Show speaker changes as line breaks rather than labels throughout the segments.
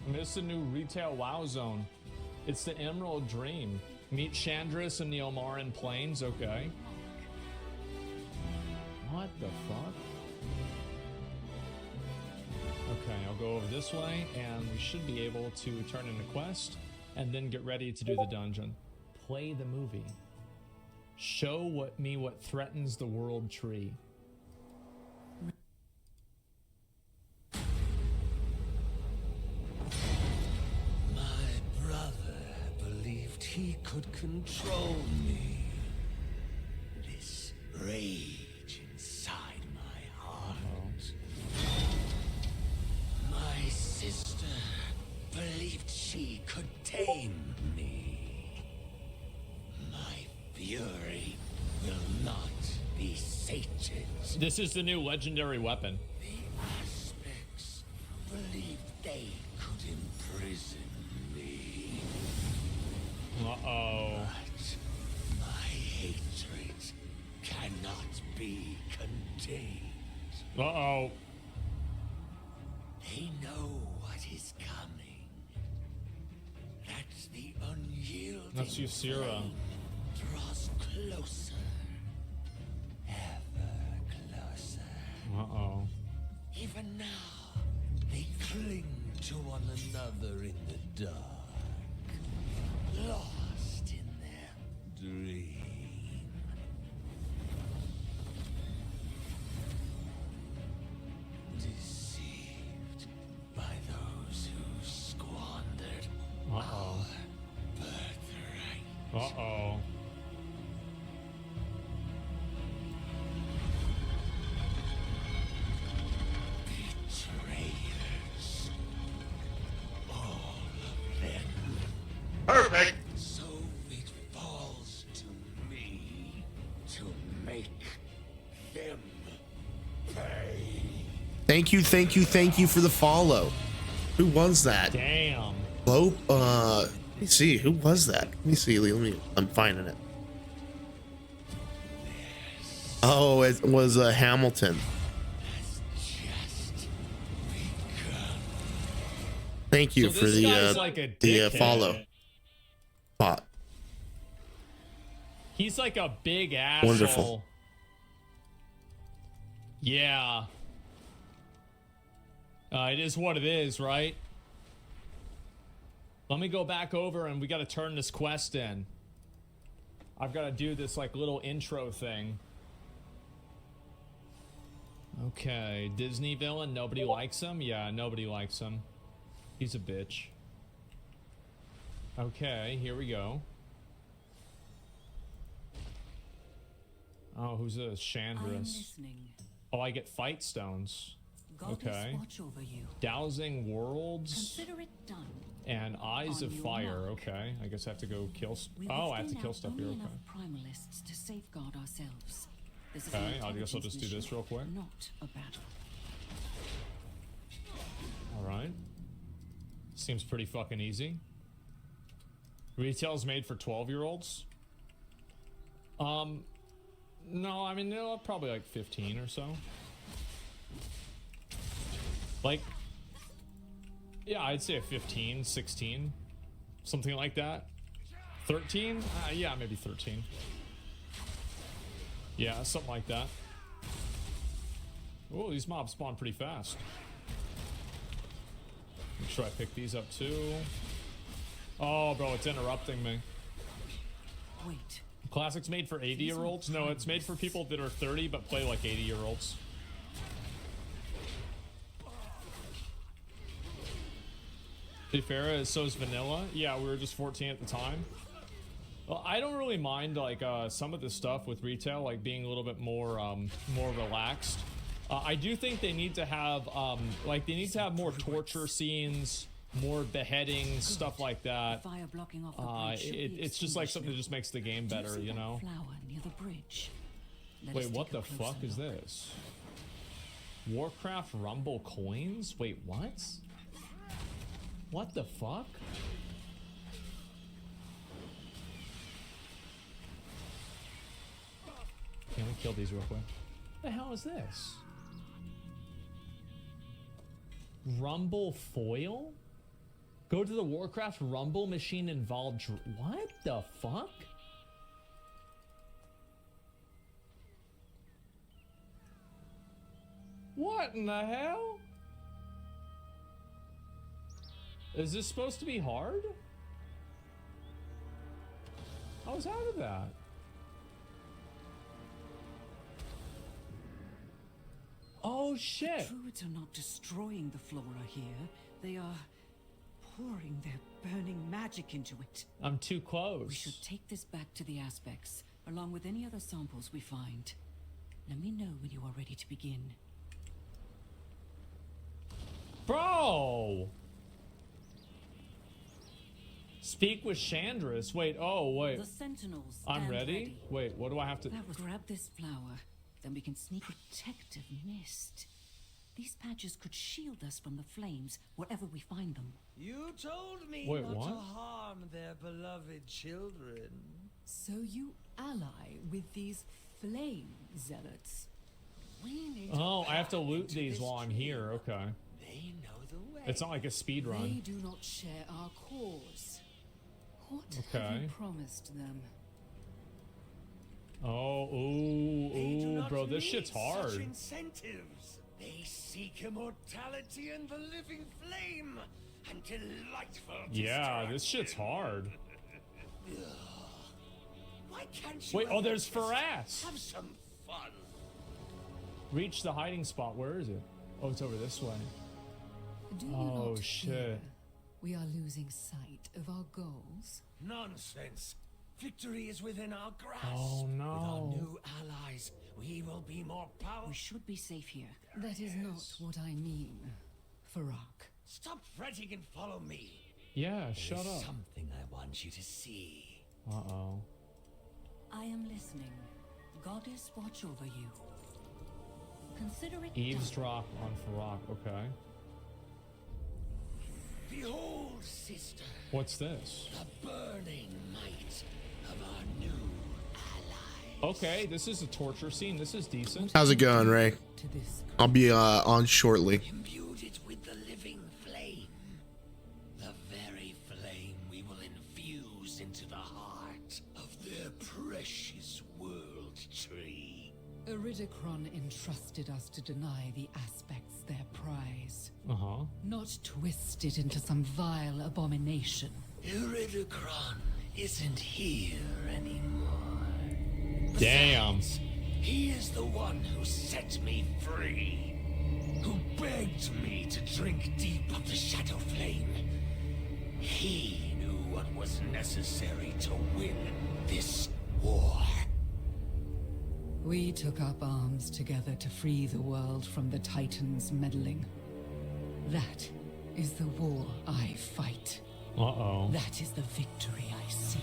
I mean, it's a new retail WoW zone. It's the Emerald Dream. Meet Chandris in the Omaran Plains. Okay. What the fuck? Okay, I'll go over this way, and we should be able to turn in a quest, and then get ready to do the dungeon. Play the movie. Show me what threatens the world tree.
My brother believed he could control me. This rage inside my heart. My sister believed she could tame me. My fury will not be sated.
This is the new legendary weapon.
The aspects believed they could imprison me.
Uh-oh.
But my hatred cannot be contained.
Uh-oh.
They know what is coming. That's the unyielding
That's Ysera.
flame draws closer. Ever closer.
Uh-oh.
Even now, they cling to one another in the dark. Lost in their dream. Deceived by those who squandered
Uh-oh.
our birthright.
Uh-oh.
Betrayers. All of them.
Perfect.
So it falls to me to make them pay.
Thank you for the follow. Who was that?
Damn.
Lope, let me see, who was that? Let me see, I'm finding it. Oh, it was Hamilton.
Just begun.
Thank you
So
for
this
the
guy's like a dickhead.
follow. Bot.
He's like a big asshole.
Wonderful.
Yeah. It is what it is, right? Let me go back over and we got to turn this quest in. I've got to do this like little intro thing. Okay, Disney villain, nobody likes him? Yeah, nobody likes him. He's a bitch. Okay, here we go. Oh, who's this? Chandris. Oh, I get fight stones. Okay.
Watch over you.
Dowsing worlds
Consider it done.
and eyes
On
of
your
fire.
mark.
Okay, I guess I have to go kill.
We
Oh,
will
I have to
thin
kill
out
stuff
only
here. Okay.
enough primalists to safeguard ourselves. This is
Okay,
an
I guess I'll just do this
intelligence
real quick.
mission, Not a battle.
All right. Seems pretty fucking easy. Retail's made for 12-year-olds. No, I mean they're probably like 15 or so. Like, yeah, I'd say a 15, 16, something like that. 13? Yeah, maybe 13. Yeah, something like that. Oh, these mobs spawn pretty fast. Make sure I pick these up too. Oh, bro, it's interrupting me.
Wait.
Classic's made for 80-year-olds? No, it's made for people that are 30 but play like 80-year-olds. To be fair, so's vanilla. Yeah, we were just 14 at the time. Well, I don't really mind like some of the stuff with retail, like being a little bit more more relaxed. I do think they need to have like they need to have more torture scenes, more beheadings, stuff like that.
Fire blocking off the bridge should be
It's just like something that just makes the game
Do you
better,
see
you
that
know?
flower near the bridge? Let
Wait,
us
what
take a
the
closer
fuck is
look.
this? Warcraft Rumble coins? Wait, what? What the fuck? Can we kill these real quick? What the hell is this? Rumble foil? Go to the Warcraft Rumble machine and what the fuck? What in the hell? Is this supposed to be hard? I was out of that. Oh shit.
The druids are not destroying the flora here. They are pouring their burning magic into it.
I'm too close.
We should take this back to the aspects, along with any other samples we find. Let me know when you are ready to begin.
Bro! Speak with Chandris. Wait, oh, wait.
The sentinels.
I'm
stand
ready? Wait, what do I have to...
Grab this flower, then we can sneak protective mist. These patches could shield us from the flames wherever we find them.
You told me
Wait,
not
what?
to harm their beloved children.
So you ally with these flame zealots?
We need
Oh,
a
I have to
path
loot
into
these
this
while I'm
tree.
here. Okay.
They know the way.
It's not like a speed
They
run.
do not share our cause. What
Okay.
have you promised them?
Oh,
They do
ooh,
not
bro, this
need
shit's hard.
Such incentives. They seek immortality and the living flame and delightful
Yeah, this shit's hard.
Why can't you
Wait, oh, there's
just
Faraz.
have some fun?
Reach the hiding spot. Where is it? Oh, it's over this way.
Do you
Oh,
not
shit.
fear we are losing sight of our goals?
Nonsense. Victory is within our grasp.
Oh,
With
no.
our new allies, we will be more powerful.
We should be safe here.
That is not what I mean, Farak.
Stop fretting and follow me.
Yeah, shut
There's
up.
something I want you to see.
Uh-oh.
I am listening. Goddess, watch over you. Consider it done.
Eavesdrop on Farak. Okay.
Behold, sister,
What's this?
the burning might of our new ally.
Okay, this is a torture scene. This is decent.
How's it going, Ray?
To this
I'll be on shortly.
Imbued it with the living flame. The very flame we will infuse into the heart of their precious world tree.
Iridicron entrusted us to deny the aspects their prize,
Uh-huh.
not twist it into some vile abomination.
Iridicron isn't here anymore.
Damn.
Besides, he is the one who set me free. Who begged me to drink deep of the shadow flame. He knew what was necessary to win this war.
We took up arms together to free the world from the Titans' meddling. That is the war I fight.
Uh-oh.
That is the victory I seek.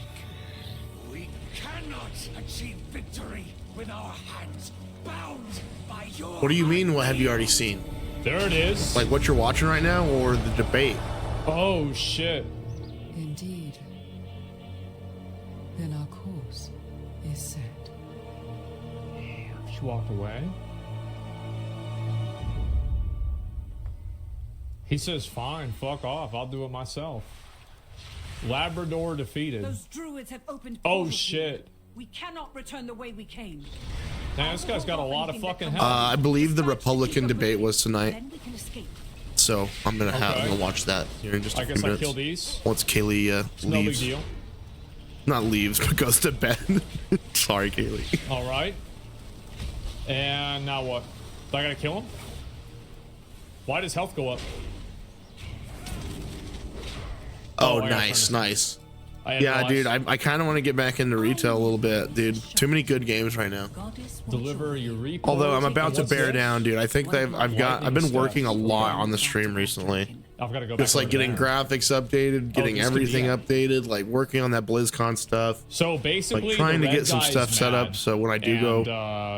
We cannot achieve victory with our hands bound by your...
What do you mean? What have you already seen?
There it is.
Like what you're watching right now, or the debate?
Oh, shit.
Indeed. Then our course is set.
She walked away. He says, fine, fuck off. I'll do it myself. Labrador defeated.
Those druids have opened
Oh,
portals here.
shit.
We cannot return the way we came.
Man, this guy's got a lot of fucking help.
I believe the Republican debate was tonight,
Then we can escape.
so I'm gonna
Okay.
watch that here in just a
I
few
guess I
minutes.
kill these.
Once Kaylee
It's no big
leaves,
deal.
not leaves, but goes to bed. Sorry, Kaylee.
All right. And now what? Do I gotta kill him? Why does health go up?
Oh,
I gotta
nice,
turn it.
nice.
I didn't
Yeah,
realize.
dude, I kind of want to get back into retail a little bit, dude. Too many good games right now.
Goddess, watch
Deliver
over
your
you.
repo.
Although I'm about to
What's
bear
this?
down, dude. I think I've
Lightning
been working a
steps.
lot on the stream recently.
I've got to go back.
Just like
over
getting
there.
graphics updated, getting
this could be
everything
it.
updated, like working on that BlizzCon stuff,
So basically,
like trying
the
to
red
get some
guy's
stuff set up
mad,
so when I do
and,
go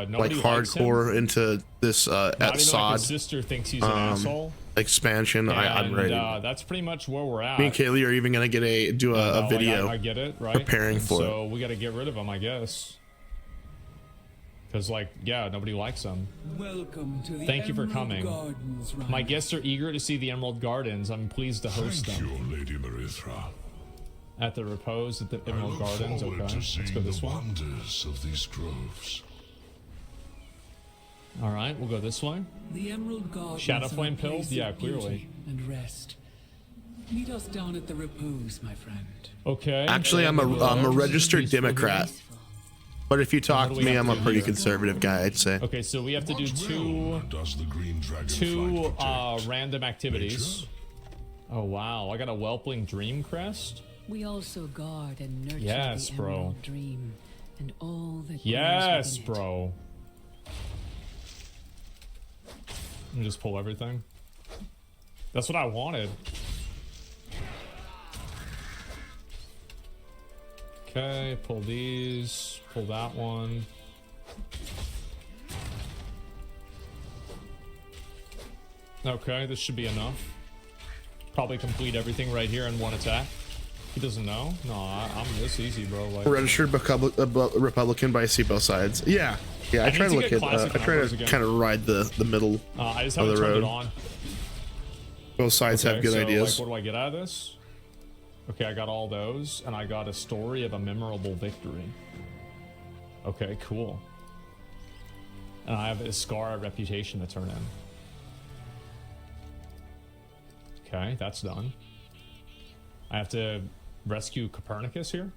like
nobody likes him.
hardcore into this
Not
at
even like
SOD
his sister thinks he's an asshole.
expansion, I'm
And,
ready.
that's pretty much where we're at.
Me and Kaylee are even gonna get do a
Like,
video.
I get it, right?
preparing for
So we got to get rid of him, I guess. Because, like, yeah, nobody likes them.
Welcome to the
Thank you for
Emerald
coming.
Gardens,
My
Ryan.
guests are eager to see the Emerald Gardens. I'm pleased to host
Thank
them.
you, Lady Marithra.
At the repose at the
I
Emerald
look
Gardens.
forward
Okay,
to
let's
seeing
go this
the
way.
wonders of these groves.
All right, we'll go this way.
The Emerald Gardens
Shadow
are a
flame pills?
place of
Yeah,
beauty
clearly.
And rest. Meet us down at the repose, my friend.
Okay.
Actually, I'm a registered Democrat. But if you talk
What
to
do we
me,
have
I'm
to
a
do
pretty
here?
conservative guy, I'd say.
Okay, so we have to do
What will does the green dragonfly protect?
random activities.
Nature?
Oh wow, I got a Whelpling Dream Crest.
We also guard and nurture
Yes,
the
bro.
Emerald Dream and all that
Yes,
grows within it.
bro. Let me just pull everything. That's what I wanted. Okay, pull these, pull that one. Okay, this should be enough. Probably complete everything right here in one attack. He doesn't know? No, I'm this easy, bro. Like,
Registered Republican, but I see both sides. Yeah, yeah. I try
need
to
to
look
get
at.
classic
I try
numbers
to
again.
kind of ride the middle.
I just
of
haven't
the
turned it
road.
on.
Both sides
Okay,
have good
so,
ideas.
Like, what do I get out of this? Okay, I got all those, and I got a story of a memorable victory. Okay, cool. And I have a scar of reputation to turn in. Okay, that's done. I have to rescue Copernicus here.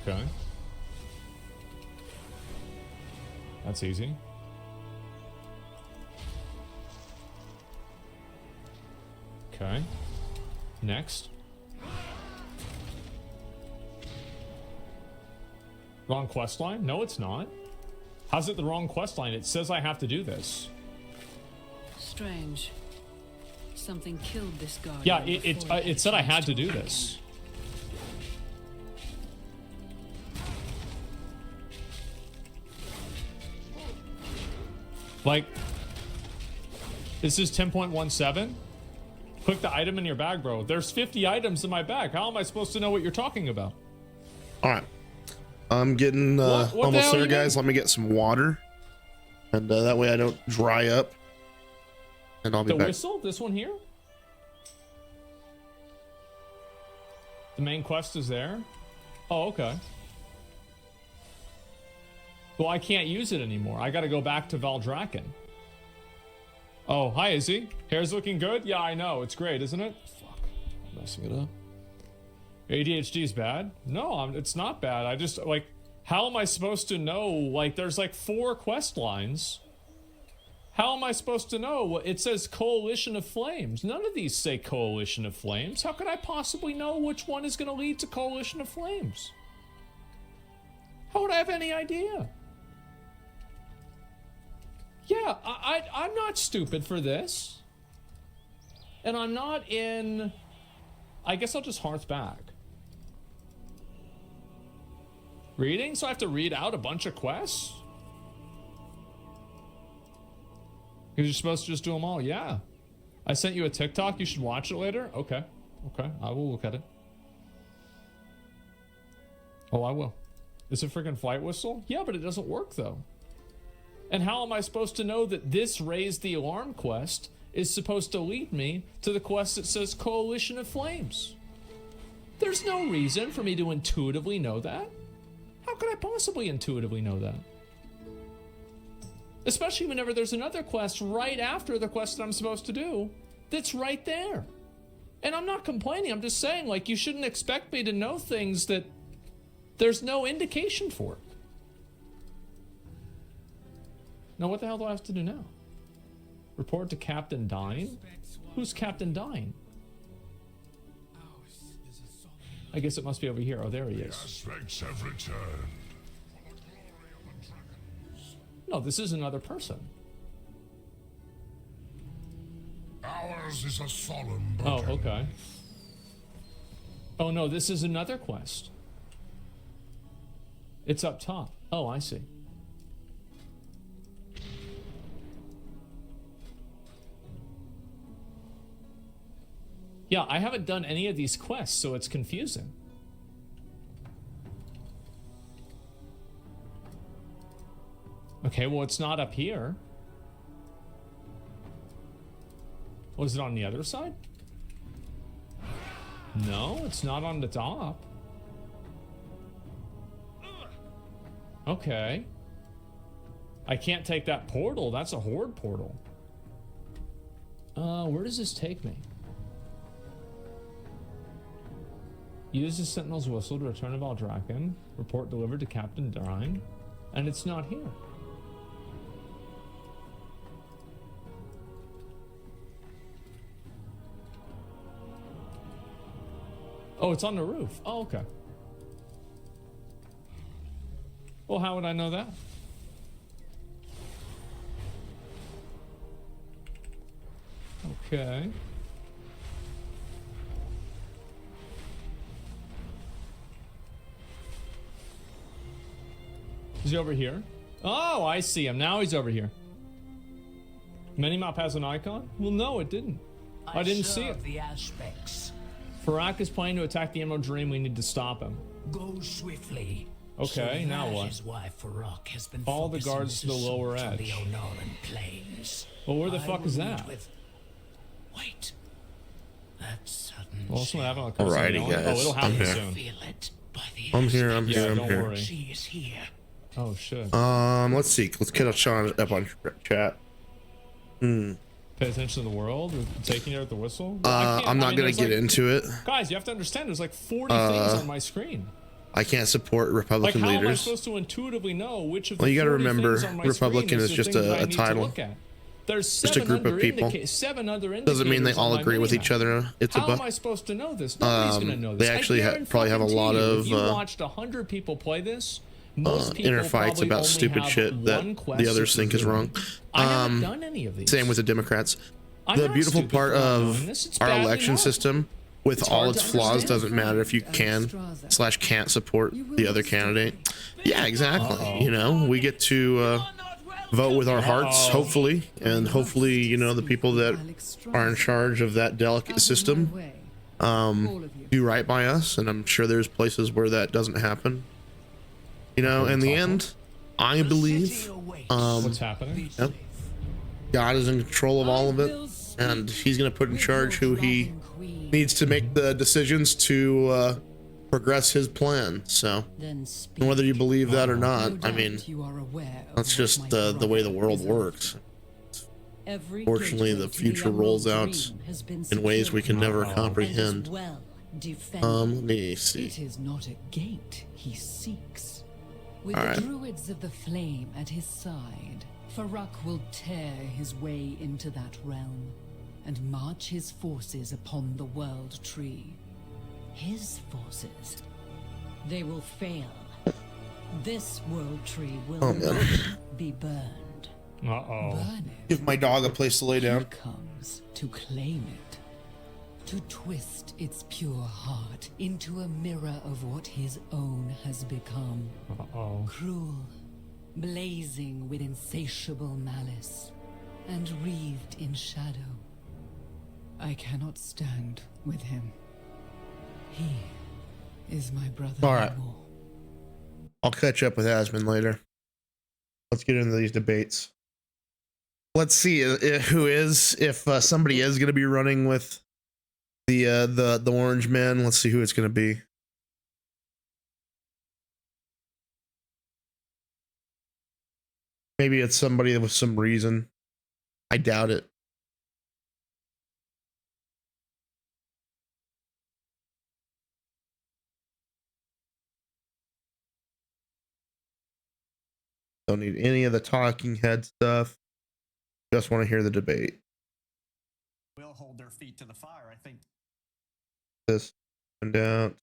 Okay. That's easy. Okay. Next. Wrong quest line? No, it's not. How's it the wrong quest line? It says I have to do this.
Strange. Something killed this guard.
Yeah, it said I had to do this. Like, this is 10.17. Click the item in your bag, bro. There's 50 items in my bag. How am I supposed to know what you're talking about?
All right, I'm getting
What the
almost
hell
there,
you
guys.
mean?
Let me get some water, and that way I don't dry up. And I'll be
The
back.
whistle? This one here? The main quest is there? Oh, okay. Well, I can't use it anymore. I gotta go back to Valdrakken. Oh, hi, Izzy. Hair's looking good? Yeah, I know. It's great, isn't it? Fuck. I'm messing it up. ADHD is bad? No, it's not bad. I just, like, how am I supposed to know? Like, there's like 4 quest lines. How am I supposed to know? It says Coalition of Flames. None of these say Coalition of Flames. How could I possibly know which one is going to lead to Coalition of Flames? How would I have any idea? Yeah, I'm not stupid for this. And I'm not in... I guess I'll just hearth back. Reading? So I have to read out a bunch of quests? Because you're supposed to just do them all. Yeah. I sent you a TikTok. You should watch it later. Okay. Okay. I will look at it. Oh, I will. Is it freaking flight whistle? Yeah, but it doesn't work though. And how am I supposed to know that this raise the alarm quest is supposed to lead me to the quest that says Coalition of Flames? There's no reason for me to intuitively know that. How could I possibly intuitively know that? Especially whenever there's another quest right after the quest that I'm supposed to do that's right there. And I'm not complaining, I'm just saying, like, you shouldn't expect me to know things that there's no indication for. Now, what the hell do I have to do now? Report to Captain Dine? Who's Captain Dine? I guess it must be over here. Oh, there he is.
Aspects have returned.
No, this is another person.
Ours is a solemn
Oh,
burden.
okay. Oh, no, this is another quest. It's up top. Oh, I see. Yeah, I haven't done any of these quests, so it's confusing. Okay, well, it's not up here. Was it on the other side? No, it's not on the top. Okay. I can't take that portal. That's a horde portal. Where does this take me? Use the Sentinel's whistle to return to Valdrakken. Report delivered to Captain Dine. And it's not here. Oh, it's on the roof. Oh, okay. Well, how would I know that? Okay. Is he over here? Oh, I see him. Now he's over here. Minimap has an icon? Well, no, it didn't. I didn't see it.
The aspects.
Farak is planning to attack the Emerald Dream. We need to stop him.
Go swiftly.
Okay,
So
now
that
what?
is why Farak has been
Follow the
focusing
guards
his
to the lower
assault on
edge.
the Onoran plains.
Well, where the
I
fuck
will
is
meet
that?
Wait. That sudden
Well, what's gonna happen?
Alrighty, guys.
Oh, it'll happen
I'm here.
soon.
feel it by the
I'm here.
aspects.
I'm
Yeah,
here. I'm
don't
here.
worry.
She is here.
Oh shit.
Let's see. Let's get Sean up on chat.
Pay attention to the world. We're taking it at the whistle. Well, I can't-
I'm
I
not
mean,
gonna
there's
get
like,
into it.
Guys, you have to understand. There's like 40 things on my screen.
I can't support
Like,
Republican
how am I
leaders.
supposed to intuitively know which of the
Well, you gotta
40
remember,
things on my
Republican
screen
is
the
just
things
a
I need to
title.
look at? There's
Just a
seven
group of
other
people.
seven other indicators.
Doesn't mean they
on
all
my
agree with
minimap.
each other. It's
How
a
am I supposed to know this? Nobody's gonna know this.
they actually
I
probably have a
guarantee
lot
you,
of
if you watched 100 people play this, most people
inner fights
probably
about
only
stupid
have
shit that
one quest
the others
to
think is
do.
wrong.
I haven't done any of these.
Same with the Democrats.
I'm
The
not
beautiful
stupid
part
for not knowing
of
this. It's
our
badly
election
hard.
system, with
It's
all
hard
its
to
flaws,
understand.
doesn't matter if you can / can't support the other candidate. Yeah, exactly. You know, we get to vote with our hearts, hopefully, and hopefully, you know, the people that are in charge of that delicate system do right by us. And I'm sure there's places where that doesn't happen. You know, in the end, I believe
What's happening?
yep, God is in control of all of it, and he's going to put in charge who he needs to make the decisions to progress his plan. So, and whether you believe that or not, I mean, that's just the way the world works. Fortunately, the future rolls out in ways we can never comprehend. Let me see.
It is not a gate he seeks. With
All
the
right.
druids of the flame at his side, Farak will tear his way into that realm and march his forces upon the world tree. His forces. They will fail. This world tree will
Oh, man.
not be burned.
Uh-oh.
Burn it.
Give my dog a place to lay
He
down.
comes to claim it, to twist its pure heart into a mirror of what his own has become.
Uh-oh.
Cruel, blazing with insatiable malice, and wreathed in shadow. I cannot stand with him. He is my brother.
All right.
in war.
I'll catch up with Asmund later. Let's get into these debates. Let's see who is, if somebody is going to be running with the orange man. Let's see who it's going to be. Maybe it's somebody with some reason. I doubt it. Don't need any of the talking head stuff. Just want to hear the debate.
Will hold their feet to the fire. I think
This and out.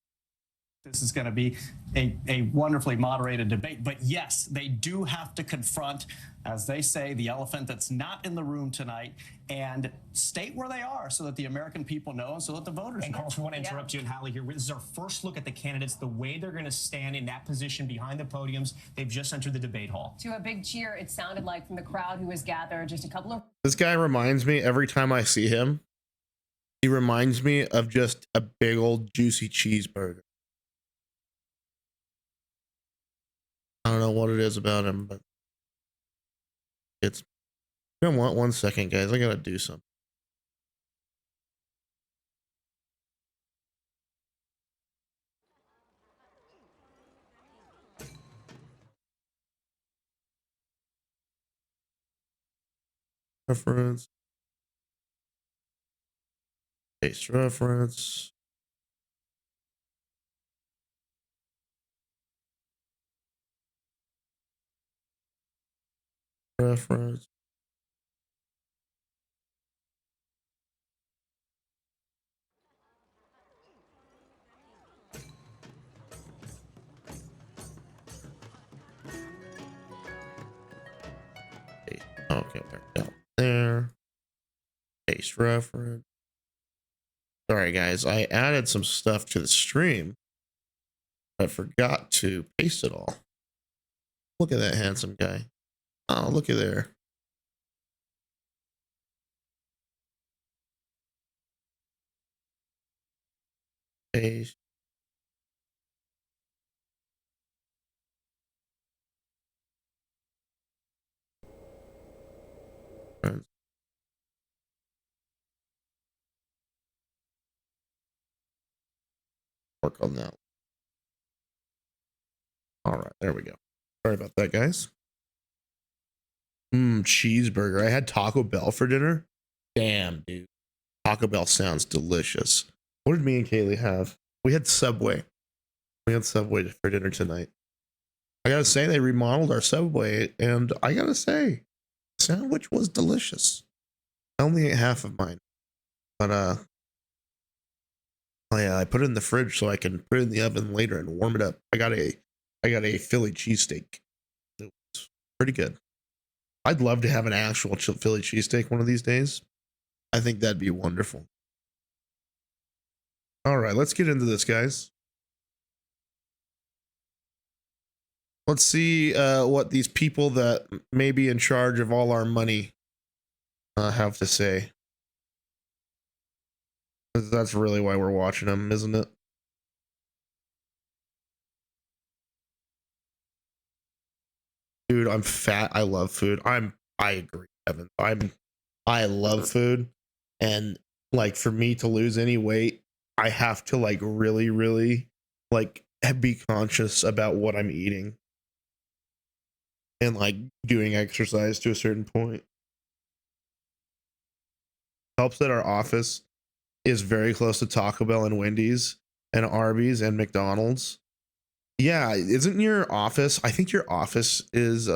this is going to be a wonderfully moderated debate. But yes, they do have to confront, as they say, the elephant that's not in the room tonight and state where they are so that the American people know and so that the voters
And
know.
Carlos, we want to interrupt you and Hallie here. This is our first look at the candidates, the way they're going to stand in that position behind the podiums. They've just entered the debate hall.
To a big cheer, it sounded like, from the crowd who was gathered just a couple of
This guy reminds me, every time I see him, he reminds me of just a big old juicy cheeseburger. I don't know what it is about him, but It's, you know what? 1 second, guys. I gotta do something. Reference. Paste reference. Reference. Paste. Okay, there. There. Paste reference. Sorry, guys. I added some stuff to the stream. I forgot to paste it all. Look at that handsome guy. Oh, look at there. Paste. Work on that. All right, there we go. Sorry about that, guys. Cheeseburger. I had Taco Bell for dinner. Damn, dude. Taco Bell sounds delicious. What did me and Kaylee have? We had Subway. We had Subway for dinner tonight. I gotta say, they remodeled our Subway, and I gotta say, sandwich was delicious. I only ate half of mine, but I put it in the fridge so I can put it in the oven later and warm it up. I got a Philly cheesesteak. It was pretty good. I'd love to have an actual Philly cheesesteak one of these days. I think that'd be wonderful. All right, let's get into this, guys. Let's see what these people that may be in charge of all our money have to say. That's really why we're watching them, isn't it? Dude, I'm fat. I love food. I agree, Evan. I love food. And like for me to lose any weight, I have to like really, really like be conscious about what I'm eating. And like doing exercise to a certain point. Helps that our office is very close to Taco Bell and Wendy's and Arby's and McDonald's. Yeah, isn't your office? I think your office is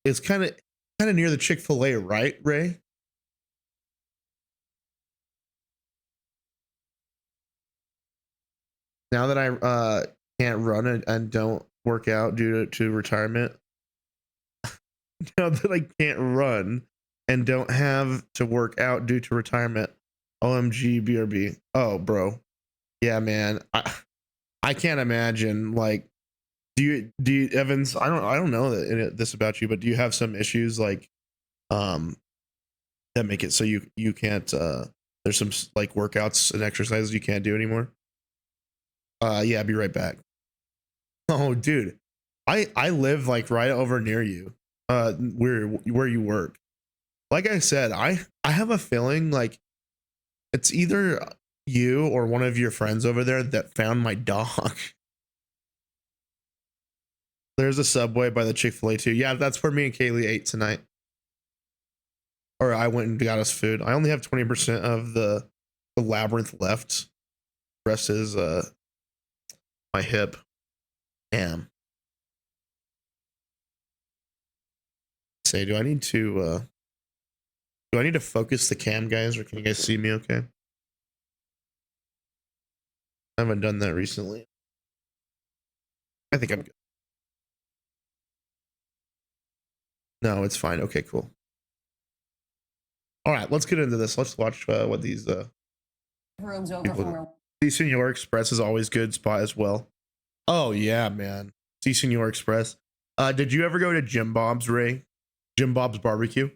it's kind of near the Chick-fil-A, right, Ray? Now that I can't run and don't work out due to retirement, now that I can't run and don't have to work out due to retirement, OMG BRB. Oh, bro. Yeah, man. I can't imagine like do you Evans, I don't know this about you, but do you have some issues like that make it so you can't there's some like workouts and exercises you can't do anymore? Yeah, be right back. Oh, dude. I live like right over near you. Where you work. Like I said, I have a feeling like it's either you or one of your friends over there that found my dog. There's a Subway by the Chick-fil-A too. Yeah, that's where me and Kaylee ate tonight. Or I went and got us food. I only have 20% of the labyrinth left. The rest is my hip. Damn. Say, do I need to focus the cam, guys, or can you guys see me okay? I haven't done that recently. I think I'm good. No, it's fine. Okay, cool. All right, let's get into this. Let's watch what these
Rooms over from
C Senor Express is always good spot as well. Oh yeah, man. C Senor Express. Did you ever go to Jim Bob's, Ray? Jim Bob's barbecue?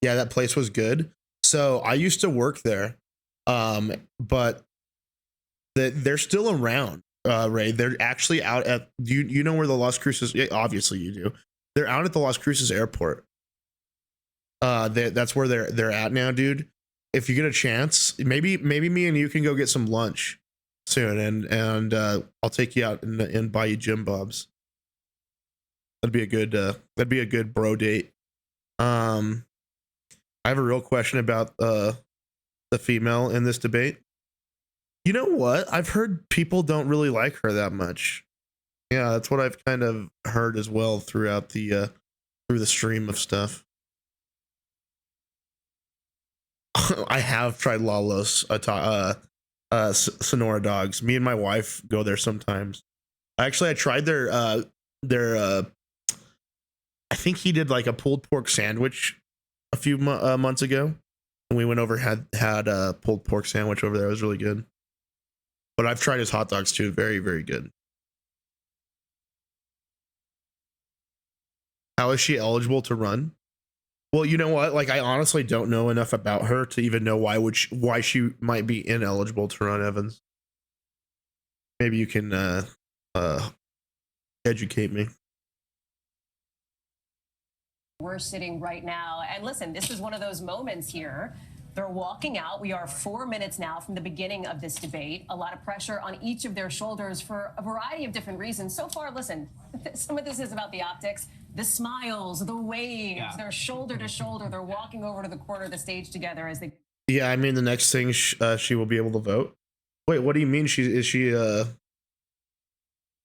Yeah, that place was good. So I used to work there, but they're still around. Ray, they're actually out at you know where the Las Cruces? Yeah, obviously you do. They're out at the Las Cruces airport. That's where they're at now, dude. If you get a chance, maybe me and you can go get some lunch soon, and I'll take you out and buy you Jim Bob's. That'd be a good bro date. I have a real question about the female in this debate. You know what? I've heard people don't really like her that much. Yeah, that's what I've kind of heard as well throughout the through the stream of stuff. I have tried Lalo's Sonora Dogs. Me and my wife go there sometimes. Actually, I tried their I think he did like a pulled pork sandwich a few months ago, and we went over had a pulled pork sandwich over there. It was really good. But I've tried his hot dogs too. Very, very good. How is she eligible to run? Well, you know what? Like, I honestly don't know enough about her to even know why she might be ineligible to run, Evans. Maybe you can educate me.
We're sitting right now. And listen, this is one of those moments here. They're walking out. We are 4 minutes now from the beginning of this debate. A lot of pressure on each of their shoulders for a variety of different reasons. So far, listen, some of this is about the optics, the smiles, the waves. They're shoulder to shoulder. They're walking over to the corner of the stage together as they...
Yeah, I mean, the next thing she will be able to vote. Wait, what do you mean?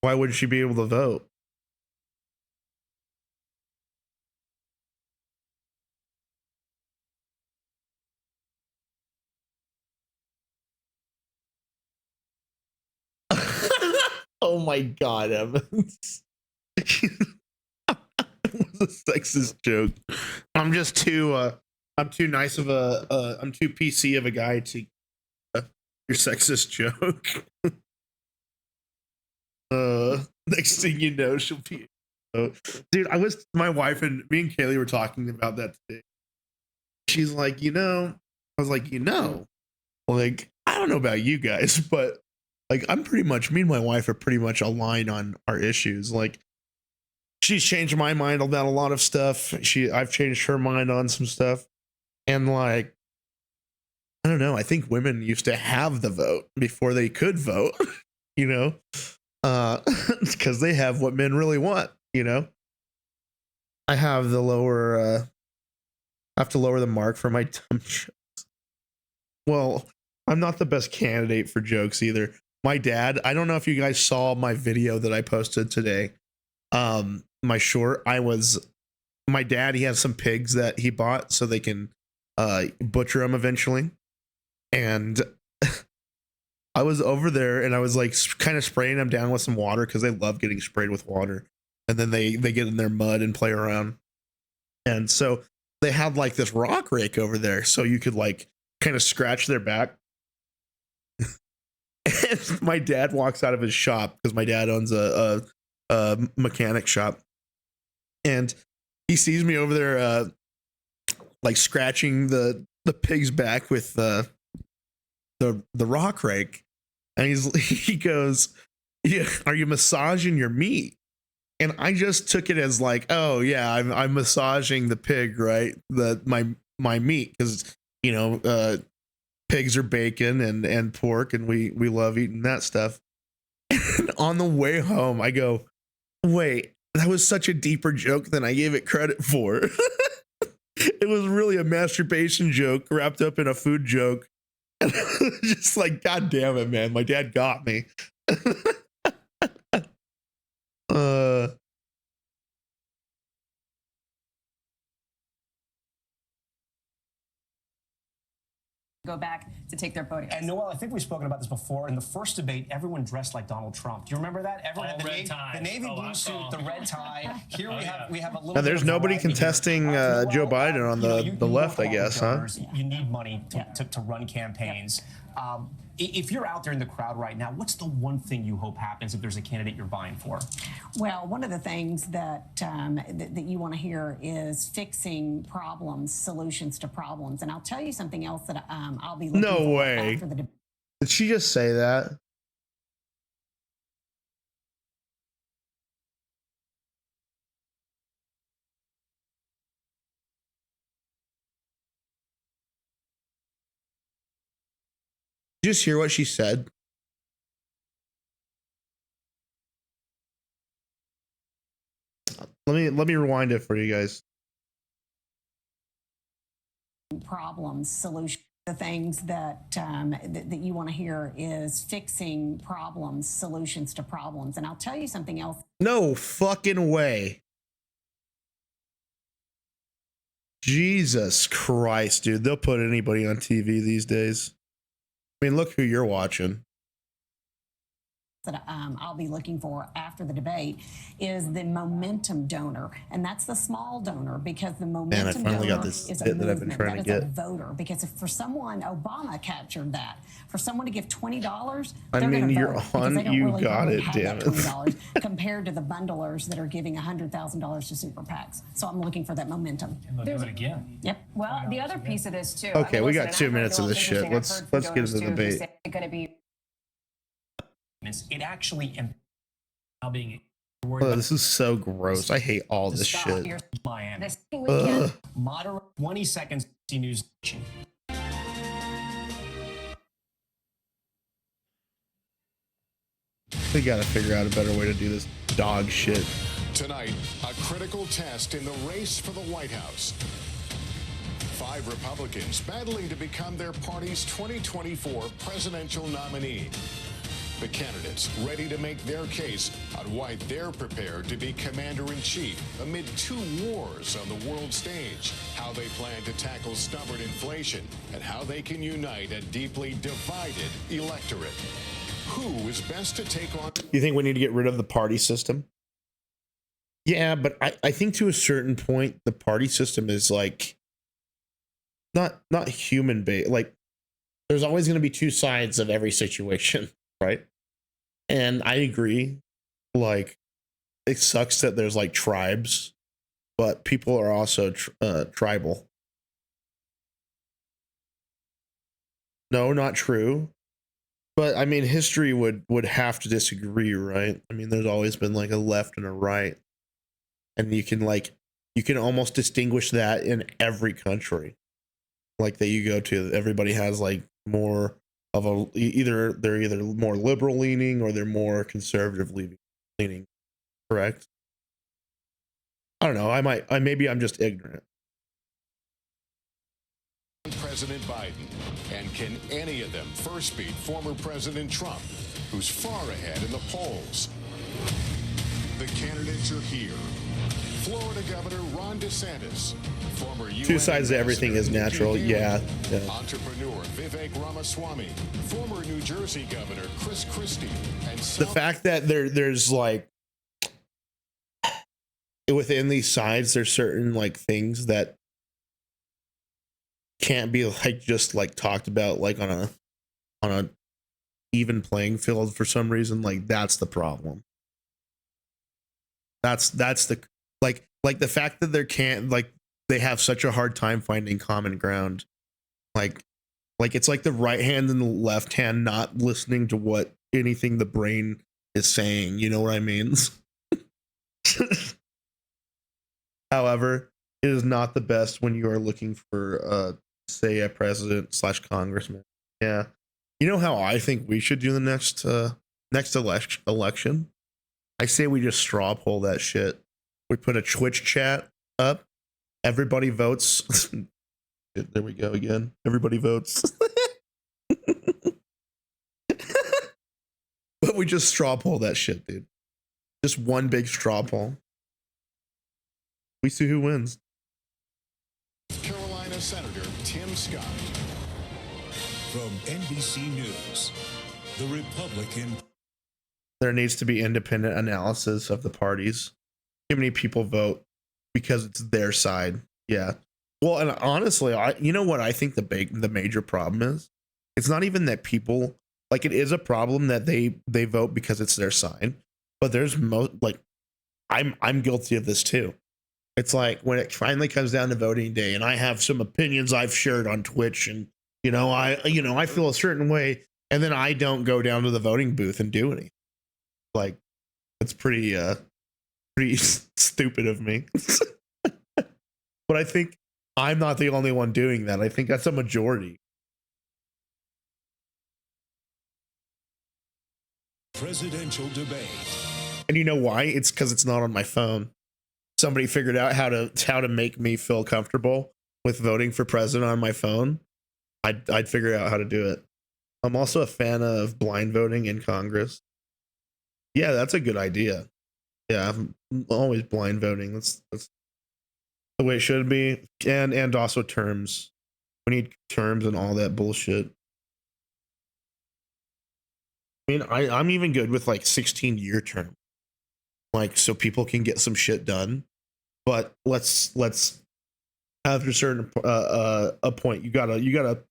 Why would she be able to vote? Oh my god, Evans. It was a sexist joke. I'm just too I'm too nice of I'm too PC of a guy to your sexist joke. Next thing you know, she'll be dude, my wife and me and Kaylee were talking about that today. She's like, I was like, like, I don't know about you guys, but like, me and my wife are pretty much aligned on our issues. Like, she's changed my mind about a lot of stuff. I've changed her mind on some stuff. And like, I don't know. I think women used to have the vote before they could vote, because they have what men really want, I have I have to lower the mark for my dumb jokes. Well, I'm not the best candidate for jokes either. My dad, I don't know if you guys saw my video that I posted today. My short, my dad, he has some pigs that he bought so they can butcher them eventually. And I was over there and I was like kind of spraying them down with some water because they love getting sprayed with water. And then they get in their mud and play around. And so they had like this rock rake over there so you could like kind of scratch their back. And my dad walks out of his shop because my dad owns a mechanic shop, and he sees me over there like scratching the pig's back with the rock rake, and he goes, yeah, are you massaging your meat? And I just took it as like, oh yeah, I'm massaging the pig, right? My meat, because pigs are bacon and pork, and we love eating that stuff. And on the way home, I go, wait, that was such a deeper joke than I gave it credit for. It was really a masturbation joke wrapped up in a food joke. And I was just like, God damn it, man. My dad got me.
go back to take their podium.
And Noel, I think we've spoken about this before. In the first debate, everyone dressed like Donald Trump. Do you remember that? Everyone had the navy blue suit, the red tie. Here we have a little.
Now, there's nobody contesting Joe Biden on the left, I guess, huh?
You need money to run campaigns. If you're out there in the crowd right now, what's the one thing you hope happens if there's a candidate you're vying for?
Well, one of the things that that you want to hear is fixing problems, solutions to problems. And I'll tell you something else that I'll be looking
No
for
way.
after the debate.
Did she just say that? Did you just hear what she said? Let me rewind it for you guys.
Problems, solutions. The things that that you want to hear is fixing problems, solutions to problems. And I'll tell you something else.
No fucking way. Jesus Christ, dude. They'll put anybody on TV these days. I mean, look who you're watching.
That I'll be looking for after the debate is the momentum donor, and that's the small donor, because the momentum donor
got this
is a
bit that I've been
movement,
trying
that
to
is
get.
a voter. Because if for someone, Obama captured that, for someone to give $20,
I
they're
mean,
gonna
you're
vote, because
on,
they don't
you
really
got
probably
it,
have
damn
that
it.
$20 compared to the bundlers that are giving $100,000 to super PACs. So I'm looking for that momentum.
And they'll do it again.
Yep.
Well, the other piece of this too.
Okay, we got
listen,
2
and I've heard
minutes of
Noel's
this shit.
interesting. I've
Let's
heard
get
from
into the
donors, too, who
debate.
say it's going to be.
It actually now being
Oh, this is so gross. I hate all this shit.
Miami.
This weekend.
Moderate 20 seconds news.
We gotta figure out a better way to do this dog shit.
Tonight, a critical test in the race for the White House. 5 Republicans battling to become their party's 2024 presidential nominee. The candidates ready to make their case on why they're prepared to be commander-in-chief amid 2 wars on the world stage, how they plan to tackle stubborn inflation, and how they can unite a deeply divided electorate. Who is best to take on?
You think we need to get rid of the party system? Yeah, but I think to a certain point, the party system is like not human based. Like, there's always going to be 2 sides of every situation, right? And I agree. Like, it sucks that there's like tribes, but people are also tribal. No, not true. But I mean, history would have to disagree, right? I mean, there's always been like a left and a right, and you can almost distinguish that in every country, like that you go to. Everybody has like more of a they're either more liberal leaning or they're more conservative leaning. Correct? I don't know. Maybe I'm just ignorant.
President Biden, and can any of them first beat former President Trump, who's far ahead in the polls? The candidates are here. Florida Governor Ron DeSantis, former UN
2 sides of everything is natural. Yeah.
Entrepreneur Vivek Ramaswamy, former New Jersey Governor Chris Christie, and
The fact that there's like within these sides, there's certain like things that can't be like just like talked about like on a even playing field for some reason. Like, that's the problem. That's the like the fact that they have such a hard time finding common ground. Like it's like the right hand and the left hand not listening to what anything the brain is saying. You know what I mean? However, it is not the best when you are looking for say a president / congressman. Yeah. You know how I think we should do the next election? I say we just straw poll that shit. We put a Twitch chat up. Everybody votes. There we go again. Everybody votes. But we just straw poll that shit, dude. Just one big straw poll. We see who wins.
Carolina Senator Tim Scott.
From NBC News, the Republican.
There needs to be independent analysis of the parties. Too many people vote because it's their side. Yeah. Well, and honestly, you know what I think the major problem is? It's not even that people, like, it is a problem that they vote because it's their side, but there's I'm guilty of this too. It's like when it finally comes down to voting day and I have some opinions I've shared on Twitch and I feel a certain way and then I don't go down to the voting booth and do anything. Like, it's pretty stupid of me. But I think I'm not the only one doing that. I think that's a majority.
Presidential debate.
And you know why? It's because it's not on my phone. Somebody figured out how to make me feel comfortable with voting for president on my phone. I'd figure out how to do it. I'm also a fan of blind voting in Congress. Yeah, that's a good idea. Yeah, I'm always blind voting. That's the way it should be. And also terms. We need terms and all that bullshit. I mean, I'm even good with like 16-year term. Like, so people can get some shit done. But let's after a certain a point, you gotta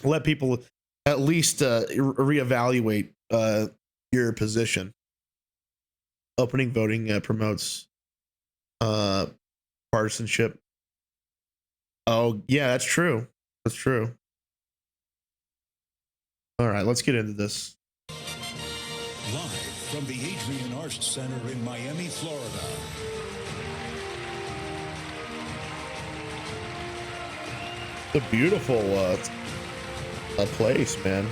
let people at least reevaluate your position. Opening voting promotes partisanship. Oh yeah, that's true. That's true. All right, let's get into this.
Live from the Adrian Arst Center in Miami, Florida.
It's a beautiful place, man.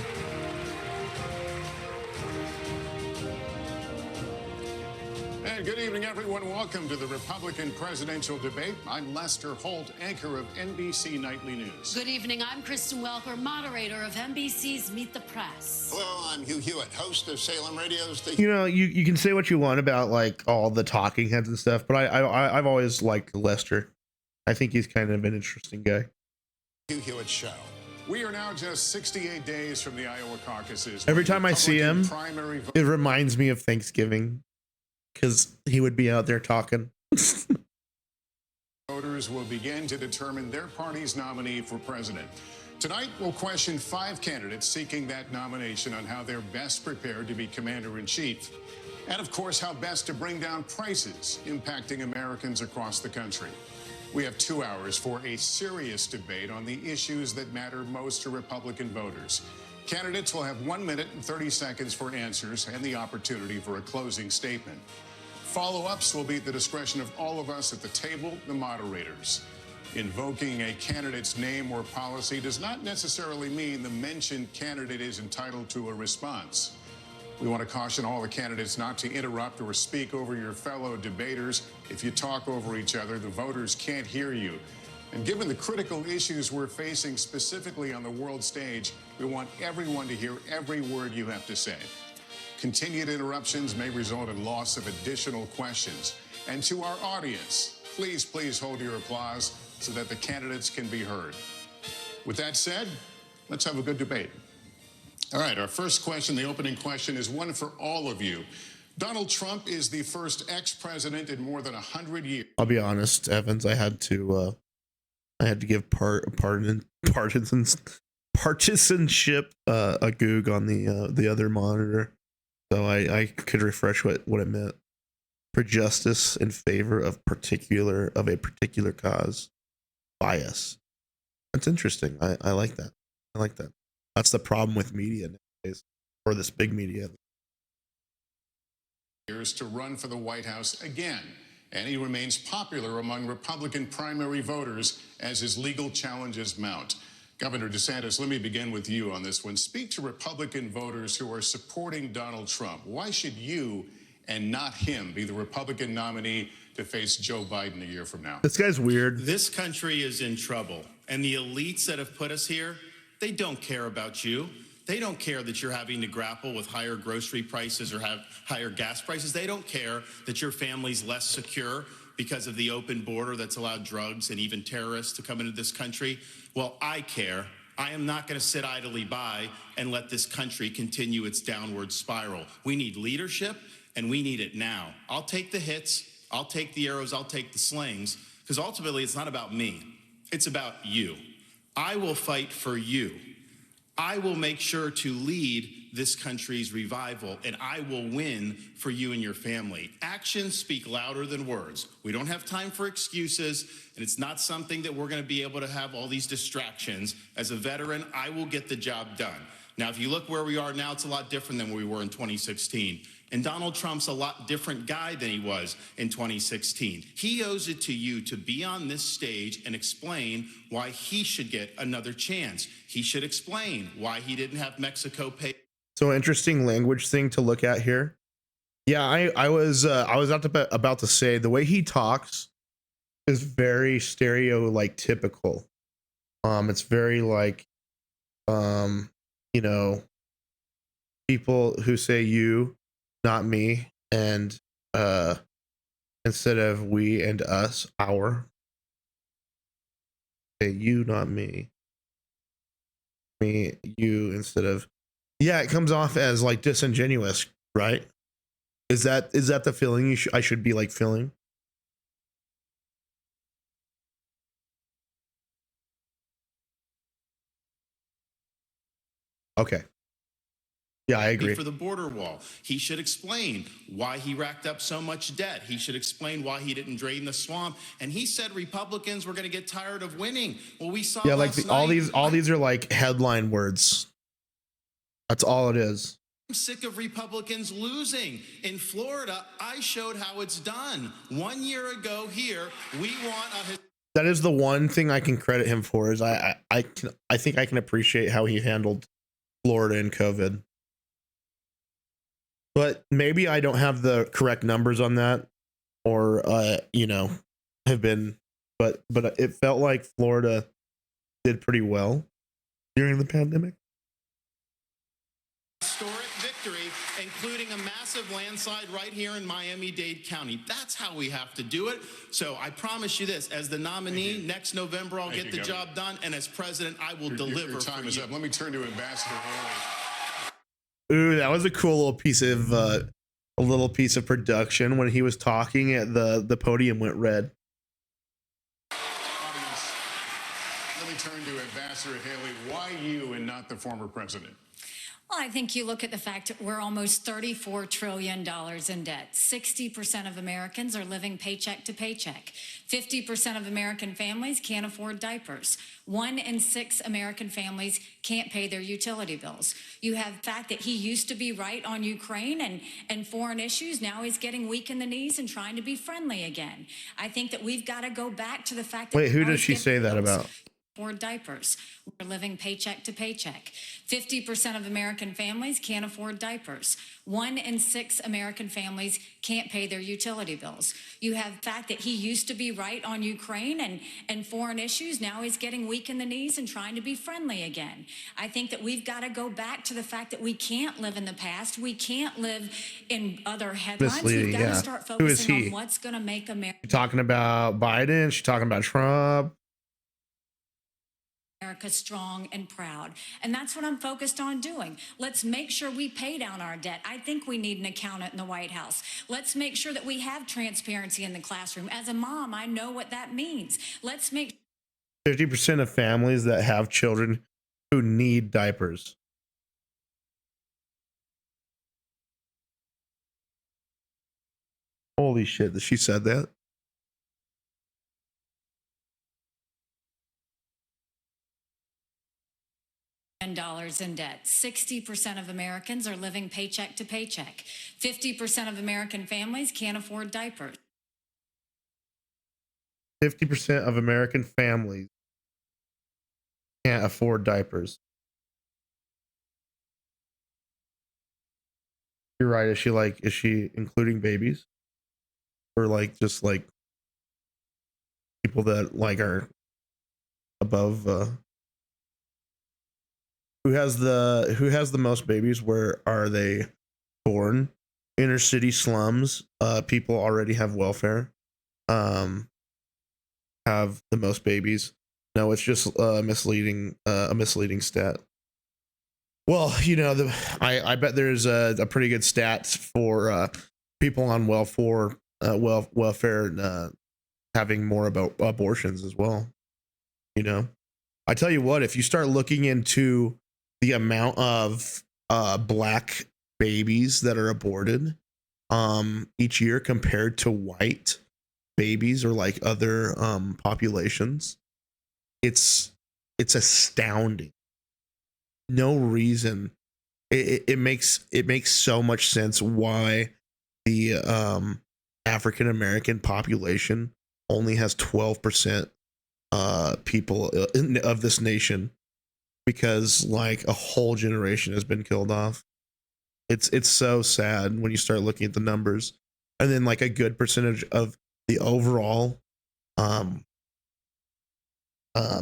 And good evening, everyone. Welcome to the Republican presidential debate. I'm Lester Holt, anchor of NBC Nightly News.
Good evening. I'm Kristen Welker, moderator of NBC's Meet the Press.
Hello, I'm Hugh Hewitt, host of Salem Radio's The...
You know, you can say what you want about like all the talking heads and stuff, but I've always liked Lester. I think he's kind of an interesting guy.
Hugh Hewitt Show. We are now just 68 days from the Iowa caucuses.
Every time I see him, it reminds me of Thanksgiving because he would be out there talking.
Voters will begin to determine their party's nominee for president. Tonight, we'll question 5 candidates seeking that nomination on how they're best prepared to be commander-in-chief. And, of course, how best to bring down prices impacting Americans across the country. We have 2 hours for a serious debate on the issues that matter most to Republican voters. Candidates will have 1 minute and 30 seconds for answers and the opportunity for a closing statement. Follow-ups will be at the discretion of all of us at the table, the moderators. Invoking a candidate's name or policy does not necessarily mean the mentioned candidate is entitled to a response. We want to caution all the candidates not to interrupt or speak over your fellow debaters. If you talk over each other, the voters can't hear you. And given the critical issues we're facing specifically on the world stage, we want everyone to hear every word you have to say. Continued interruptions may result in loss of additional questions. And to our audience, please hold your applause so that the candidates can be heard. With that said, let's have a good debate. All right, our first question, the opening question, is one for all of you. Donald Trump is the first ex-president in more than 100 years.
I'll be honest, Evans. I had to give partisanship a goog on the other monitor, so I could refresh what it meant. For justice in favor of a particular cause. Bias. That's interesting. I like that. I like that. That's the problem with media nowadays, or this big media.
To run for the White House again, and he remains popular among Republican primary voters as his legal challenges mount. Governor DeSantis, let me begin with you on this one. Speak to Republican voters who are supporting Donald Trump. Why should you and not him be the Republican nominee to face Joe Biden a year from now?
This guy's weird.
This country is in trouble, and the elites that have put us here, they don't care about you. They don't care that you're having to grapple with higher grocery prices or have higher gas prices. They don't care that your family's less secure because of the open border that's allowed drugs and even terrorists to come into this country. Well, I care. I am not going to sit idly by and let this country continue its downward spiral. We need leadership, and we need it now. I'll take the hits, I'll take the arrows, I'll take the slings, because ultimately it's not about me. It's about you. I will fight for you. I will make sure to lead this country's revival, and I will win for you and your family. Actions speak louder than words. We don't have time for excuses, and it's not something that we're going to be able to have all these distractions. As a veteran, I will get the job done. Now, if you look where we are now, it's a lot different than we were in 2016. And Donald Trump's a lot different guy than he was in 2016. He owes it to you to be on this stage and explain why he should get another chance. He should explain why he didn't have Mexico pay.
So interesting language thing to look at here. Yeah, I was about to say the way he talks is very stereo like typical. It's very like you know, people who say you, not me, and instead of we and us, our. Say you, not me. Me, you, instead of. Yeah, it comes off as like disingenuous, right? Is that the feeling I should be like feeling? Okay. Yeah, I agree.
For the border wall. He should explain why he racked up so much debt. He should explain why he didn't drain the swamp. And he said Republicans were going to get tired of winning. Well, we saw.
Yeah, like all
night,
these are like headline words. That's all it is.
I'm sick of Republicans losing. In Florida, I showed how it's done. 1 year ago here, we want a.
That is the one thing I can credit him for. Is I think I can appreciate how he handled Florida and COVID. But maybe I don't have the correct numbers on that, or have been. But it felt like Florida did pretty well during the pandemic.
Historic victory, including a massive landslide right here in Miami-Dade County. That's how we have to do it. So I promise you this, as the nominee, next November, I'll get the job done. And as president, I will deliver.
Your time is up. Let me turn to Ambassador Haley.
Ooh, that was a cool little piece of production when he was talking at the podium went red.
Audience, let me turn to Ambassador Haley. Why you and not the former president?
Well, I think you look at the fact that we're almost $34 trillion in debt. 60% of Americans are living paycheck to paycheck. 50% of American families can't afford diapers. 1 in 6 American families can't pay their utility bills. You have the fact that he used to be right on Ukraine and foreign issues. Now he's getting weak in the knees and trying to be friendly again. I think that we've got to go back to the fact that—
Wait, who does she say that about?
Afford diapers. We're living paycheck to paycheck. 50% of American families can't afford diapers. 1 in 6 American families can't pay their utility bills. You have the fact that he used to be right on Ukraine and foreign issues. Now he's getting weak in the knees and trying to be friendly again. I think that we've got to go back to the fact that we can't live in the past. We can't live in other headlines. We've got to start focusing on what's going to make America.
She's talking about Biden. She's talking about Trump.
America strong and proud. And that's what I'm focused on doing. Let's make sure we pay down our debt. I think we need an accountant in the White House. Let's make sure that we have transparency in the classroom. As a mom, I know what that means. Let's make
50% of families that have children who need diapers. Holy shit, that she said that?
dollars in debt. 60% of Americans are living paycheck to paycheck. 50% of American families can't afford diapers.
50% of American families can't afford diapers. You're right. Is she including babies? Or like just like people that like are above who has the most babies? Where are they born? Inner city slums. People already have welfare. Have the most babies. No, it's just a misleading stat. Well, you know, I bet there's a pretty good stats for people on welfare having more about abortions as well. You know, I tell you what, if you start looking into the amount of black babies that are aborted each year compared to white babies or like other populations, it's astounding. No reason. It makes so much sense why the African American population only has 12% people of this nation, because like a whole generation has been killed off. It's so sad when you start looking at the numbers, and then like a good percentage of the overall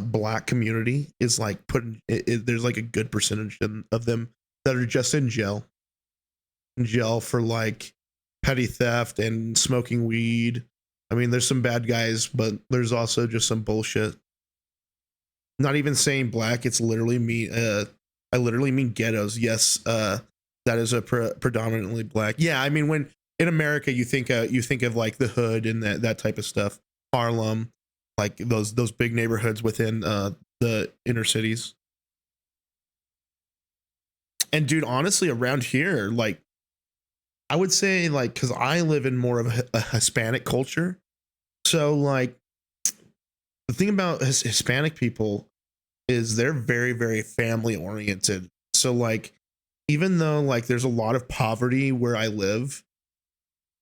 black community is like there's like a good percentage of them that are just in jail for like petty theft and smoking weed. I mean, there's some bad guys, but there's also just some bullshit. Not even saying black, it's literally me. I literally mean ghettos. Yes, that is a predominantly black. Yeah, I mean, when in America you think of like the hood and that type of stuff, Harlem, like those big neighborhoods within the inner cities. And dude, honestly, around here, like I would say, like, because I live in more of a Hispanic culture, so like the thing about Hispanic people is they're very, very family oriented. So like, even though like there's a lot of poverty where I live,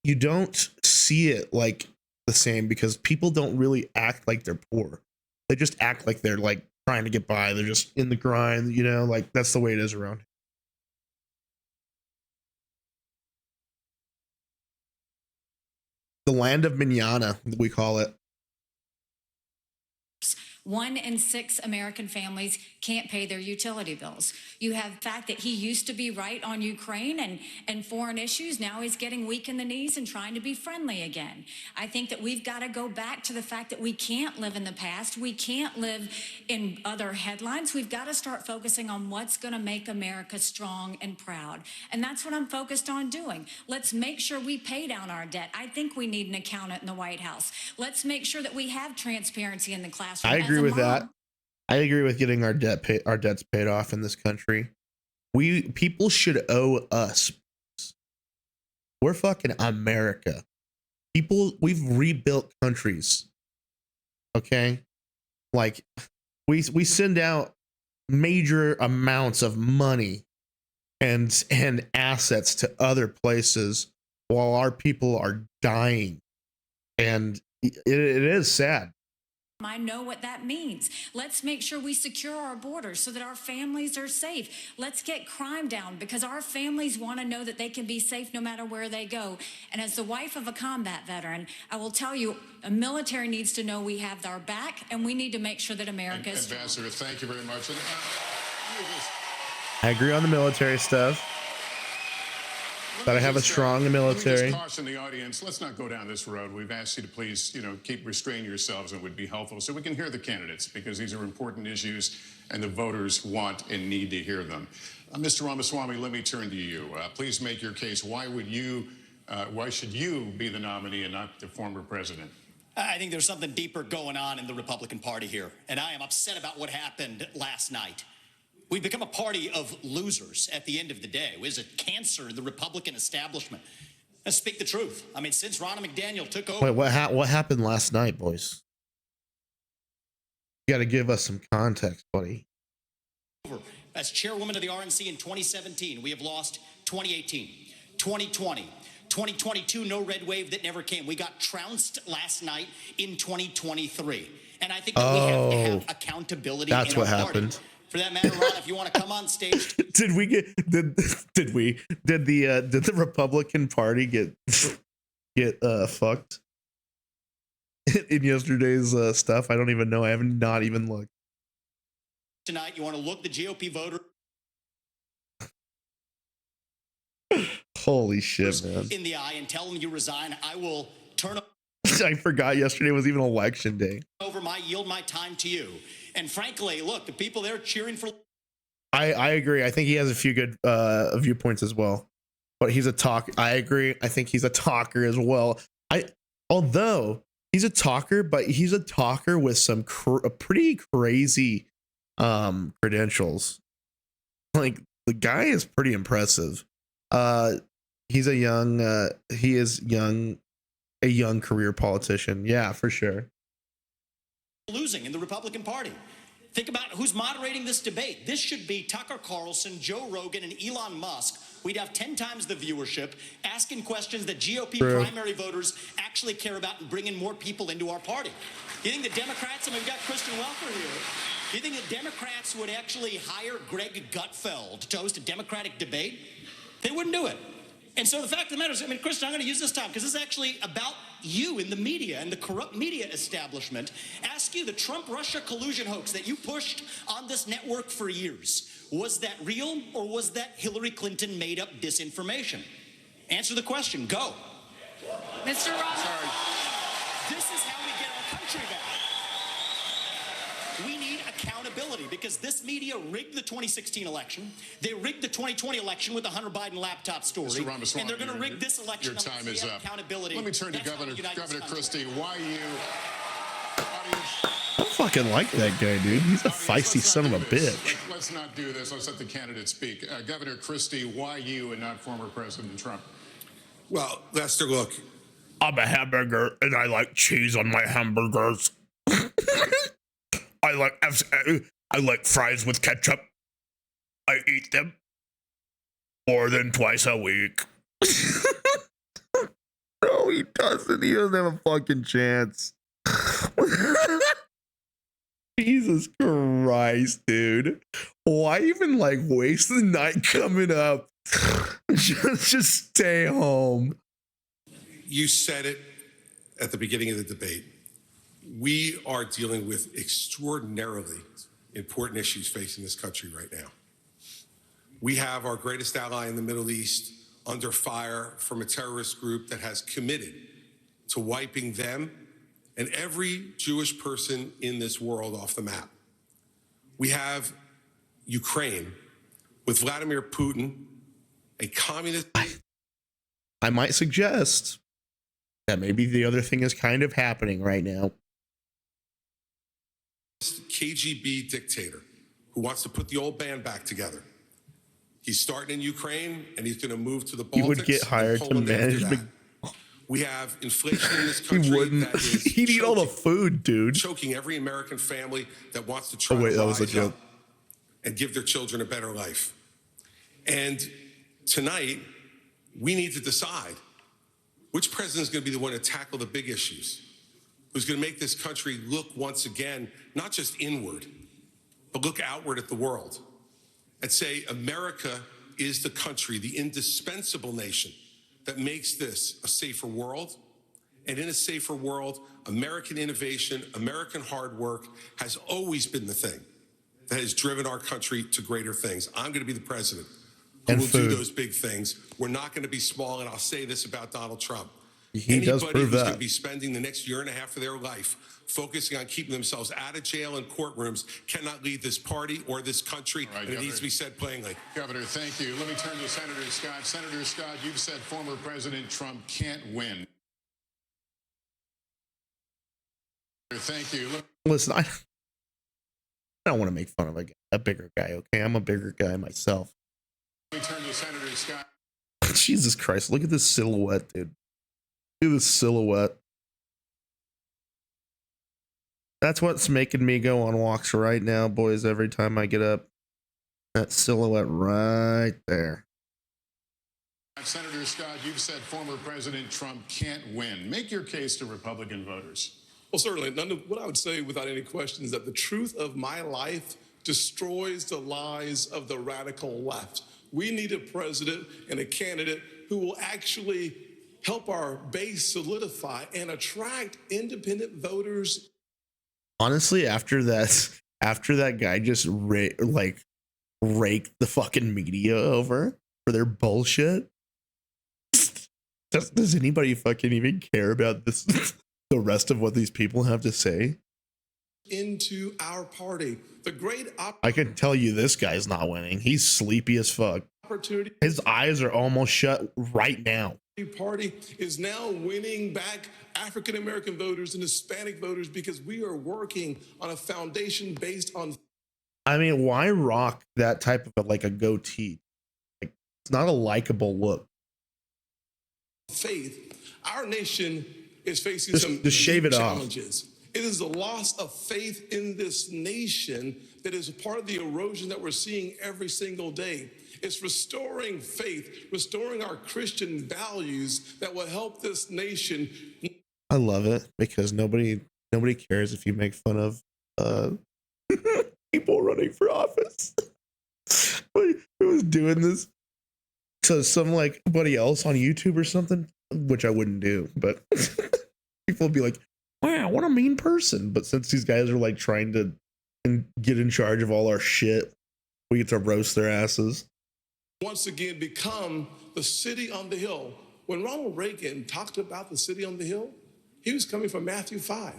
you don't see it like the same, because people don't really act like they're poor. They just act like they're like trying to get by. They're just in the grind, you know, like that's the way it is around here. The land of manana, we call it.
1 in 6 American families can't pay their utility bills. You have the fact that he used to be right on Ukraine and foreign issues. Now he's getting weak in the knees and trying to be friendly again. I think that we've got to go back to the fact that we can't live in the past. We can't live in other headlines. We've got to start focusing on what's going to make America strong and proud. And that's what I'm focused on doing. Let's make sure we pay down our debt. I think we need an accountant in the White House. Let's make sure that we have transparency in the classroom.
I agree with that. I agree with getting our debts paid off in this country. People should owe us. We're fucking America. We've rebuilt countries. Okay? Like we send out major amounts of money and assets to other places while our people are dying. And it is sad.
I know what that means. Let's make sure we secure our borders so that our families are safe. Let's get crime down, because our families want to know that they can be safe no matter where they go. And as the wife of a combat veteran, I will tell you, a military needs to know we have our back, and we need to make sure that America is strong.
Ambassador, thank you very much.
I agree on the military stuff. That I have a strong military.
Let me just caution the audience, let's not go down this road. We've asked you to please, keep restrain yourselves, and it would be helpful so we can hear the candidates, because these are important issues and the voters want and need to hear them. Mr. Ramaswamy, let me turn to you. Please make your case. Why should you be the nominee and not the former president?
I think there's something deeper going on in the Republican Party here, and I am upset about what happened last night. We've become a party of losers at the end of the day. It was a cancer in the Republican establishment. Let's speak the truth. I mean, since Ronna McDaniel took over...
Wait, what happened last night, boys? You got to give us some context, buddy.
As chairwoman of the RNC in 2017, we have lost 2018, 2020, 2022, no red wave that never came. We got trounced last night in 2023. And I think that we have to have accountability.
That's
in
what
our
happened.
Party. For that matter, Ron, if you want to come on stage.
Did the Republican Party get fucked in yesterday's stuff? I don't even know. I haven't not even looked.
Tonight, you want to look the GOP voter
Holy shit, man.
in the eye and tell them you resign. I will turn
I forgot yesterday was even election day.
Over my yield my time to you. And frankly, look, the people there cheering for.
I agree. I think he has a few good viewpoints as well. But he's a talk. I agree. I think he's a talker as well. Although he's a talker, but he's a talker with some pretty crazy credentials. Like the guy is pretty impressive. He's a young career politician. Yeah, for sure.
Losing in the Republican Party. Think about who's moderating this debate. This should be Tucker Carlson, Joe Rogan, and Elon Musk. We'd have 10 times the viewership, asking questions that GOP primary voters actually care about and bringing more people into our party. Do you think the Democrats, and we've got Kristen Welker here, do you think the Democrats would actually hire Greg Gutfeld to host a Democratic debate? They wouldn't do it. And so the fact of the matter is, I mean, Kristen, I'm going to use this time because this is actually about you in the media and the corrupt media establishment. Ask you, the Trump-Russia collusion hoax that you pushed on this network for years, was that real or was that Hillary Clinton made up disinformation? Answer the question. Go.
Mr. Ross.
Sorry. This is how we get our country back. We need accountability because this media rigged the 2016 election. They rigged the 2020 election with the Hunter Biden laptop story.
Mr. Ramaswamy,
and they're going to rig this election.
Your time is up.
Accountability.
Let me turn to Governor Christie. Why you?
I fucking like that guy, dude. He's a feisty son of a bitch.
Let's not do this. Let's let the candidate speak. Governor Christie, why you and not former President Trump?
Well, Lester, look.
I'm a hamburger and I like cheese on my hamburgers. I like fries with ketchup. I eat them more than twice a week. No, he doesn't. He doesn't have a fucking chance. Jesus Christ, dude. Why even like waste the night coming up? just stay home.
You said it at the beginning of the debate. We are dealing with extraordinarily important issues facing this country right now. We have our greatest ally in the Middle East under fire from a terrorist group that has committed to wiping them and every Jewish person in this world off the map. We have Ukraine with Vladimir Putin, a communist.
I might suggest that maybe the other thing is kind of happening right now.
KGB dictator who wants to put the old band back together. He's starting in Ukraine and he's going to move to the Baltics.
He would get hired to manage the.
We have inflation in this country.
He wouldn't. He'd eat all the food, dude.
Choking every American family that wants to try
that was a joke.
And give their children a better life. And tonight, we need to decide which president is going to be the one to tackle the big issues, who's going to make this country look once again, not just inward, but look outward at the world and say America is the country, the indispensable nation that makes this a safer world. And in a safer world, American innovation, American hard work has always been the thing that has driven our country to greater things. I'm going to be the president who will do those big things. We're not going to be small, and I'll say this about Donald Trump.
He does prove
who's
that.
going to be spending the next year and a half of their life focusing on keeping themselves out of jail and courtrooms cannot lead this party or this country,
Right,
and it needs to be said plainly.
Governor, thank you. Let me turn to Senator Scott. Senator Scott, you've said former President Trump can't win. Thank you.
Listen, I don't want to make fun of a bigger guy, okay? I'm a bigger guy myself.
Let me turn to Senator Scott.
Jesus Christ, look at this silhouette, dude. Look at this silhouette. That's what's making me go on walks right now, boys, every time I get up. That silhouette right there.
Senator Scott, you've said former President Trump can't win. Make your case to Republican voters.
Well, certainly. What I would say without any question is that the truth of my life destroys the lies of the radical left. We need a president and a candidate who will actually help our base solidify and attract independent voters.
Honestly, after that guy just raked the fucking media over for their bullshit. Does anybody fucking even care about this the rest of what these people have to say.
Into our party. The great
I can tell you this guy's not winning. He's sleepy as fuck.
opportunity.
His eyes are almost shut right now.
Party is now winning back African American voters and Hispanic voters because we are working on a foundation based on.
I mean, why rock that type of like a goatee? Like, it's not a likable look.
Faith. Our nation is facing some
just shave it off.
challenges. It is the loss of faith in this nation that is a part of the erosion that we're seeing every single day. It's restoring faith, restoring our Christian values that will help this nation.
I love it because nobody cares if you make fun of people running for office. Who was doing this? So some like buddy else on YouTube or something, which I wouldn't do, but people would be like, wow, what a mean person. But since these guys are like trying to get in charge of all our shit, we get to roast their asses.
Once again, become the city on the hill. When Ronald Reagan talked about the city on the hill, he was coming from Matthew 5.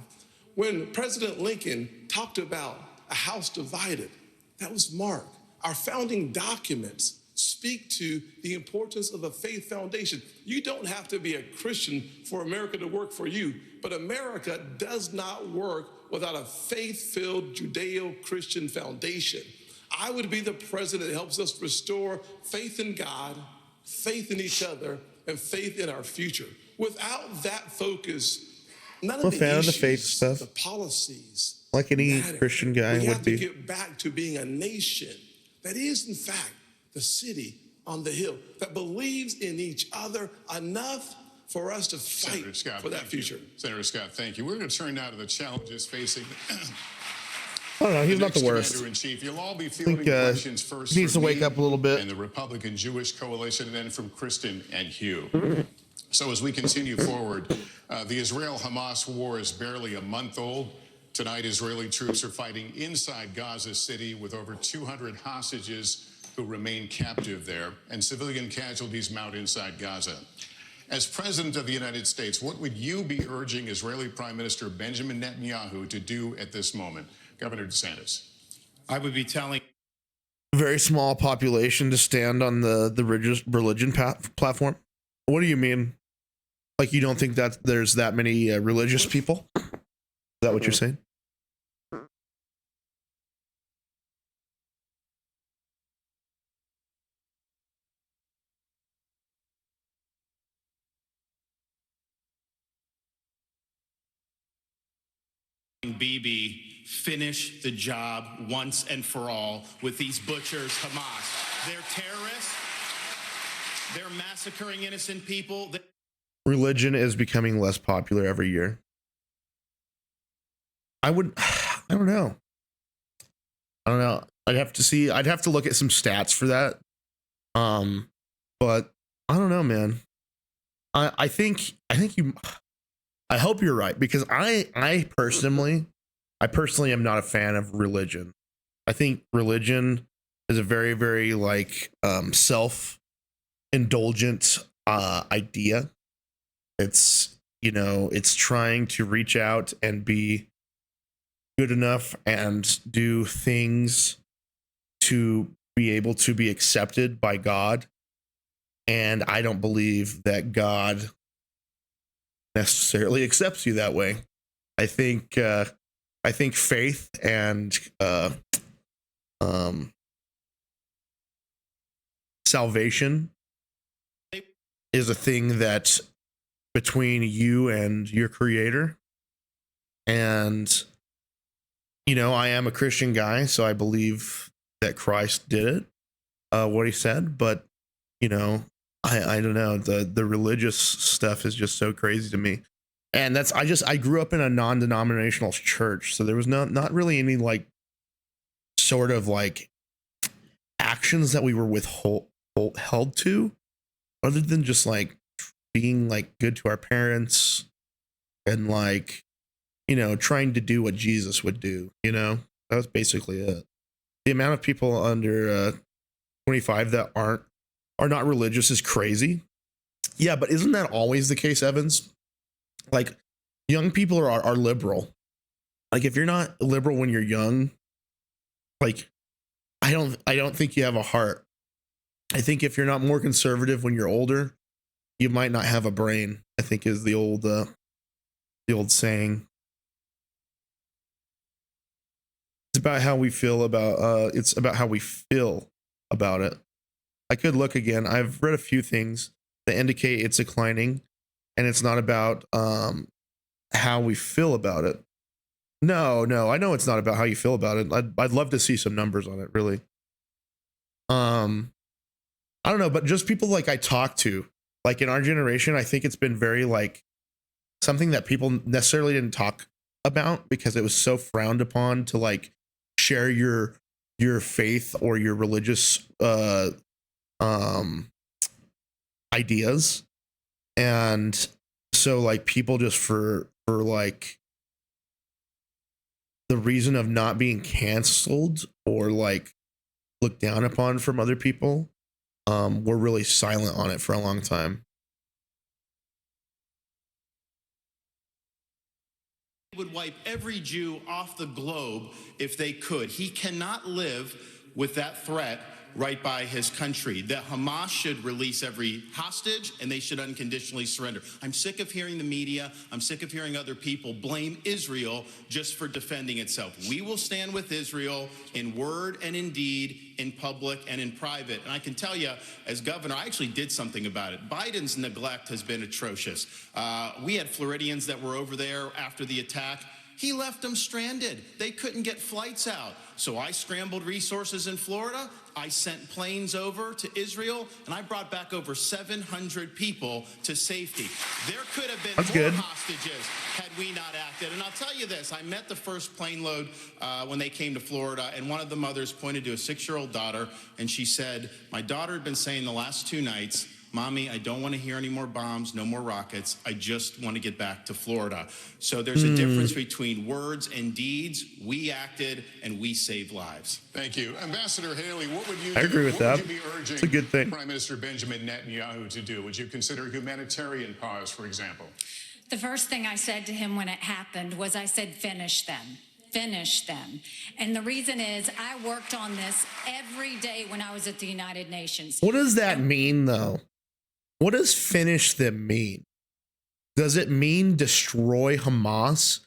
When President Lincoln talked about a house divided, that was Mark. Our founding documents speak to the importance of the faith foundation. You don't have to be a Christian for America to work for you, but America does not work without a faith-filled Judeo-Christian foundation. I would be the president that helps us restore faith in God, faith in each other, and faith in our future. Without that focus, none of the
fan of the
issues,
faith stuff,
the policies,
like any
matter.
Christian guy
we
would
have
be.
to get back to being a nation that is, in fact, the city on the hill that believes in each other enough for us to fight for that future.
Senator Scott, thank you. We're going to turn now to the challenges facing.
I don't know. He's not the worst.
Commander-in-Chief. You'll all be
I
fielding
think
questions first.
he needs to wake up a little bit.
And the Republican Jewish Coalition, and then from Kristen and Hugh. So as we continue forward, the Israel-Hamas war is barely a month old. Tonight, Israeli troops are fighting inside Gaza City with over 200 hostages who remain captive there, and civilian casualties mount inside Gaza. As President of the United States, what would you be urging Israeli Prime Minister Benjamin Netanyahu to do at this moment? Governor DeSantis.
I would be telling
Very small population to stand on the religion platform. What do you mean? Like, you don't think that there's that many religious people? Is that what you're saying?
Bibi finish the job once and for all with these butchers, Hamas. They're terrorists. They're massacring innocent people.
Religion is becoming less popular every year. I don't know. I'd have to look at some stats for that. But I don't know, man. I hope you're right, because I personally am not a fan of religion. I think religion is a very, very like self-indulgent idea. It's trying to reach out and be good enough and do things to be able to be accepted by God. And I don't believe that God necessarily accepts you that way. I think faith and salvation is a thing that between you and your creator. And I am a Christian guy, so I believe that Christ did it, what he said, but I don't know. The religious stuff is just so crazy to me. And I grew up in a non-denominational church, so there was not really any like sort of like actions that we were held to, other than just like being like good to our parents and like, trying to do what Jesus would do, that was basically it. The amount of people under 25 that are not religious is crazy. Yeah, but isn't that always the case, Evans? Like, young people are liberal. Like if you're not liberal when you're young, like I don't think you have a heart. I think if you're not more conservative when you're older, you might not have a brain, I think is the old saying. It's about how we feel about it's about how we feel about it. I could look again. I've read a few things that indicate it's declining, and it's not about how we feel about it. No, I know it's not about how you feel about it. I'd love to see some numbers on it, really. I don't know, but just people like I talk to, like in our generation, I think it's been very like something that people necessarily didn't talk about because it was so frowned upon to like share your faith or your religious ideas. And so like people just for like the reason of not being canceled or like looked down upon from other people, were really silent on it for a long time.
Would wipe every Jew off the globe if they could. He cannot live with that threat right by his country. That Hamas should release every hostage and they should unconditionally surrender. I'm sick of hearing the media, I'm sick of hearing other people blame Israel just for defending itself. We will stand with Israel in word and in deed, in public and in private. And I can tell you, as governor, I actually did something about it. Biden's neglect has been atrocious. We had Floridians that were over there after the attack. He left them stranded. They couldn't get flights out. So I scrambled resources in Florida. I sent planes over to Israel, and I brought back over 700 people to safety. There could have been more hostages had we not acted. And I'll tell you this, I met the first plane load when they came to Florida, and one of the mothers pointed to a 6-year-old daughter, and she said, my daughter had been saying the last 2 nights, Mommy, I don't want to hear any more bombs, no more rockets. I just want to get back to Florida. So there's a difference between words and deeds. We acted and we saved lives.
Thank you. Ambassador Haley, what would you do?
I agree with that.
What would you be urging
it's a good thing.
Prime Minister Benjamin Netanyahu to do? Would you consider a humanitarian pause, for example?
The first thing I said to him when it happened was I said, finish them. Finish them. And the reason is I worked on this every day when I was at the United Nations.
What does that mean, though? What does finish them mean? Does it mean destroy Hamas,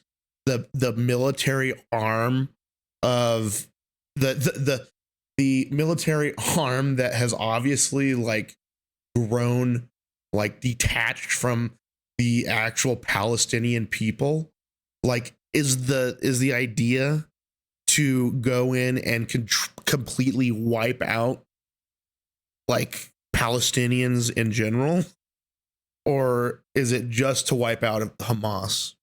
the military arm of the military arm that has obviously like grown like detached from the actual Palestinian people? Like is the idea to go in and completely wipe out like Palestinians in general, or is it just to wipe out Hamas?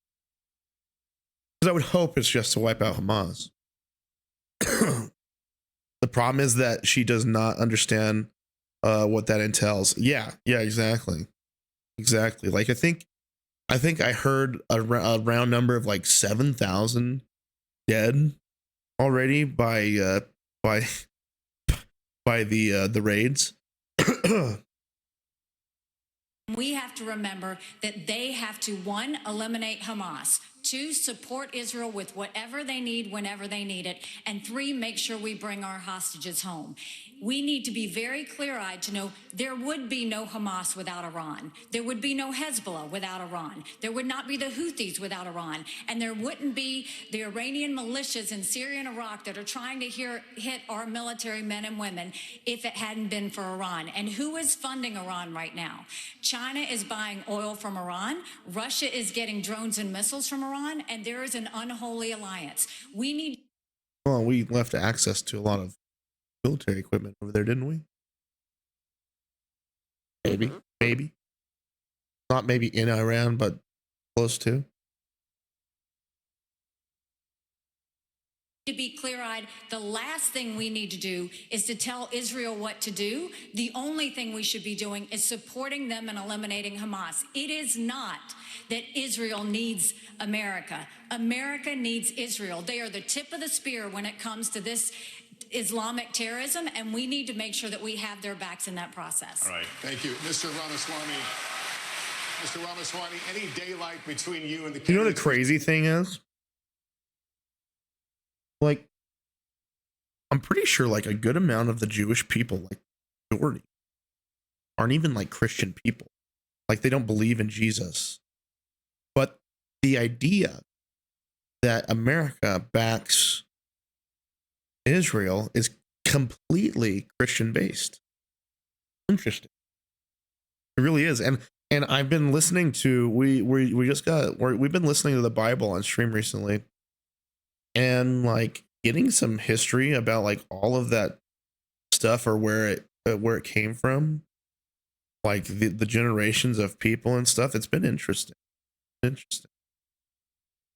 Because I would hope it's just to wipe out Hamas. The problem is that she does not understand what that entails. Yeah, exactly. Like I think I heard a round number of like 7,000 dead already by the raids.
We have to remember that they have to, 1, eliminate Hamas, 2, support Israel with whatever they need whenever they need it, and 3, make sure we bring our hostages home. We need to be very clear-eyed to know there would be no Hamas without Iran. There would be no Hezbollah without Iran. There would not be the Houthis without Iran. And there wouldn't be the Iranian militias in Syria and Iraq that are trying to hit our military men and women if it hadn't been for Iran. And who is funding Iran right now? China is buying oil from Iran. Russia is getting drones and missiles from Iran. And there is an unholy alliance. We need...
Well, we left access to a lot of military equipment over there, didn't we? Maybe. Not maybe in Iran, but close to.
To be clear-eyed, the last thing we need to do is to tell Israel what to do. The only thing we should be doing is supporting them and eliminating Hamas. It is not that Israel needs America. America needs Israel. They are the tip of the spear when it comes to this Islamic terrorism, and we need to make sure that we have their backs in that process.
All right. Thank you. Mr. Ramaswamy, Mr. Ramaswamy, any daylight between you and the
You know the crazy thing is? Like, I'm pretty sure like a good amount of the Jewish people, like majority, aren't even like Christian people. Like they don't believe in Jesus. But the idea that America backs Israel is completely Christian based. Interesting. It really is. And I've been listening to we've been listening to the Bible on stream recently, and like getting some history about like all of that stuff, or where it came from, like the generations of people and stuff. It's been interesting.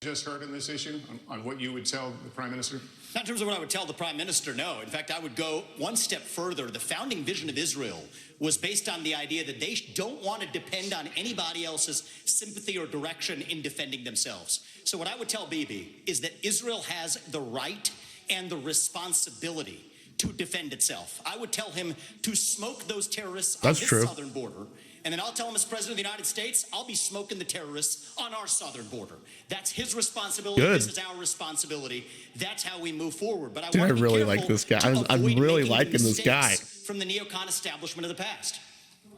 Just heard on this issue on what you would tell the Prime Minister?
Not in terms of what I would tell the Prime Minister, no. In fact, I would go one step further. The founding vision of Israel was based on the idea that they don't want to depend on anybody else's sympathy or direction in defending themselves. So what I would tell Bibi is that Israel has the right and the responsibility to defend itself. I would tell him to smoke those terrorists on his southern border. And then I'll tell him, as President of the United States, I'll be smoking the terrorists on our southern border. That's his responsibility.
Good.
This is our responsibility. That's how we move forward. But
Dude, I really like this guy. I'm really liking this guy.
From the neocon establishment of the past.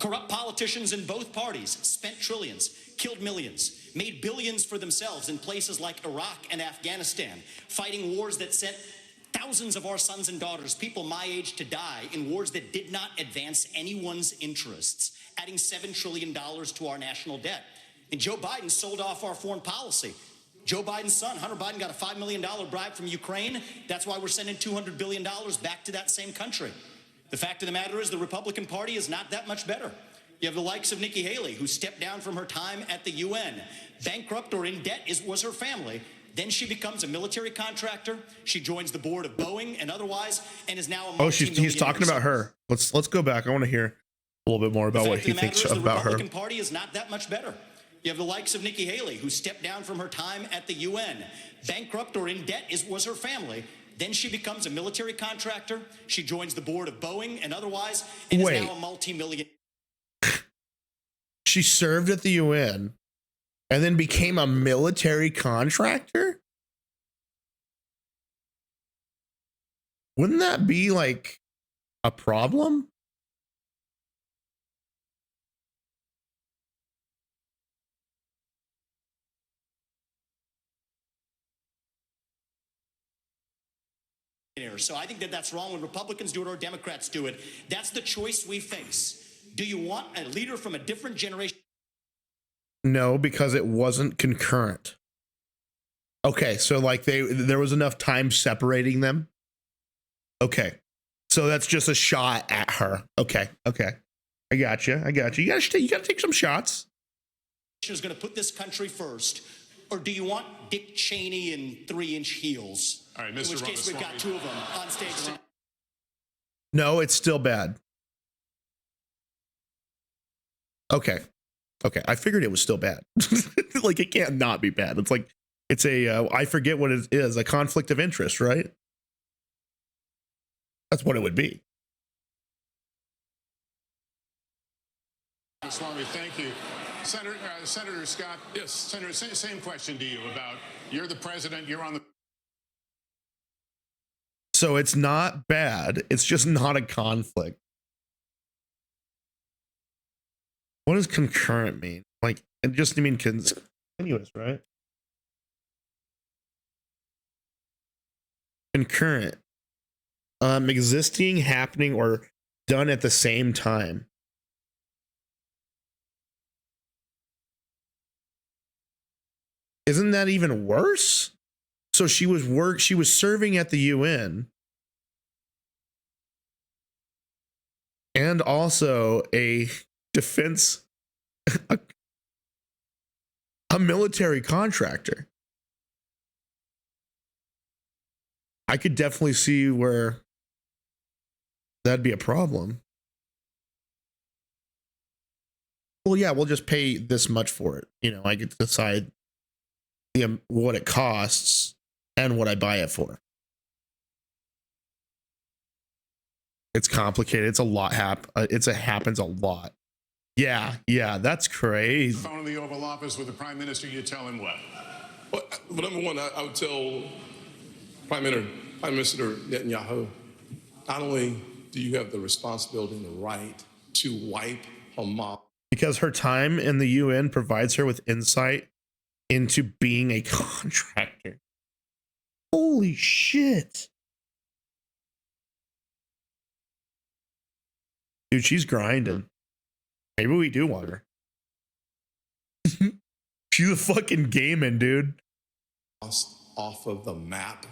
Corrupt politicians in both parties spent trillions, killed millions, made billions for themselves in places like Iraq and Afghanistan, fighting wars that sent thousands of our sons and daughters, people my age, to die in wars that did not advance anyone's interests, adding $7 trillion to our national debt. And Joe Biden sold off our foreign policy. Joe Biden's son, Hunter Biden, got a $5 million bribe from Ukraine. That's why we're sending $200 billion back to that same country. The fact of the matter is the Republican Party is not that much better. You have the likes of Nikki Haley, who stepped down from her time at the UN. Bankrupt or in debt was her family. Then she becomes a military contractor. She joins the board of Boeing and otherwise, and is now a
he's talking about her. Let's go back. I want to hear a little bit more about what he thinks about her.
The Republican Party is not that much better. You have the likes of Nikki Haley, who stepped down from her time at the UN. Bankrupt or in debt was her family. Then she becomes a military contractor. She joins the board of Boeing and otherwise, and is now a multi-million.
She served at the UN and then became a military contractor? Wouldn't that be like a problem?
So I think that that's wrong when Republicans do it or Democrats do it. That's the choice we face. Do you want a leader from a different generation?
No, because it wasn't concurrent. Okay, so like there was enough time separating them. Okay, so that's just a shot at her. Okay. I got you. You got to take some shots.
Is going to put this country first, or do you want Dick Cheney in 3-inch heels?
All right,
Mr. In which case we've got two of them on stage.
No, it's still bad. Okay. I figured it was still bad. Like it can't not be bad. It's like it's a I forget what it is, a conflict of interest, right? That's what it would be.
Swami, thank you. Senator Scott. Yes. Senator, same question to you about you're the president, you're on the.
So it's not bad. It's just not a conflict. What does concurrent mean? Like, it just mean continuous, right? Concurrent. Existing, happening, or done at the same time. Isn't that even worse? So she was serving at the UN and also a defense, a military contractor. I could definitely see where that'd be a problem. Well, yeah, we'll just pay this much for it. You know, I get to decide what it costs and what I buy it for. It's complicated. It's a lot. It happens a lot. Yeah, that's crazy.
Phone in the Oval Office with the Prime Minister, you tell him what?
Well, number one, I would tell Prime Minister Netanyahu, not only do you have the responsibility and the right to wipe Hamas.
Because her time in the UN provides her with insight into being a contractor. Holy shit. Dude, she's grinding. Maybe we do want her. She's a fucking gaming, dude.
Off of the map.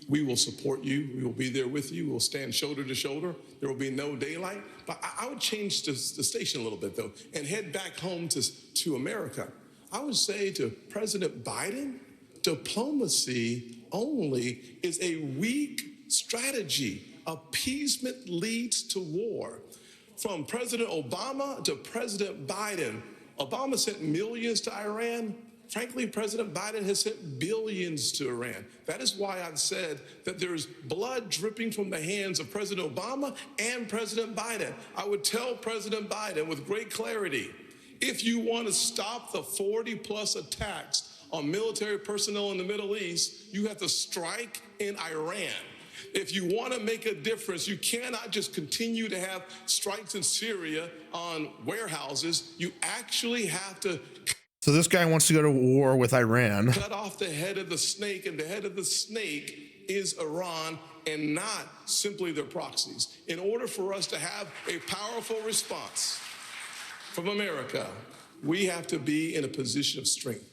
We will support you. We will be there with you. We'll stand shoulder to shoulder. There will be no daylight. But I would change the station a little bit, though, and head back home to America. I would say to President Biden, diplomacy only is a weak strategy. Appeasement leads to war. From President Obama to President Biden, Obama sent millions to Iran. Frankly, President Biden has sent billions to Iran. That is why I've said that there's blood dripping from the hands of President Obama and President Biden. I would tell President Biden with great clarity, if you want to stop the 40+ attacks on military personnel in the Middle East, you have to strike in Iran. If you want to make a difference, you cannot just continue to have strikes in Syria on warehouses. You actually have to.
So this guy wants to go to war with Iran.
Cut off the head of the snake, and the head of the snake is Iran and not simply their proxies. In order for us to have a powerful response from America, we have to be in a position of strength.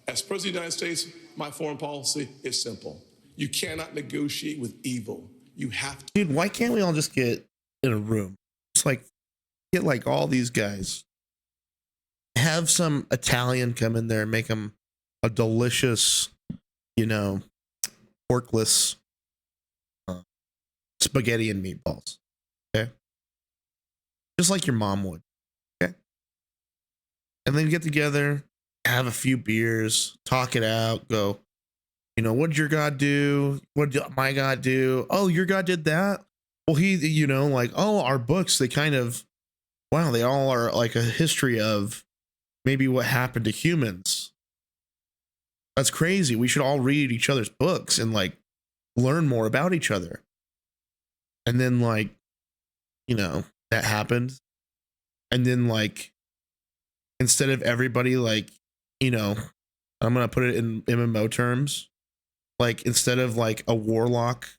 As President of the United States, my foreign policy is simple. You cannot negotiate with evil. You have to.
Dude, why can't we all just get in a room? It's like, get like all these guys. Have some Italian come in there and make them a delicious, porkless spaghetti and meatballs. Okay. Just like your mom would. Okay. And then get together, have a few beers, talk it out, go, what did your God do? What did my God do? Oh, your God did that? Well, he, our books, they kind of, wow, they all are like a history of maybe what happened to humans. That's crazy. We should all read each other's books and learn more about each other. And then that happened. And then instead of everybody I'm going to put it in MMO terms, instead of a warlock,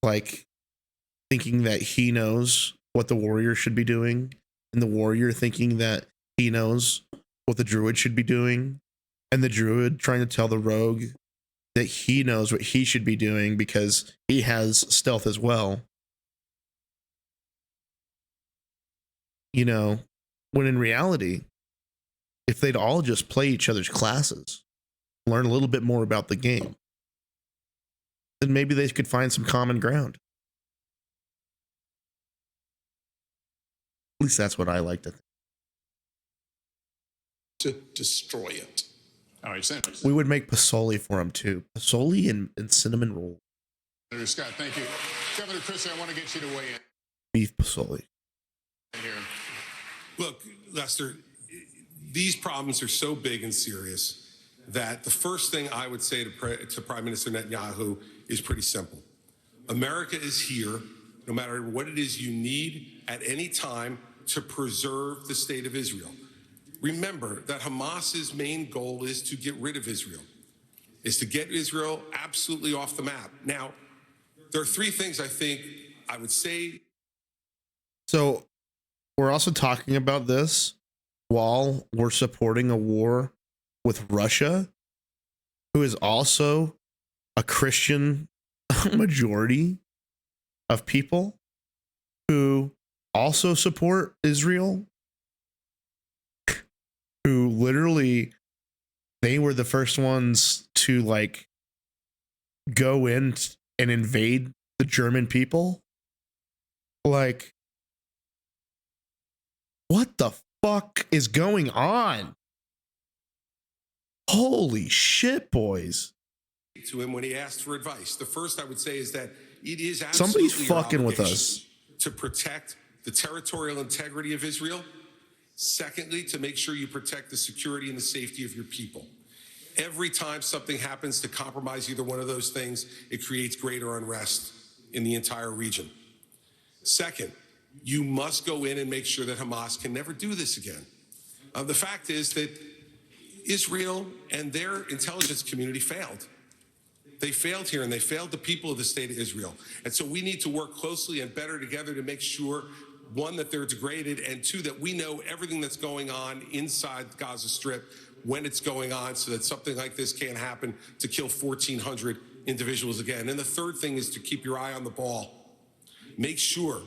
thinking that he knows what the warrior should be doing, and the warrior thinking that he knows what the druid should be doing, and the druid trying to tell the rogue that he knows what he should be doing because he has stealth as well. When in reality, if they'd all just play each other's classes, learn a little bit more about the game, then maybe they could find some common ground. At least that's what I like to think.
To destroy it.
All right, Senator.
We would make pasoli for him too. Pasoli and cinnamon roll.
Senator Scott, thank you. Governor Christie, I want to get you to weigh in.
Beef pasoli.
Here.
Look, Lester, these problems are so big and serious that the first thing I would say to Prime Minister Netanyahu is pretty simple. America is here, no matter what it is you need at any time, to preserve the state of Israel. Remember that Hamas's main goal is to get rid of Israel, is to get Israel absolutely off the map. Now, there are three things I think I would say.
So we're also talking about this while we're supporting a war with Russia, who is also a Christian majority of people who also support Israel, who literally, they were the first ones to go in and invade the German people. What the fuck is going on? Holy shit, boys.
To him when he asked for advice. The first I would say is that it is
Somebody's
absolutely
fucking
your
with
obligation
us
to protect the territorial integrity of Israel. Secondly, to make sure you protect the security and the safety of your people. Every time something happens to compromise either one of those things, it creates greater unrest in the entire region. Second, you must go in and make sure that Hamas can never do this again. The fact is that Israel and their intelligence community failed. They failed here, and they failed the people of the state of Israel. And so we need to work closely and better together to make sure, one, that they're degraded, and two, that we know everything that's going on inside the Gaza Strip when it's going on, so that something like this can't happen to kill 1,400 individuals again. And the third thing is to keep your eye on the ball. Make sure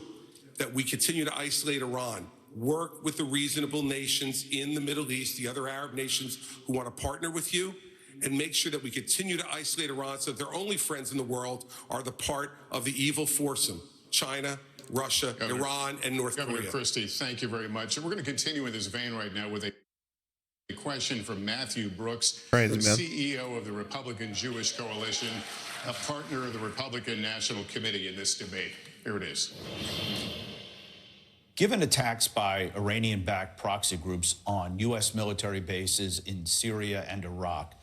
that we continue to isolate Iran, work with the reasonable nations in the Middle East, the other Arab nations who want to partner with you, and make sure that we continue to isolate Iran so that their only friends in the world are the part of the evil foursome: China, Russia, Iran, and North Korea.
Governor Christie, thank you very much. And we're going to continue in this vein right now with a question from Matthew Brooks, the CEO of the Republican Jewish Coalition, a partner of the Republican National Committee in this debate. Here it is.
Given attacks by Iranian-backed proxy groups on U.S. military bases in Syria and Iraq,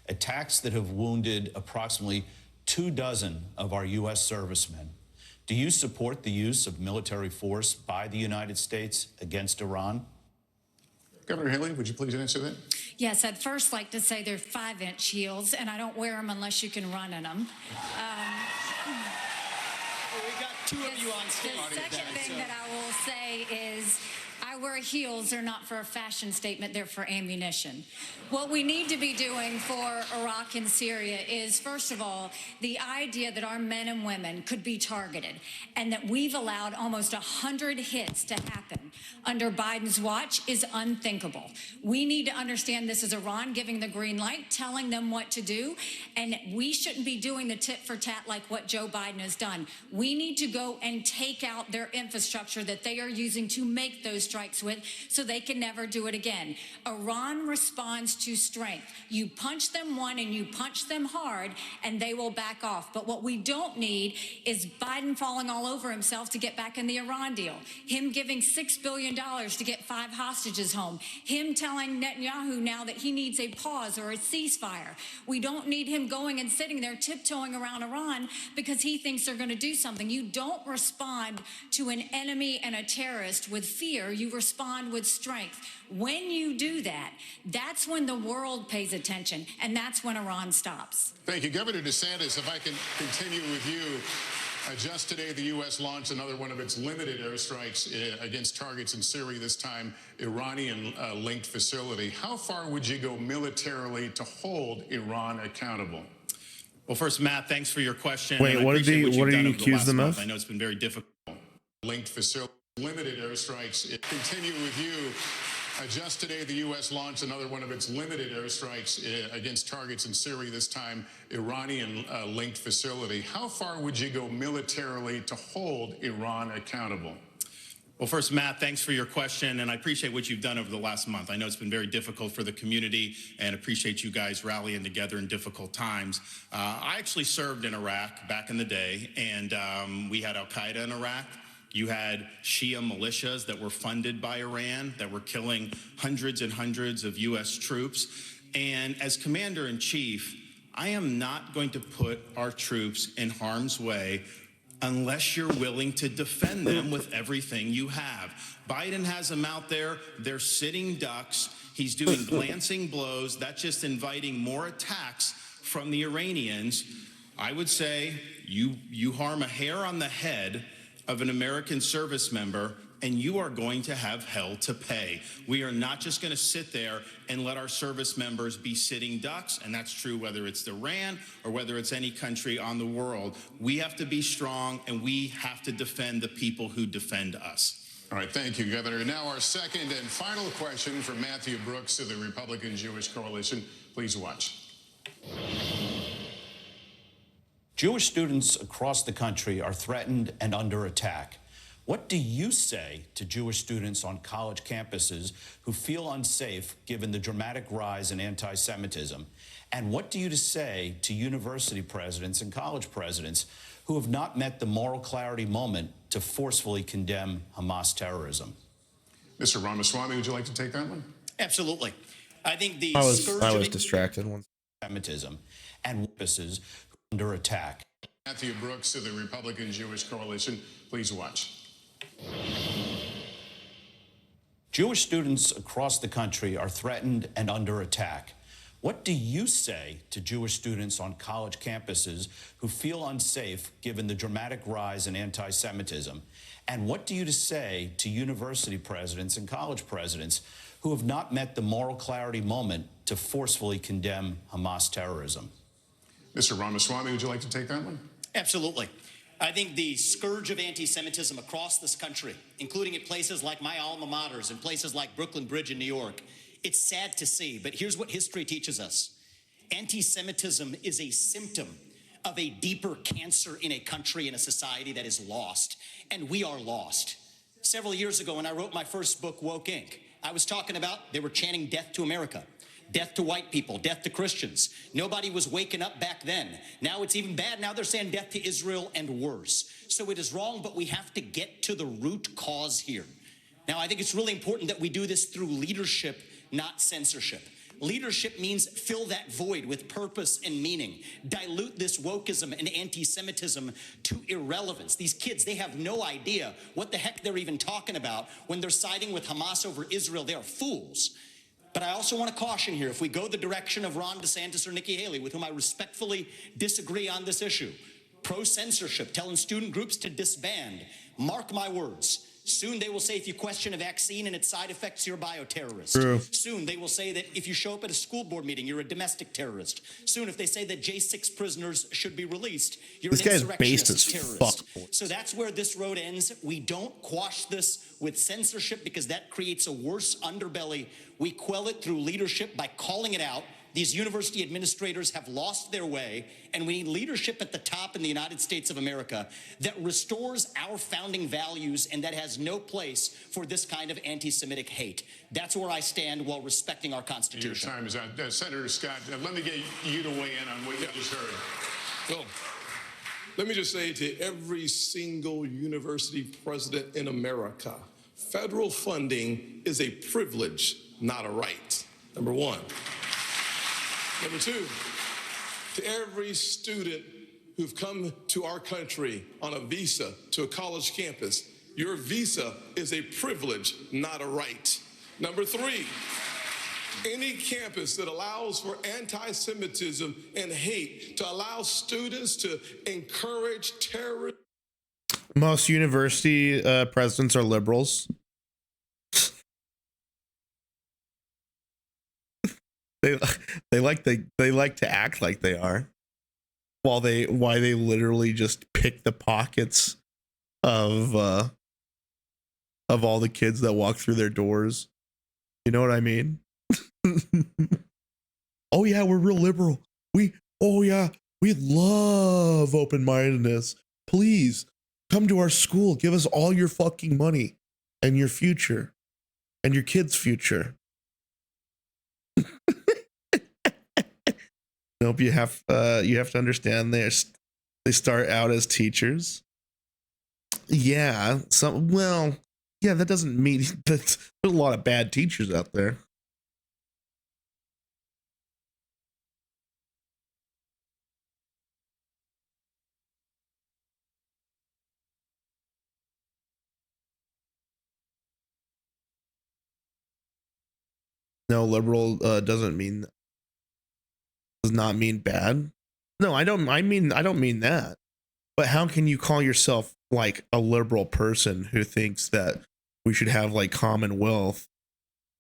attacks that have wounded approximately 24 of our U.S. servicemen, do you support the use of military force by the United States against Iran?
Governor Haley, would you please answer that?
Yes, I'd first like to say they're 5-inch heels, and I don't wear them unless you can run in them.
We got two of you on stage.
The second thing that I will say is I wear heels. They're not for a fashion statement. They're for ammunition. What we need to be doing for Iraq and Syria is, first of all, the idea that our men and women could be targeted and that we've allowed almost 100 hits to happen under Biden's watch is unthinkable. We need to understand this is Iran giving the green light, telling them what to do, and we shouldn't be doing the tit for tat like what Joe Biden has done. We need to go and take out their infrastructure that they are using to make those strikes with so they can never do it again. Iran responds to strength. You punch them one and you punch them hard and they will back off. But what we don't need is Biden falling all over himself to get back in the Iran deal. Him giving $6 billion to get 5 hostages home. Him telling Netanyahu now that he needs a pause or a ceasefire. We don't need him going and sitting there tiptoeing around Iran because he thinks they're going to do something. You don't respond to an enemy and a terrorist with fear. You respond with strength. When you do that, that's when the world pays attention, and that's when Iran stops.
Thank you. Governor DeSantis, if I can continue with you. Just today, the U.S. launched another one of its limited airstrikes against targets in Syria, this time Iranian-linked facility. How far would you go militarily to hold Iran accountable?
Well, first, Matt, thanks for your question.
Wait, what did he accuse them of?
I know it's been very difficult.
Linked facility, limited airstrikes. Continue with you. Just today, the U.S. launched another one of its limited airstrikes against targets in Syria, this time Iranian-linked facility. How far would you go militarily to hold Iran accountable?
Well, first, Matt, thanks for your question, and I appreciate what you've done over the last month. I know it's been very difficult for the community, and appreciate you guys rallying together in difficult times. I actually served in Iraq back in the day, and we had Al-Qaeda in Iraq. You had Shia militias that were funded by Iran that were killing hundreds and hundreds of U.S. troops. And as commander-in-chief, I am not going to put our troops in harm's way unless you're willing to defend them with everything you have. Biden has them out there. They're sitting ducks. He's doing glancing blows. That's just inviting more attacks from the Iranians. I would say you harm a hair on the head of an American service member, and you are going to have hell to pay. We are not just going to sit there and let our service members be sitting ducks, and that's true whether it's Iran or whether it's any country on the world. We have to be strong, and we have to defend the people who defend us.
All right, thank you, Governor. Now our second and final question from Matthew Brooks of the Republican Jewish Coalition. Please watch.
Jewish students across the country are threatened and under attack. What do you say to Jewish students on college campuses who feel unsafe given the dramatic rise in anti-Semitism? And what do you say to university presidents and college presidents who have not met the moral clarity moment to forcefully condemn Hamas terrorism.
Mr. Ramaswamy, would you like to take that one?
Absolutely. I think the
I was
scourge of
distracted once.
Anti-Semitism and witnesses under attack.
Matthew Brooks of the Republican Jewish Coalition, please watch.
Jewish students across the country are threatened and under attack. What do you say to Jewish students on college campuses who feel unsafe given the dramatic rise in anti-Semitism? And what do you say to university presidents and college presidents who have not met the moral clarity moment to forcefully condemn Hamas terrorism?
Mr. Ramaswamy, would you like to take that one?
Absolutely. I think the scourge of anti-Semitism across this country, including at places like my alma maters and places like Brooklyn Bridge in New York, it's sad to see, but here's what history teaches us. Anti-Semitism is a symptom of a deeper cancer in a country and a society that is lost, and we are lost. Several years ago, when I wrote my first book, Woke Inc., I was talking about they were chanting death to America. Death to white people, death to Christians. Nobody was waking up back then. Now it's even bad. Now they're saying death to Israel and worse. So it is wrong, but we have to get to the root cause here. Now, I think it's really important that we do this through leadership, not censorship. Leadership means fill that void with purpose and meaning. Dilute this wokeism and anti-Semitism to irrelevance. These kids, they have no idea what the heck they're even talking about when they're siding with Hamas over Israel. They are fools. But I also want to caution here, if we go the direction of Ron DeSantis or Nikki Haley, with whom I respectfully disagree on this issue, pro-censorship, telling student groups to disband, mark my words, soon they will say if you question a vaccine and its side effects, you're a bioterrorist.
True.
Soon they will say that if you show up at a school board meeting, you're a domestic terrorist. Soon if they say that J6 prisoners should be released, you're
This
an
guy's based
insurrectionist
as
terrorist.
fuck.
So that's where this road ends. We don't quash this with censorship because that creates a worse underbelly. We quell it through leadership by calling it out. These university administrators have lost their way, and we need leadership at the top in the United States of America that restores our founding values and that has no place for this kind of anti-Semitic hate. That's where I stand while respecting our Constitution.
Your time is out. Senator Scott, let me get you to weigh in on what you just heard.
Well, let me just say to every single university president in America, federal funding is a privilege, not a right. Number one. Number two, to every student who've come to our country on a visa to a college campus, your visa is a privilege, not a right. Number three, any campus that allows for anti-Semitism and hate, to allow students to encourage terrorism.
Most university presidents are liberals. They like to act like they are, why they literally just pick the pockets of all the kids that walk through their doors. You know what I mean? Oh yeah, we're real liberal. We love open-mindedness. Please come to our school. Give us all your fucking money and your future and your kids' future. Nope, you have to understand they start out as teachers. Yeah, that doesn't mean that there's a lot of bad teachers out there. No, liberal does not mean bad. No, I don't mean that. But how can you call yourself like a liberal person who thinks that we should have like commonwealth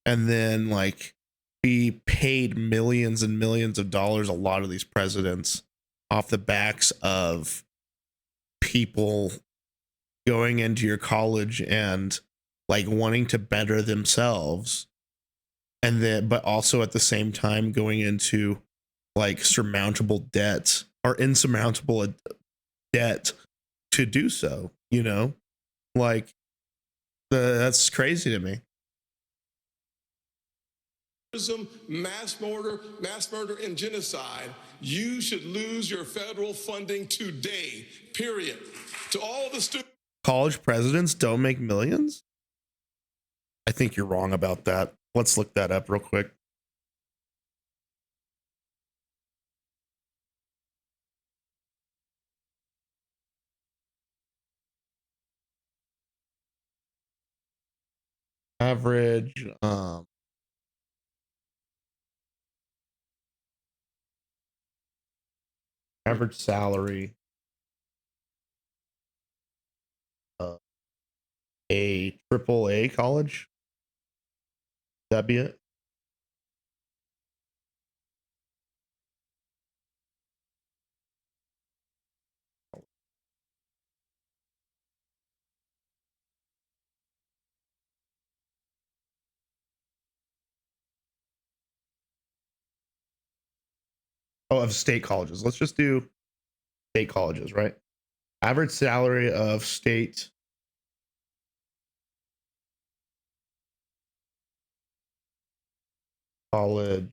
and then like be paid millions and millions of dollars, a lot of these presidents, off the backs of people going into your college and like wanting to better themselves, and then but also at the same time going into like surmountable debt or insurmountable debt to do so, you know, like that's crazy to me.
Mass murder, and genocide. You should lose your federal funding today, period. To all the students.
college presidents don't make millions? I think you're wrong about that. Let's look that up real quick. Average average salary of a triple A college. That'd be it. Oh, of state colleges. Let's just do state colleges, right? Average salary of state college.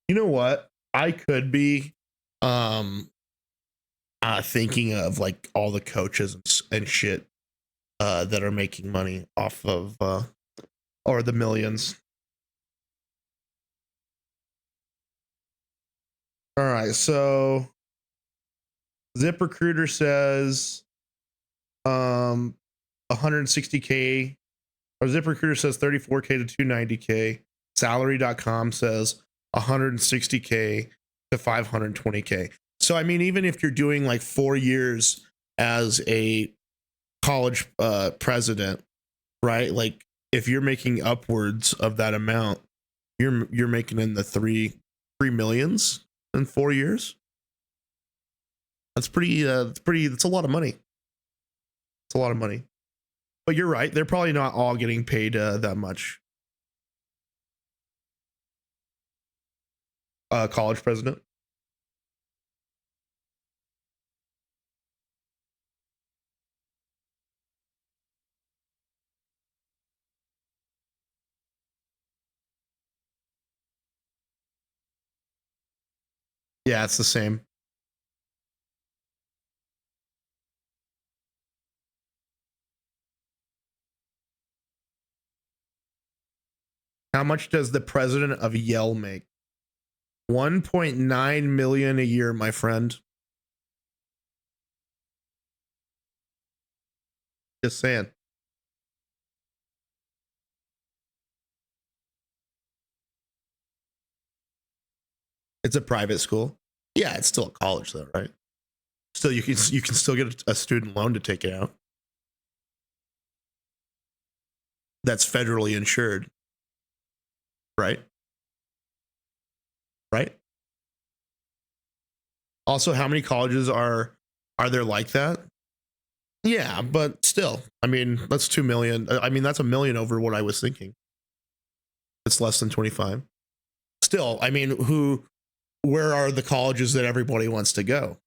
You know what? I could be thinking of like all the coaches and shit that are making money off of or the millions. All right, so ZipRecruiter says 160K, or ZipRecruiter says 34K to 290K. Salary.com says 160K to 520K. So I mean, even if you're doing like 4 years as a college president, right? Like if you're making upwards of that amount, you're making in the three millions in 4 years. That's that's a lot of money. It's a lot of money. But you're right, they're probably not all getting paid that much. College president. Yeah, it's the same. How much does the president of Yale make? 1.9 million a year, my friend. Just saying. It's a private school. Yeah, it's still a college though, right? Still, you can still get a student loan to take it out. That's federally insured, right? Right. Also, how many colleges are there like that? Yeah, but still, I mean, that's 2 million. I mean, that's $1 million over what I was thinking. It's less than 25. Still, I mean, where are the colleges that everybody wants to go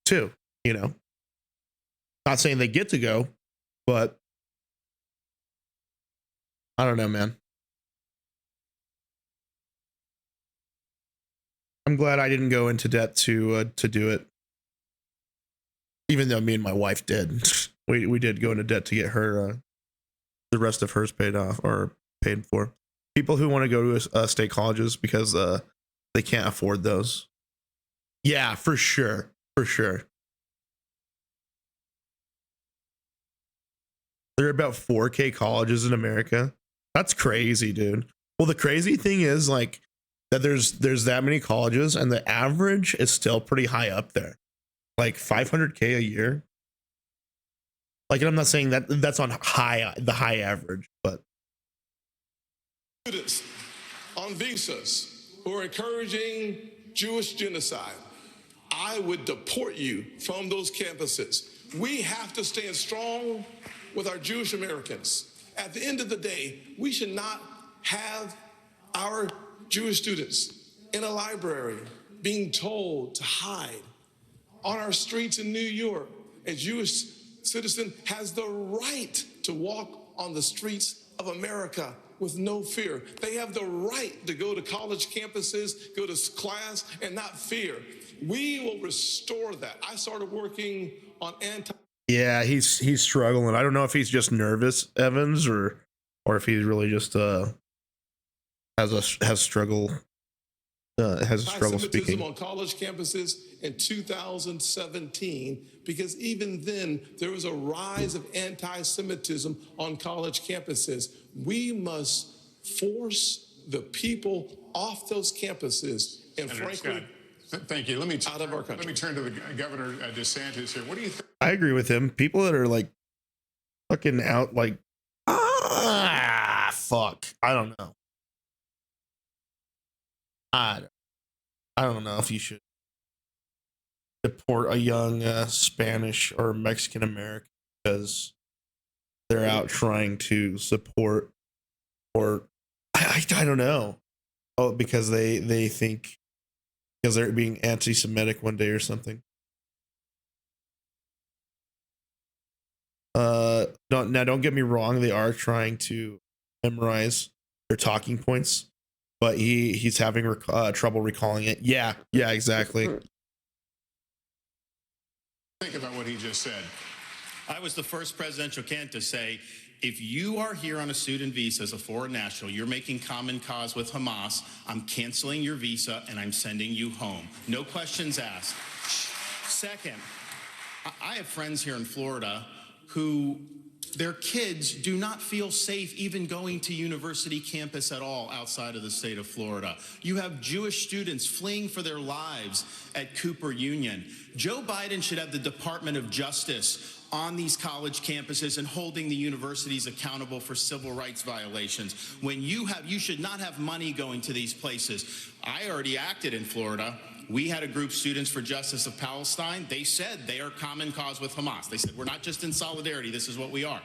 to? You know, not saying they get to go, but I don't know, man. I'm glad I didn't go into debt to do it. Even though me and my wife did, we did go into debt to get her the rest of hers paid off or paid for. People who want to go to state colleges because they can't afford those. Yeah, for sure, for sure. There are about 4K colleges in America. That's crazy, dude. Well, the crazy thing is like that there's that many colleges and the average is still pretty high up there. Like 500K a year. Like, and I'm not saying that that's on the high average, but
Students on visas who are encouraging Jewish genocide, I would deport you from those campuses. We have to stand strong with our Jewish Americans. At the end of the day, we should not have our Jewish students in a library being told to hide. On our streets in New York, a Jewish citizen has the right to walk on the streets of America with no fear. They have the right to go to college campuses, go to class, and not fear. We will restore that. I started working on
Yeah, he's struggling. I don't know if he's just nervous, Evans, or if he's really just has struggle speaking
on college campuses in 2017, because even then there was a rise of anti-Semitism on college campuses. We must force the people off those campuses, and
Senator
frankly,
Scott, thank you. Let me
out of our country.
Let me turn to the Governor DeSantis here. What do you think?
I agree with him. People that are like fucking out, like, fuck, I don't know. I don't know if you should deport a young Spanish or Mexican American because they're out trying to support, or I don't know. Oh, because they think because they're being anti-Semitic one day or something. Don't get me wrong. They are trying to memorize their talking points, but he's having trouble recalling it. Yeah, exactly.
Think about what he just said.
I was the first presidential candidate to say, if you are here on a student visa as a foreign national, you're making common cause with Hamas, I'm canceling your visa and I'm sending you home. No questions asked. Second, I have friends here in Florida who their kids do not feel safe even going to university campus at all outside of the state of Florida. You have Jewish students fleeing for their lives at Cooper Union. Joe Biden should have the Department of Justice on these college campuses and holding the universities accountable for civil rights violations. When you should not have money going to these places. I already acted in Florida. We had a group, Students for Justice of Palestine. They said they are common cause with Hamas. They said, we're not just in solidarity, this is what we are.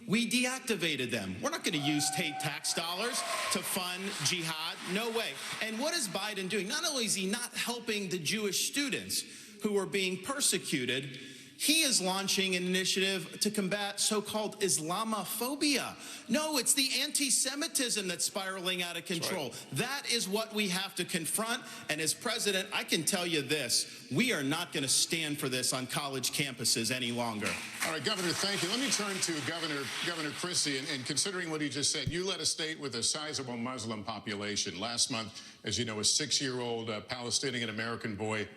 We deactivated them. We're not going to use state tax dollars to fund jihad. No way. And what is Biden doing? Not only is he not helping the Jewish students who are being persecuted, he is launching an initiative to combat so-called Islamophobia. No, it's the anti-Semitism that's spiraling out of control. That is what we have to confront. And as president, I can tell you this, we are not going to stand for this on college campuses any longer.
All right, Governor, thank you. Let me turn to Governor Christie, and considering what he just said, you led a state with a sizable Muslim population. Last month, as you know, a 6-year-old Palestinian-American boy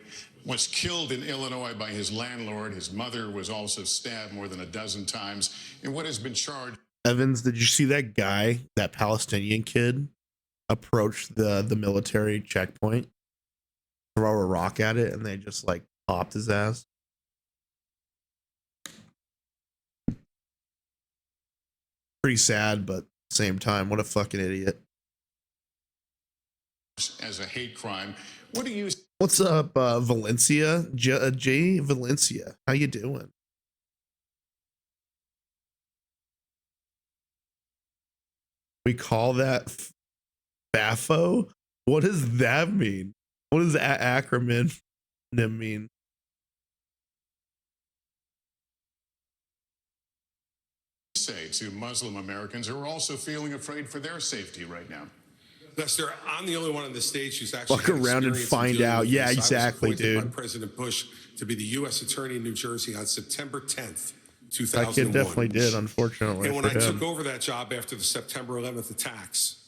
was killed in Illinois by his landlord. His mother was also stabbed more than a dozen times. And what has been charged?
Evans, did you see that guy, that Palestinian kid, approach the military checkpoint, throw a rock at it, and they just like popped his ass? Pretty sad, but at the same time, what a fucking idiot.
As a hate crime. What do you...
What's up, Valencia? Jay Valencia, how you doing? We call that FAFO? What does that mean? What does acronym mean?
Say to Muslim Americans who are also feeling afraid for their safety right now?
Lester, I'm the only one on the stage who's actually
fuck around and find out. Yeah, exactly, dude.
By President Bush to be the U.S. Attorney in New Jersey on September 10th, 2001.
That kid definitely did, unfortunately.
And when I took over that job after the September 11th attacks,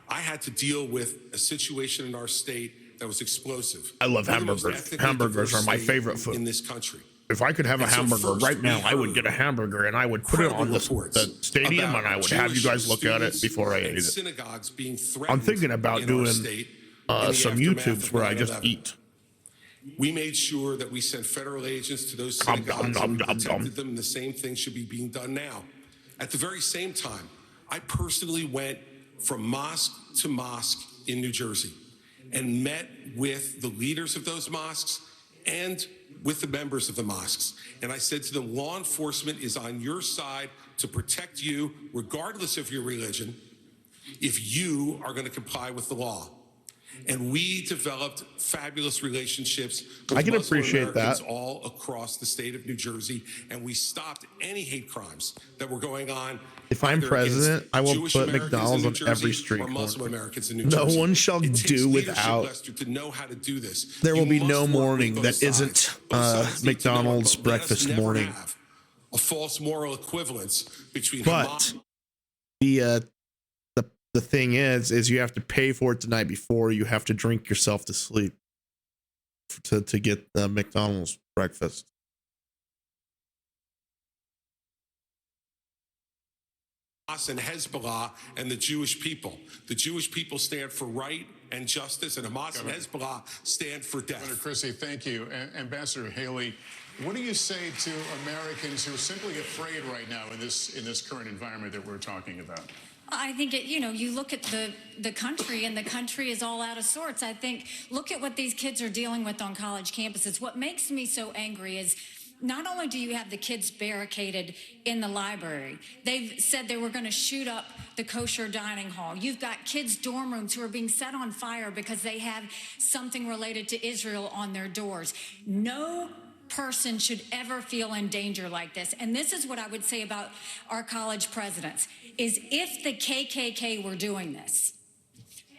I had to deal with a situation in our state that was explosive.
I love hamburgers. Hamburgers are my favorite food
in this country.
If I could have a hamburger right now, I would get a hamburger and I would put it on the stadium and I would have you guys look at it before I ate it.
Synagogues being
I'm thinking about doing some YouTubes where I just eat.
We made sure that we sent federal agents to those synagogues and we protected them, and the same thing should be being done now. At the very same time, I personally went from mosque to mosque in New Jersey and met with the leaders of those mosques and with the members of the mosques. And I said to them, law enforcement is on your side to protect you, regardless of your religion, if you are going to comply with the law. And we developed fabulous relationships with
I can
Muslim
appreciate
Americans
that.
all across the state of New Jersey, and we stopped any hate crimes that were going on.
If I'm
either against
president, I will
Jewish
put
Americans in
McDonald's
New
on every
Jersey
street
or Muslim
corner.
Americans in New
No
Jersey.
one shall
It takes
do
leadership,
without.
Lester, to know how to do this.
There will
You
be
must
no
work with
morning
both
that
sides.
isn't
Both sides need to know it,
McDonald's
but let us
breakfast
never
morning.
have a false moral equivalence between
But
Hamas.
The thing is you have to pay for it the night before. You have to drink yourself to sleep to get the McDonald's breakfast.
And Hezbollah and the Jewish people. The Jewish people stand for right and justice, and Hamas and Hezbollah stand for death.
Governor Christie, thank you. Ambassador Haley, what do you say to Americans who are simply afraid right now in this current environment that we're talking about?
I think you look at the country, and the country is all out of sorts. I think, look at what these kids are dealing with on college campuses. What makes me so angry is not only do you have the kids barricaded in the library, they've said they were going to shoot up the kosher dining hall. You've got kids' dorm rooms who are being set on fire because they have something related to Israel on their doors. No person should ever feel in danger like this. And this is what I would say about our college presidents, is if the KKK were doing this,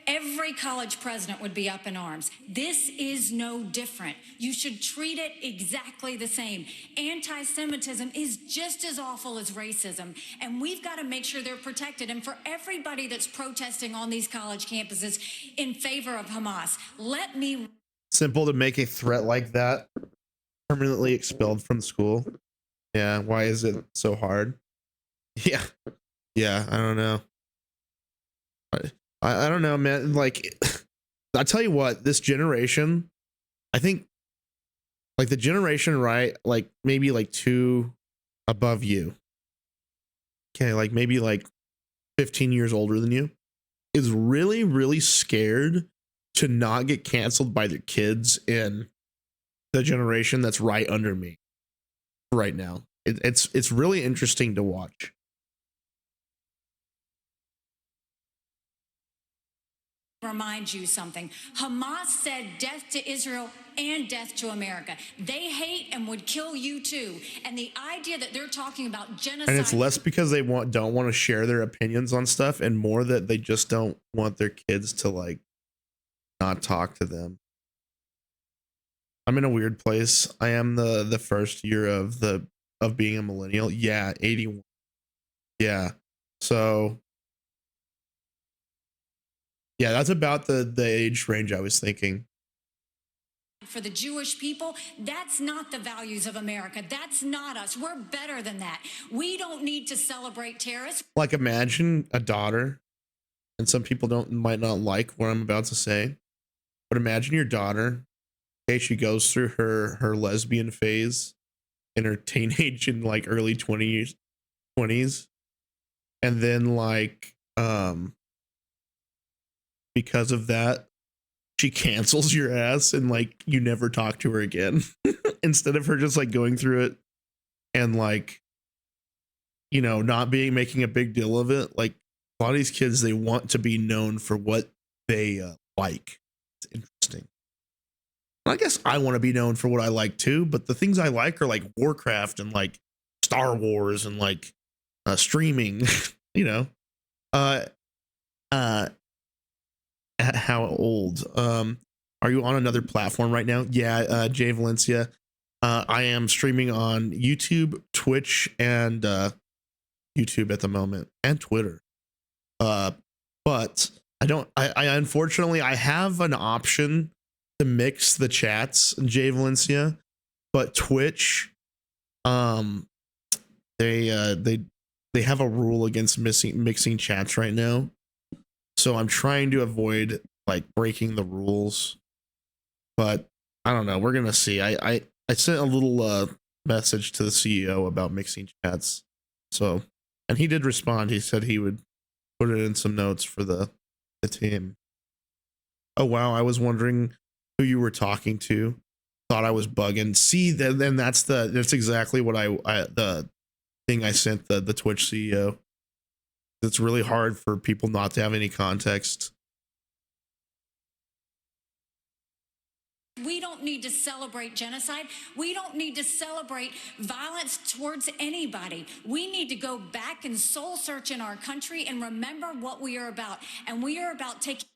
every college president would be up in arms. This is no different. You should treat it exactly the same. Anti-Semitism is just as awful as racism, and we've got to make sure they're protected. And for everybody that's protesting on these college campuses in favor of Hamas, let me...
Simple to make a threat like that permanently expelled from school. Yeah, why is it so hard? Yeah, I don't know. I don't know, man. Like, I tell you what, this generation, I think, like the generation, right? Like maybe like 2 above you. Okay, like maybe like 15 years older than you, is really, really scared to not get canceled by their kids in the generation that's right under me right now. It's really interesting to watch.
Remind you something. Hamas said death to Israel and death to America. They hate and would kill you too. And the idea that they're talking about genocide...
And it's less because they don't want to share their opinions on stuff, and more that they just don't want their kids to like not talk to them. I'm in a weird place. I am the first year of being a millennial. Yeah, 81. Yeah. So yeah, that's about the age range I was thinking.
For the Jewish people, that's not the values of America. That's not us. We're better than that. We don't need to celebrate terrorists.
Like, imagine a daughter, and some people might not like what I'm about to say, but imagine your daughter. Okay, she goes through her lesbian phase in her teenage and like early 20s, and then like because of that, she cancels your ass and like you never talk to her again. Instead of her just like going through it and like, you know, not making a big deal of it. Like, a lot of these kids, they want to be known for what they like. It's interesting. I guess I want to be known for what I like too, but the things I like are like Warcraft and like Star Wars and like streaming, you know. How old? Are you on another platform right now? Yeah, Jay Valencia. I am streaming on YouTube, Twitch, and YouTube at the moment, and Twitter. But I unfortunately I have an option to mix the chats, Jay Valencia, but Twitch, they have a rule against mixing chats right now. So I'm trying to avoid like breaking the rules, but I don't know. We're going to see. I sent a little message to the CEO about mixing chats. So, and he did respond. He said he would put it in some notes for the team. Oh, wow. I was wondering who you were talking to. Thought I was bugging. See, then that's exactly what the thing I sent the Twitch CEO. It's really hard for people not to have any context.
We don't need to celebrate genocide. We don't need to celebrate violence towards anybody. We need to go back and soul search in our country and remember what we are about. And we are about taking.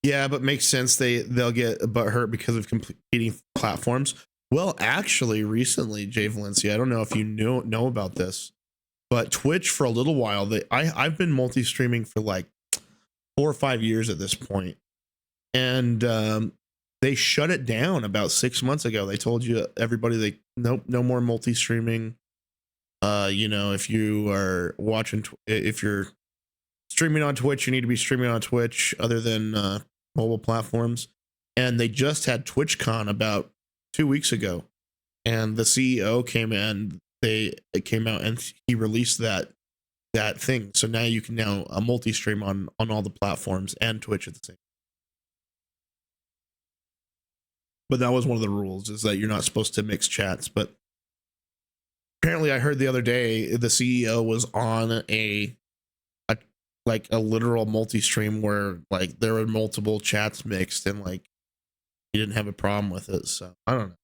Yeah, but makes sense. They'll get butthurt because of competing platforms. Well, actually, recently, Jay Valencia, I don't know if you know about this, but Twitch for a little while, I've been multi-streaming for like 4 or 5 years at this point, and they shut it down about 6 months ago. They told you everybody nope, no more multi-streaming. If you are watching, if you're streaming on Twitch, you need to be streaming on Twitch other than mobile platforms. And they just had TwitchCon about 2 weeks ago, and the CEO came in. It came out and he released that thing. So now you can multi-stream on all the platforms and Twitch at the same. But that was one of the rules, is that you're not supposed to mix chats. But apparently, I heard the other day the CEO was on a literal multi-stream where like there were multiple chats mixed, and like he didn't have a problem with it. So I don't know.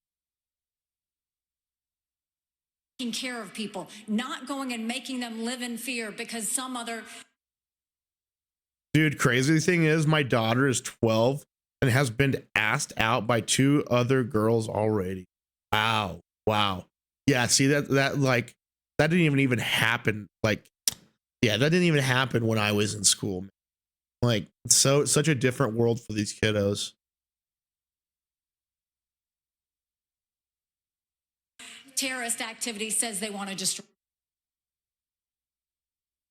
Taking care of people, not going and making them live in fear because some other.
Dude, crazy thing is, my daughter is 12 and has been asked out by 2 other girls already. Wow. Yeah, see that didn't even happen. Like, yeah, that didn't even happen when I was in school. Like, such a different world for these kiddos.
Terrorist activity says they want to destroy.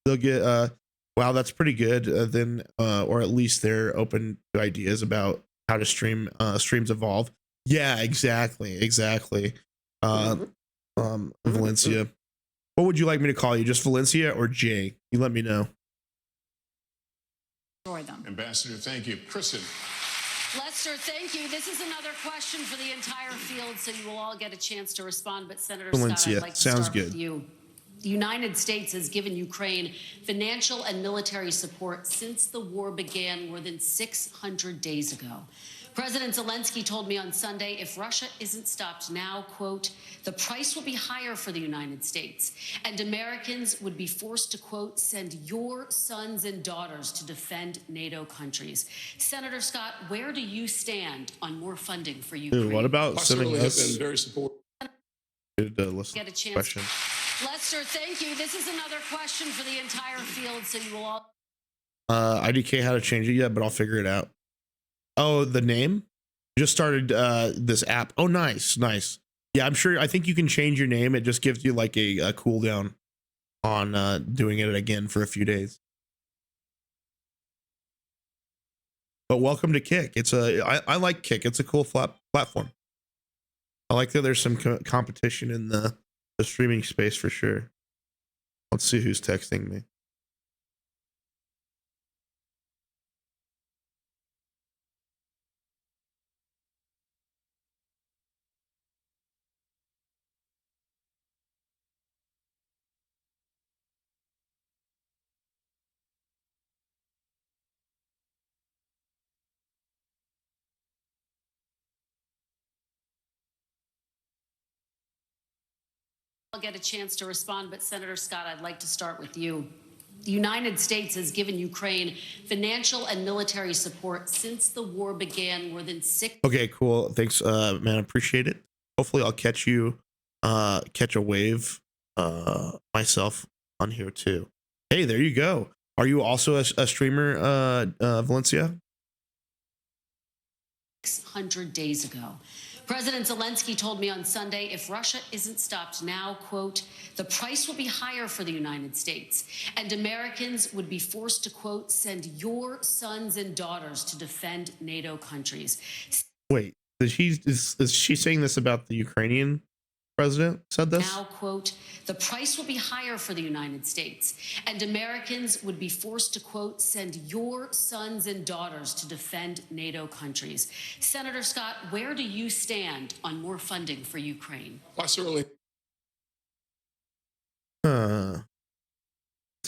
They'll get wow, that's pretty good. Then or at least they're open to ideas about how to streams evolve. Yeah, exactly. Valencia, what would you like me to call you? Just Valencia or Jay? You let me know.
Them.
Ambassador, thank you. Kristen.
Lester, thank you. This is another question for the entire field, so you will all get a chance to respond. But Senator
Valencia,
Scott, I'd like to
sounds
start
good.
with you. The United States has given Ukraine financial and military support since the war began more than 600 days ago. President Zelensky told me on Sunday, if Russia isn't stopped now, quote, the price will be higher for the United States, and Americans would be forced to, quote, send your sons and daughters to defend NATO countries. Senator Scott, where do you stand on more funding for Ukraine?
Dude, what about
I
sending
certainly have
us?
been very supportive.
Get a chance. Lester, thank you. This is another question for the entire field, so you will all.
IDK how to change it yet, but I'll figure it out. Oh, the name? Just started this app. Oh, nice. Yeah, I think you can change your name. It just gives you like a cooldown on doing it again for a few days. But welcome to Kick. I like Kick. It's a cool platform. I like that there's some competition in the streaming space for sure. Let's see who's texting me.
I'll get a chance to respond, but Senator Scott, I'd like to start with you. The United States has given Ukraine financial and military support since the war began more than 6.
Okay, cool. Thanks, man. Appreciate it. Hopefully I'll catch a wave myself on here too. Hey, there you go. Are you also a streamer, Valencia?
600 days ago. President Zelensky told me on Sunday, if Russia isn't stopped now, quote, the price will be higher for the United States, and Americans would be forced to, quote, send your sons and daughters to defend NATO countries.
Wait, is she saying this about the Ukrainian president said this?
Now, quote, the price will be higher for the United States, and Americans would be forced to, quote, send your sons and daughters to defend NATO countries. Senator Scott, where do you stand on more funding for Ukraine?
I certainly.
So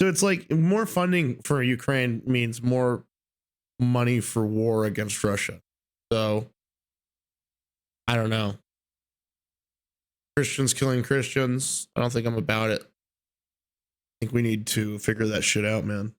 it's like more funding for Ukraine means more money for war against Russia. So I don't know. Christians killing Christians. I don't think I'm about it. I think we need to figure that shit out, man.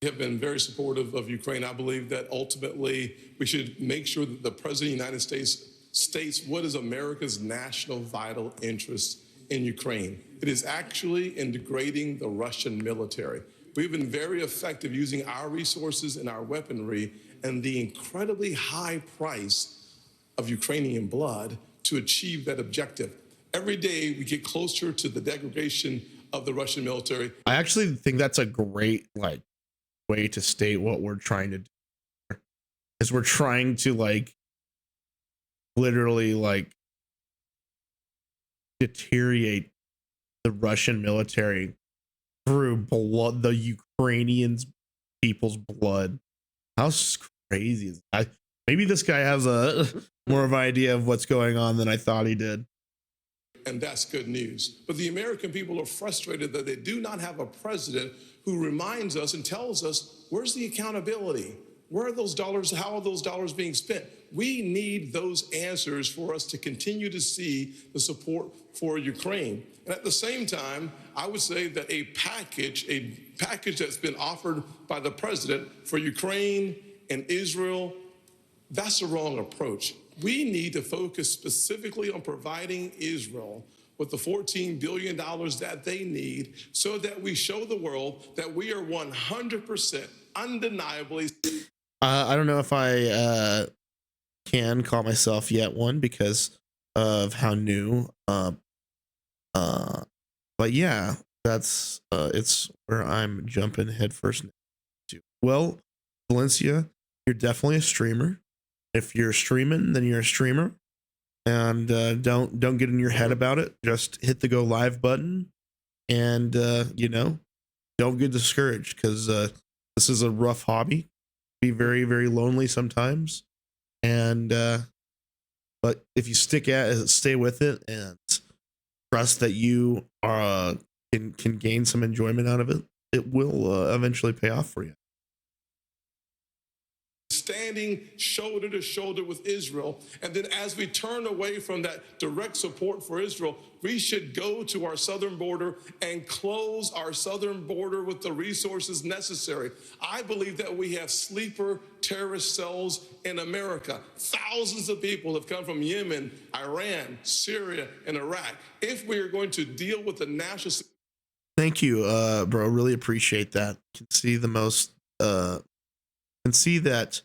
Have been very supportive of Ukraine. I believe that ultimately we should make sure that the President of the United States states what is America's national vital interest in Ukraine. It is actually in degrading the Russian military. We've been very effective using our resources and our weaponry and the incredibly high price of Ukrainian blood to achieve that objective. Every day we get closer to the degradation of the Russian military.
I actually think that's a great way to state what we're trying to do. Is we're trying to literally deteriorate the Russian military through blood, the Ukrainians people's blood. How crazy is that? Maybe this guy has a more of an idea of what's going on than I thought he did.
And that's good news. But the American people are frustrated that they do not have a president who reminds us and tells us, where's the accountability? Where are those dollars? How are those dollars being spent? We need those answers for us to continue to see the support for Ukraine. And at the same time, I would say that a package that's been offered by the president for Ukraine and Israel, that's the wrong approach. We need to focus specifically on providing Israel with the $14 billion that they need so that we show the world that we are 100% undeniably.
I don't know if I can call myself yet one because of how new. But yeah, that's it's where I'm jumping headfirst to. Well, Valencia, you're definitely a streamer. If you're streaming, then you're a streamer, and don't get in your head about it. Just hit the go live button, and don't get discouraged because this is a rough hobby. Be very, very lonely sometimes, and but if you stay with it and trust that you can gain some enjoyment out of it, it will eventually pay off for you.
Standing shoulder to shoulder with Israel. And then as we turn away from that direct support for Israel, we should go to our southern border and close our southern border with the resources necessary. I believe that we have sleeper terrorist cells in America. Thousands of people have come from Yemen, Iran, Syria, and Iraq. If we are going to deal with the national...
Thank you, bro. Really appreciate that. Can see that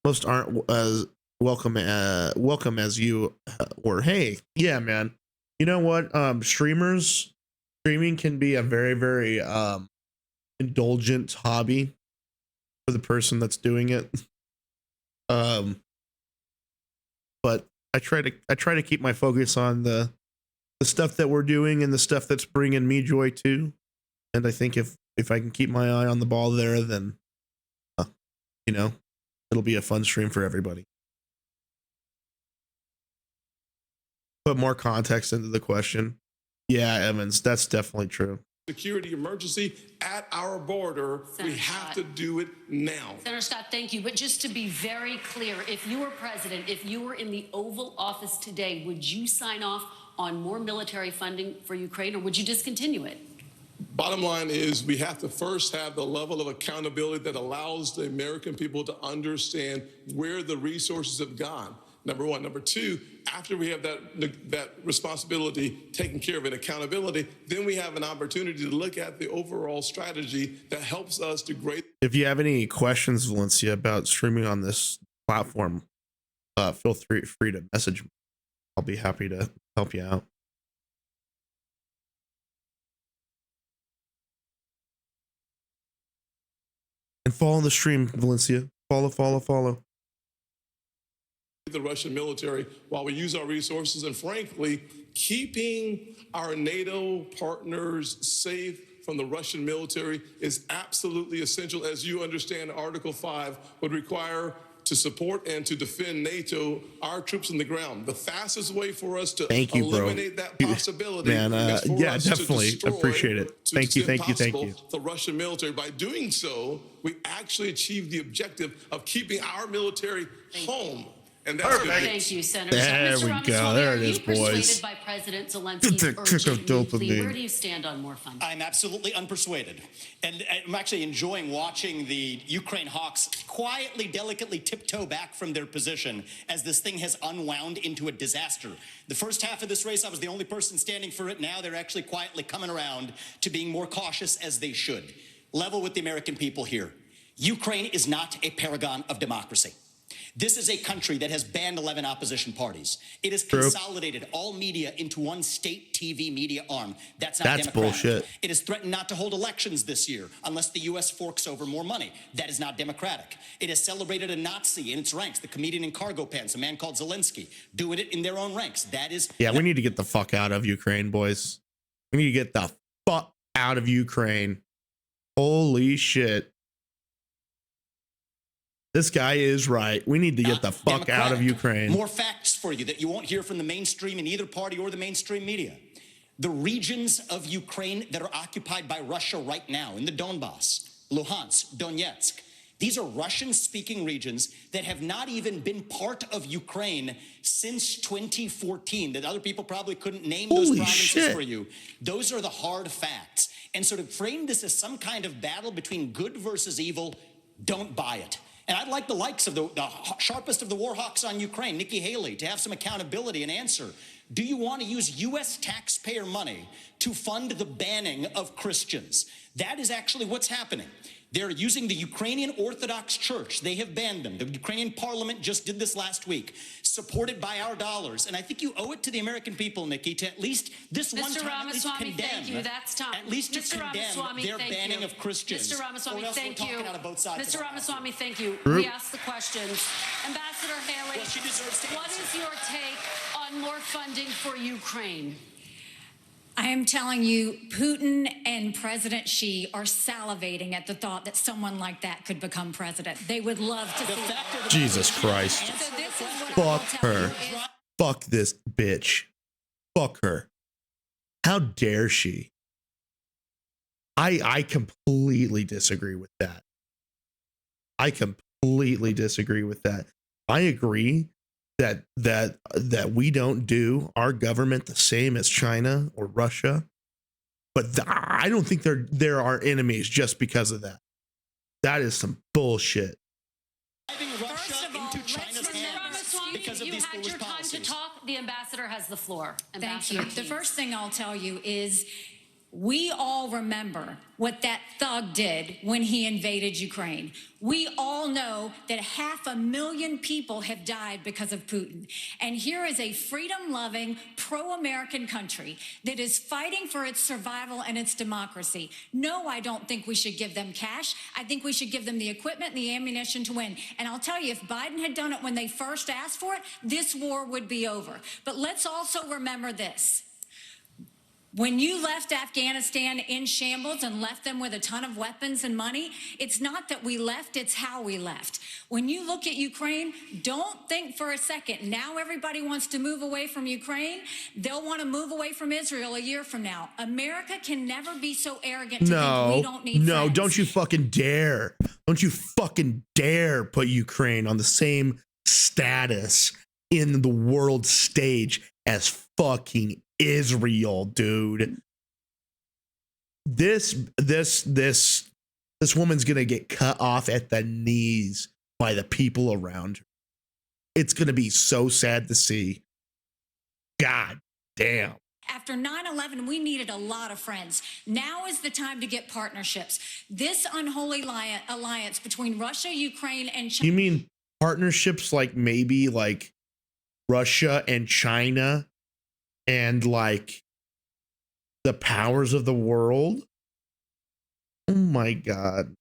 most aren't as welcome as you were. Hey, yeah, man. You know what? Streaming can be a very, very indulgent hobby for the person that's doing it. But I try to keep my focus on the stuff that we're doing and the stuff that's bringing me joy too. And I think if I can keep my eye on the ball there, then it'll be a fun stream for everybody. Put more context into the question. Yeah, Evans, that's definitely true.
Security emergency at our border.
Senator
we have
Scott.
to do it now.
Senator Scott, thank you. But just to be very clear, if you were president, if you were in the Oval Office today, would you sign off on more military funding for Ukraine, or would you discontinue it?
Bottom line is we have to first have the level of accountability that allows the American people to understand where the resources have gone. Number one. Number two, after we have that responsibility taken care of and accountability, then we have an opportunity to look at the overall strategy that helps us to grade.
If you have any questions, Valencia, about streaming on this platform, feel free to message me. I'll be happy to help you out. And follow the stream, Valencia. Follow.
The Russian military while we use our resources, and frankly, keeping our NATO partners safe from the Russian military is absolutely essential. As you understand, Article 5 would require to support and to defend NATO, our troops on the ground. The fastest way for us to eliminate that possibility is for
yeah,
us
definitely
to destroy,
appreciate it. Thank you.
the Russian military. By doing so, we actually achieve the objective of keeping our military home.
And that's good.
Thank you, Senator.
There
Mr.
we
Ramaswamy,
go. There
are
it
you
is, boys.
persuaded by President
Get
Zelensky's
the kick of
urgent new plea?
dopamine.
Where do you stand on more funding?
I'm absolutely unpersuaded. And I'm actually enjoying watching the Ukraine Hawks quietly, delicately tiptoe back from their position as this thing has unwound into a disaster. The first half of this race, I was the only person standing for it. Now they're actually quietly coming around to being more cautious, as they should. Level with the American people here. Ukraine is not a paragon of democracy. This is a country that has banned 11 opposition parties. It has consolidated all media into one state TV media arm. That's not democratic.
Bullshit.
It has threatened not to hold elections this year unless the U.S. forks over more money. That is not democratic. It has celebrated a Nazi in its ranks, the comedian in cargo pants, a man called Zelensky, doing it in their own ranks. That is...
Yeah, we need to get the fuck out of Ukraine, boys. We need to get the fuck out of Ukraine. Holy shit. This guy is right. We need to get the fuck out of Ukraine.
More facts for you that you won't hear from the mainstream in either party or the mainstream media. The regions of Ukraine that are occupied by Russia right now, in the Donbass, Luhansk, Donetsk, these are Russian-speaking regions that have not even been part of Ukraine since 2014, that other people probably couldn't name those provinces for you. Those are the hard facts. And so to frame this as some kind of battle between good versus evil, don't buy it. And I'd like the likes of the sharpest of the war hawks on Ukraine, Nikki Haley, to have some accountability and answer. Do you want to use U.S. taxpayer money to fund the banning of Christians? That is actually what's happening. They're using the Ukrainian Orthodox Church. They have banned them. The Ukrainian parliament just did this last week, supported by our dollars. And I think you owe it to the American people, Nikki, to at least this one time at least condemn.
Thank you. That's time.
At least to condemn their banning of Christians.
Mr. Ramaswamy,
or else
thank
we're
you.
talking out of both sides
Mr.
of our
Ramaswamy, thank you.
Group.
We asked the questions. Ambassador Haley,
Well, she deserves to
what is your take on more funding for Ukraine?
I am telling you, Putin and President Xi are salivating at the thought that someone like that could become president. They would love to see that.
Jesus Christ.
So this is what I
Fuck
will tell
her.
you is-
Fuck this bitch. Fuck her. How dare she? I completely disagree with that. I completely disagree with that. I agree that we don't do our government the same as China or Russia, but I don't think they're our enemies just because of that. That is some bullshit.
First of all, because of these foolish policies. To talk, the ambassador has the floor.
Thank you.
Ambassador,
The first thing I'll tell you is we all remember what that thug did when he invaded Ukraine. We all know that 500,000 people have died because of Putin. And here is a freedom-loving, pro-American country that is fighting for its survival and its democracy. No, I don't think we should give them cash. I think we should give them the equipment and the ammunition to win. And I'll tell you, if Biden had done it when they first asked for it, this war would be over. But let's also remember this. When you left Afghanistan in shambles and left them with a ton of weapons and money, it's not that we left, it's how we left. When you look at Ukraine, don't think for a second, now everybody wants to move away from Ukraine. They'll want to move away from Israel a year from now. America can never be so arrogant to think we don't need friends.
Don't you fucking dare. Don't you fucking dare put Ukraine on the same status in the world stage as fucking Israel, dude. This woman's gonna get cut off at the knees by the people around her. It's gonna be so sad to see. God damn.
After 9/11, we needed a lot of friends. Now is the time to get partnerships. This unholy alliance between Russia, Ukraine, and China.
You mean partnerships like maybe like Russia and China and like the powers of the world? Oh my God.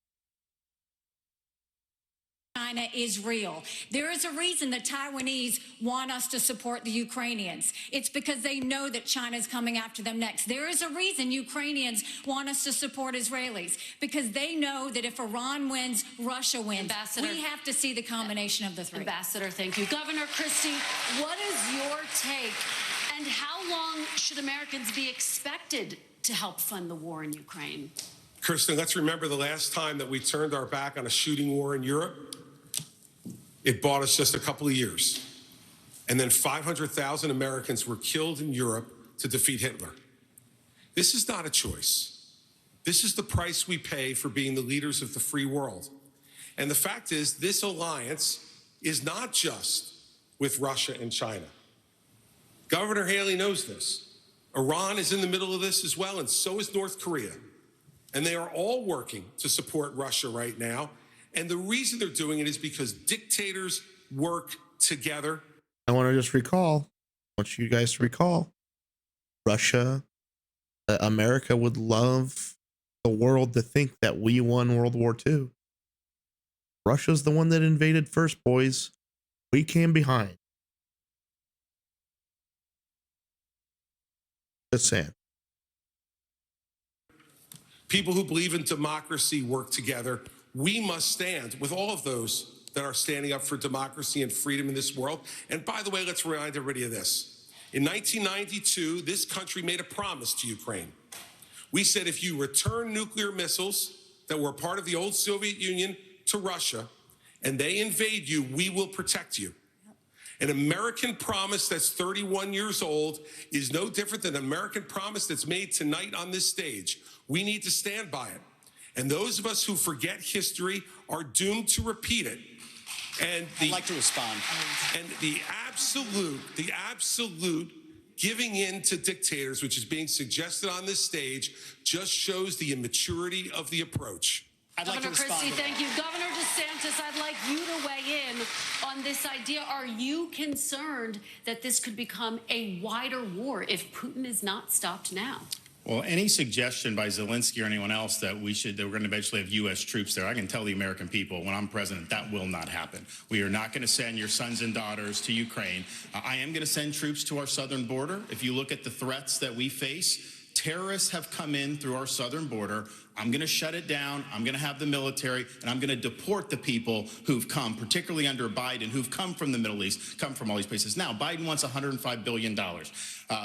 China is real. There is a reason the Taiwanese want us to support the Ukrainians. It's because they know that China is coming after them next. There is a reason Ukrainians want us to support Israelis, because they know that if Iran wins, Russia wins.
Ambassador,
we have to see the combination of the three.
Ambassador, thank you. Governor Christie, what is your take, and how long should Americans be expected to help fund the war in Ukraine?
Kristen, let's remember the last time that we turned our back on a shooting war in Europe. It bought us just a couple of years. and then 500,000 Americans were killed in Europe to defeat Hitler. This is not a choice. This is the price we pay for being the leaders of the free world. And the fact is, this alliance is not just with Russia and China. Governor Haley knows this. Iran is in the middle of this as well, and so is North Korea. And they are all working to support Russia right now. And the reason they're doing it is because dictators work together.
I want to just recall, I want you guys to recall, Russia, America would love the world to think that we won World War II. Russia's the one that invaded first, boys. We came behind. Just saying.
People who believe in democracy work together. We must stand with all of those that are standing up for democracy and freedom in this world. And by the way, let's remind everybody of this. In 1992, this country made a promise to Ukraine. We said if you return nuclear missiles that were part of the old Soviet Union to Russia and they invade you, we will protect you. An American promise that's 31 years old is no different than an American promise that's made tonight on this stage. We need to stand by it. And those of us who forget history are doomed to repeat it. And
I'd like to respond.
And the absolute giving in to dictators, which is being suggested on this stage, just shows the immaturity of the approach.
Governor Christie, thank you. Governor DeSantis, I'd like you to weigh in on this idea. Are you concerned that this could become a wider war if Putin is not stopped now?
Well, any suggestion by Zelensky or anyone else that we're going to eventually have U.S. troops there, I can tell the American people when I'm president that will not happen. We are not going to send your sons and daughters to Ukraine. I am going to send troops to our southern border. If you look at the threats that we face, terrorists have come in through our southern border. I'm going to shut it down. I'm going to have the military, and I'm going to deport the people who've come, particularly under Biden, who've come from the Middle East, come from all these places. Now, Biden wants $105 billion.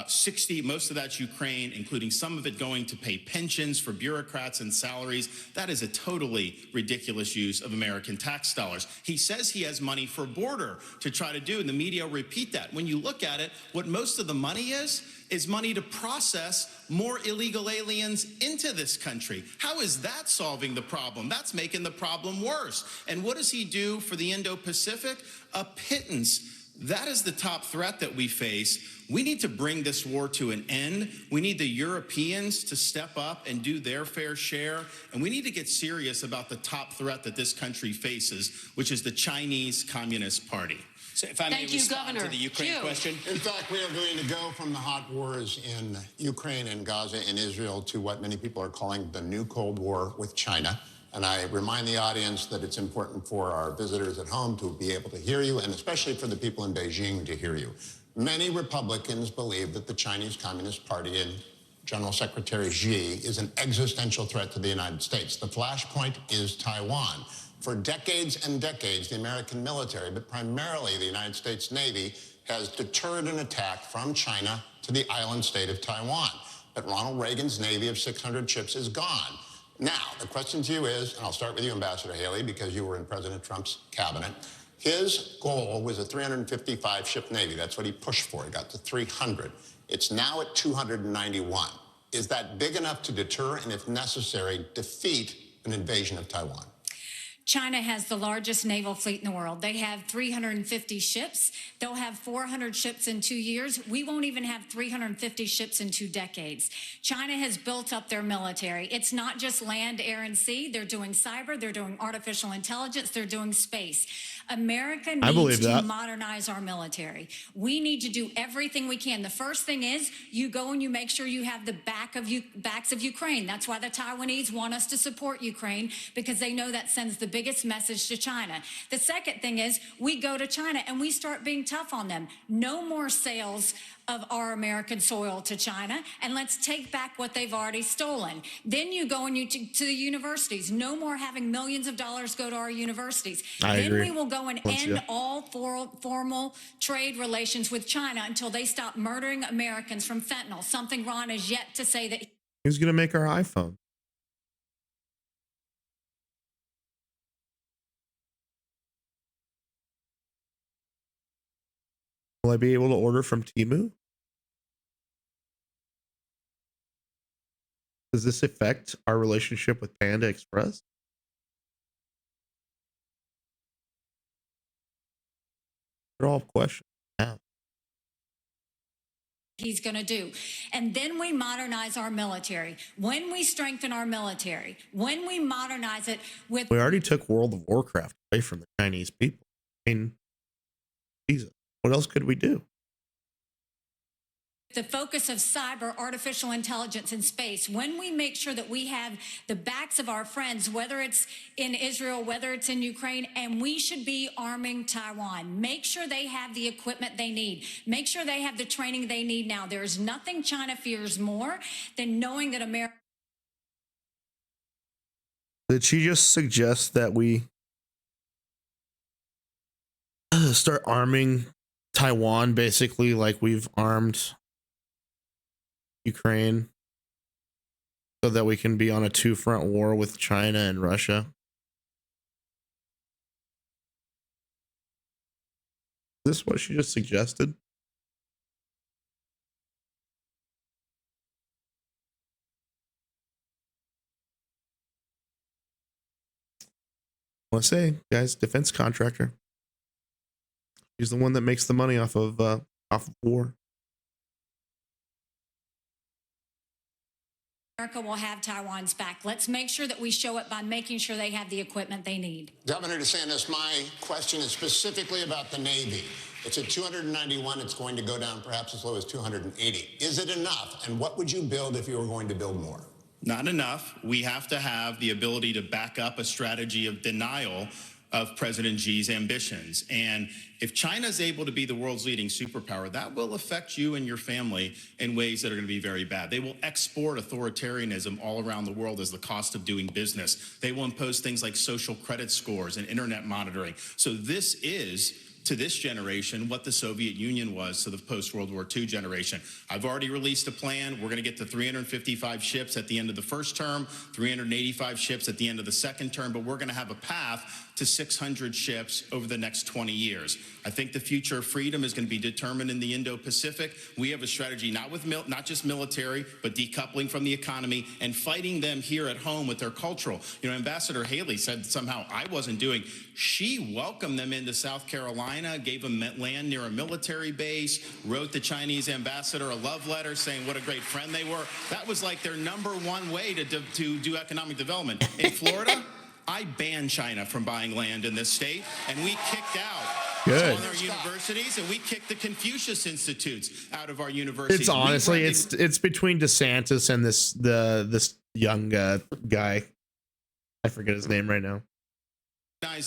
60, most of that's Ukraine, including some of it going to pay pensions for bureaucrats and salaries. That is a totally ridiculous use of American tax dollars. He says he has money for border to try to do, and the media repeat that. When you look at it, what most of the money is money to process more illegal aliens into this country. How is that solving the problem? That's making the problem worse. And what does he do for the Indo-Pacific? A pittance. That is the top threat that we face. We need to bring this war to an end. We need the Europeans to step up and do their fair share. And we need to get serious about the top threat that this country faces, which is the Chinese Communist Party.
So if I may respond to the Ukraine question.
In fact, we are going to go from the hot wars in Ukraine and Gaza and Israel to what many people are calling the new Cold War with China. And I remind the audience that it's important for our visitors at home to be able to hear you, and especially for the people in Beijing to hear you. Many Republicans believe that the Chinese Communist Party and General Secretary Xi is an existential threat to the United States. The flashpoint is Taiwan. For decades and decades, the American military, but primarily the United States Navy, has deterred an attack from China to the island state of Taiwan. But Ronald Reagan's Navy of 600 ships is gone. Now, the question to you is, and I'll start with you, Ambassador Haley, because you were in President Trump's cabinet. His goal was a 355-ship Navy. That's what he pushed for. He got to 300. It's now at 291. Is that big enough to deter and, if necessary, defeat an invasion of Taiwan?
China has the largest naval fleet in the world. They have 350 ships. They'll have 400 ships in 2 years. We won't even have 350 ships in 2 decades. China has built up their military. It's not just land, air, and sea. They're doing cyber. They're doing artificial intelligence. They're doing space. America needs to modernize our military. We need to do everything we can. The first thing is you go and you make sure you have the backs of Ukraine. That's why the Taiwanese want us to support Ukraine, because they know that sends the biggest message to China. The second thing is we go to China and we start being tough on them. No more sales of our American soil to China, and let's take back what they've already stolen. Then you go and to the universities. No more having millions of dollars go to our universities. Then we will go and end all formal trade relations with China until they stop murdering Americans from fentanyl, something Ron has yet to say that.
Who's going to make our iPhone? Will I be able to order from Temu? Does this affect our relationship with Panda Express? They're all questions. Yeah.
He's going to do. And then we modernize our military. When we strengthen our military, when we modernize it with...
We already took World of Warcraft away from the Chinese people. I mean, Jesus, what else could we do?
the focus of cyber, artificial intelligence, and space, when we make sure that we have the backs of our friends, whether it's in Israel, whether it's in Ukraine, and we should be arming Taiwan. Make sure they have the equipment they need. Make sure they have the training they need now. There is nothing China fears more than knowing that America...
Did she just suggest that we start arming Taiwan basically like we've armed Ukraine so that we can be on a two-front war with China and Russia? Is this what she just suggested? I want to say, guys, defense contractor. He's the one that makes the money off of war.
America will have Taiwan's back. Let's make sure that we show it by making sure they have the equipment they need.
Governor DeSantis, my question is specifically about the Navy. It's at 291. It's going to go down perhaps as low as 280. Is it enough? And what would you build if you were going to build more?
Not enough. We have to have the ability to back up a strategy of denial of President Xi's ambitions. And if China's able to be the world's leading superpower, that will affect you and your family in ways that are going to be very bad. They will export authoritarianism all around the world as the cost of doing business. They will impose things like social credit scores and internet monitoring. So this is, to this generation, what the Soviet Union was to the post-World War II generation. I've already released a plan. We're going to get to 355 ships at the end of the first term, 385 ships at the end of the second term, but we're going to have a path to 600 ships over the next 20 years. I think the future of freedom is going to be determined in the Indo-Pacific. We have a strategy not just military, but decoupling from the economy and fighting them here at home with their cultural. You know, Ambassador Haley said somehow I wasn't doing. She welcomed them into South Carolina, gave them land near a military base, wrote the Chinese ambassador a love letter saying what a great friend they were. That was like their #1 way to do economic development. In Florida, I banned China from buying land in this state, and we kicked out
Good.
all our universities, and we kicked the Confucius Institutes out of our universities.
It's honestly, it's between DeSantis and this young guy. I forget his name right now.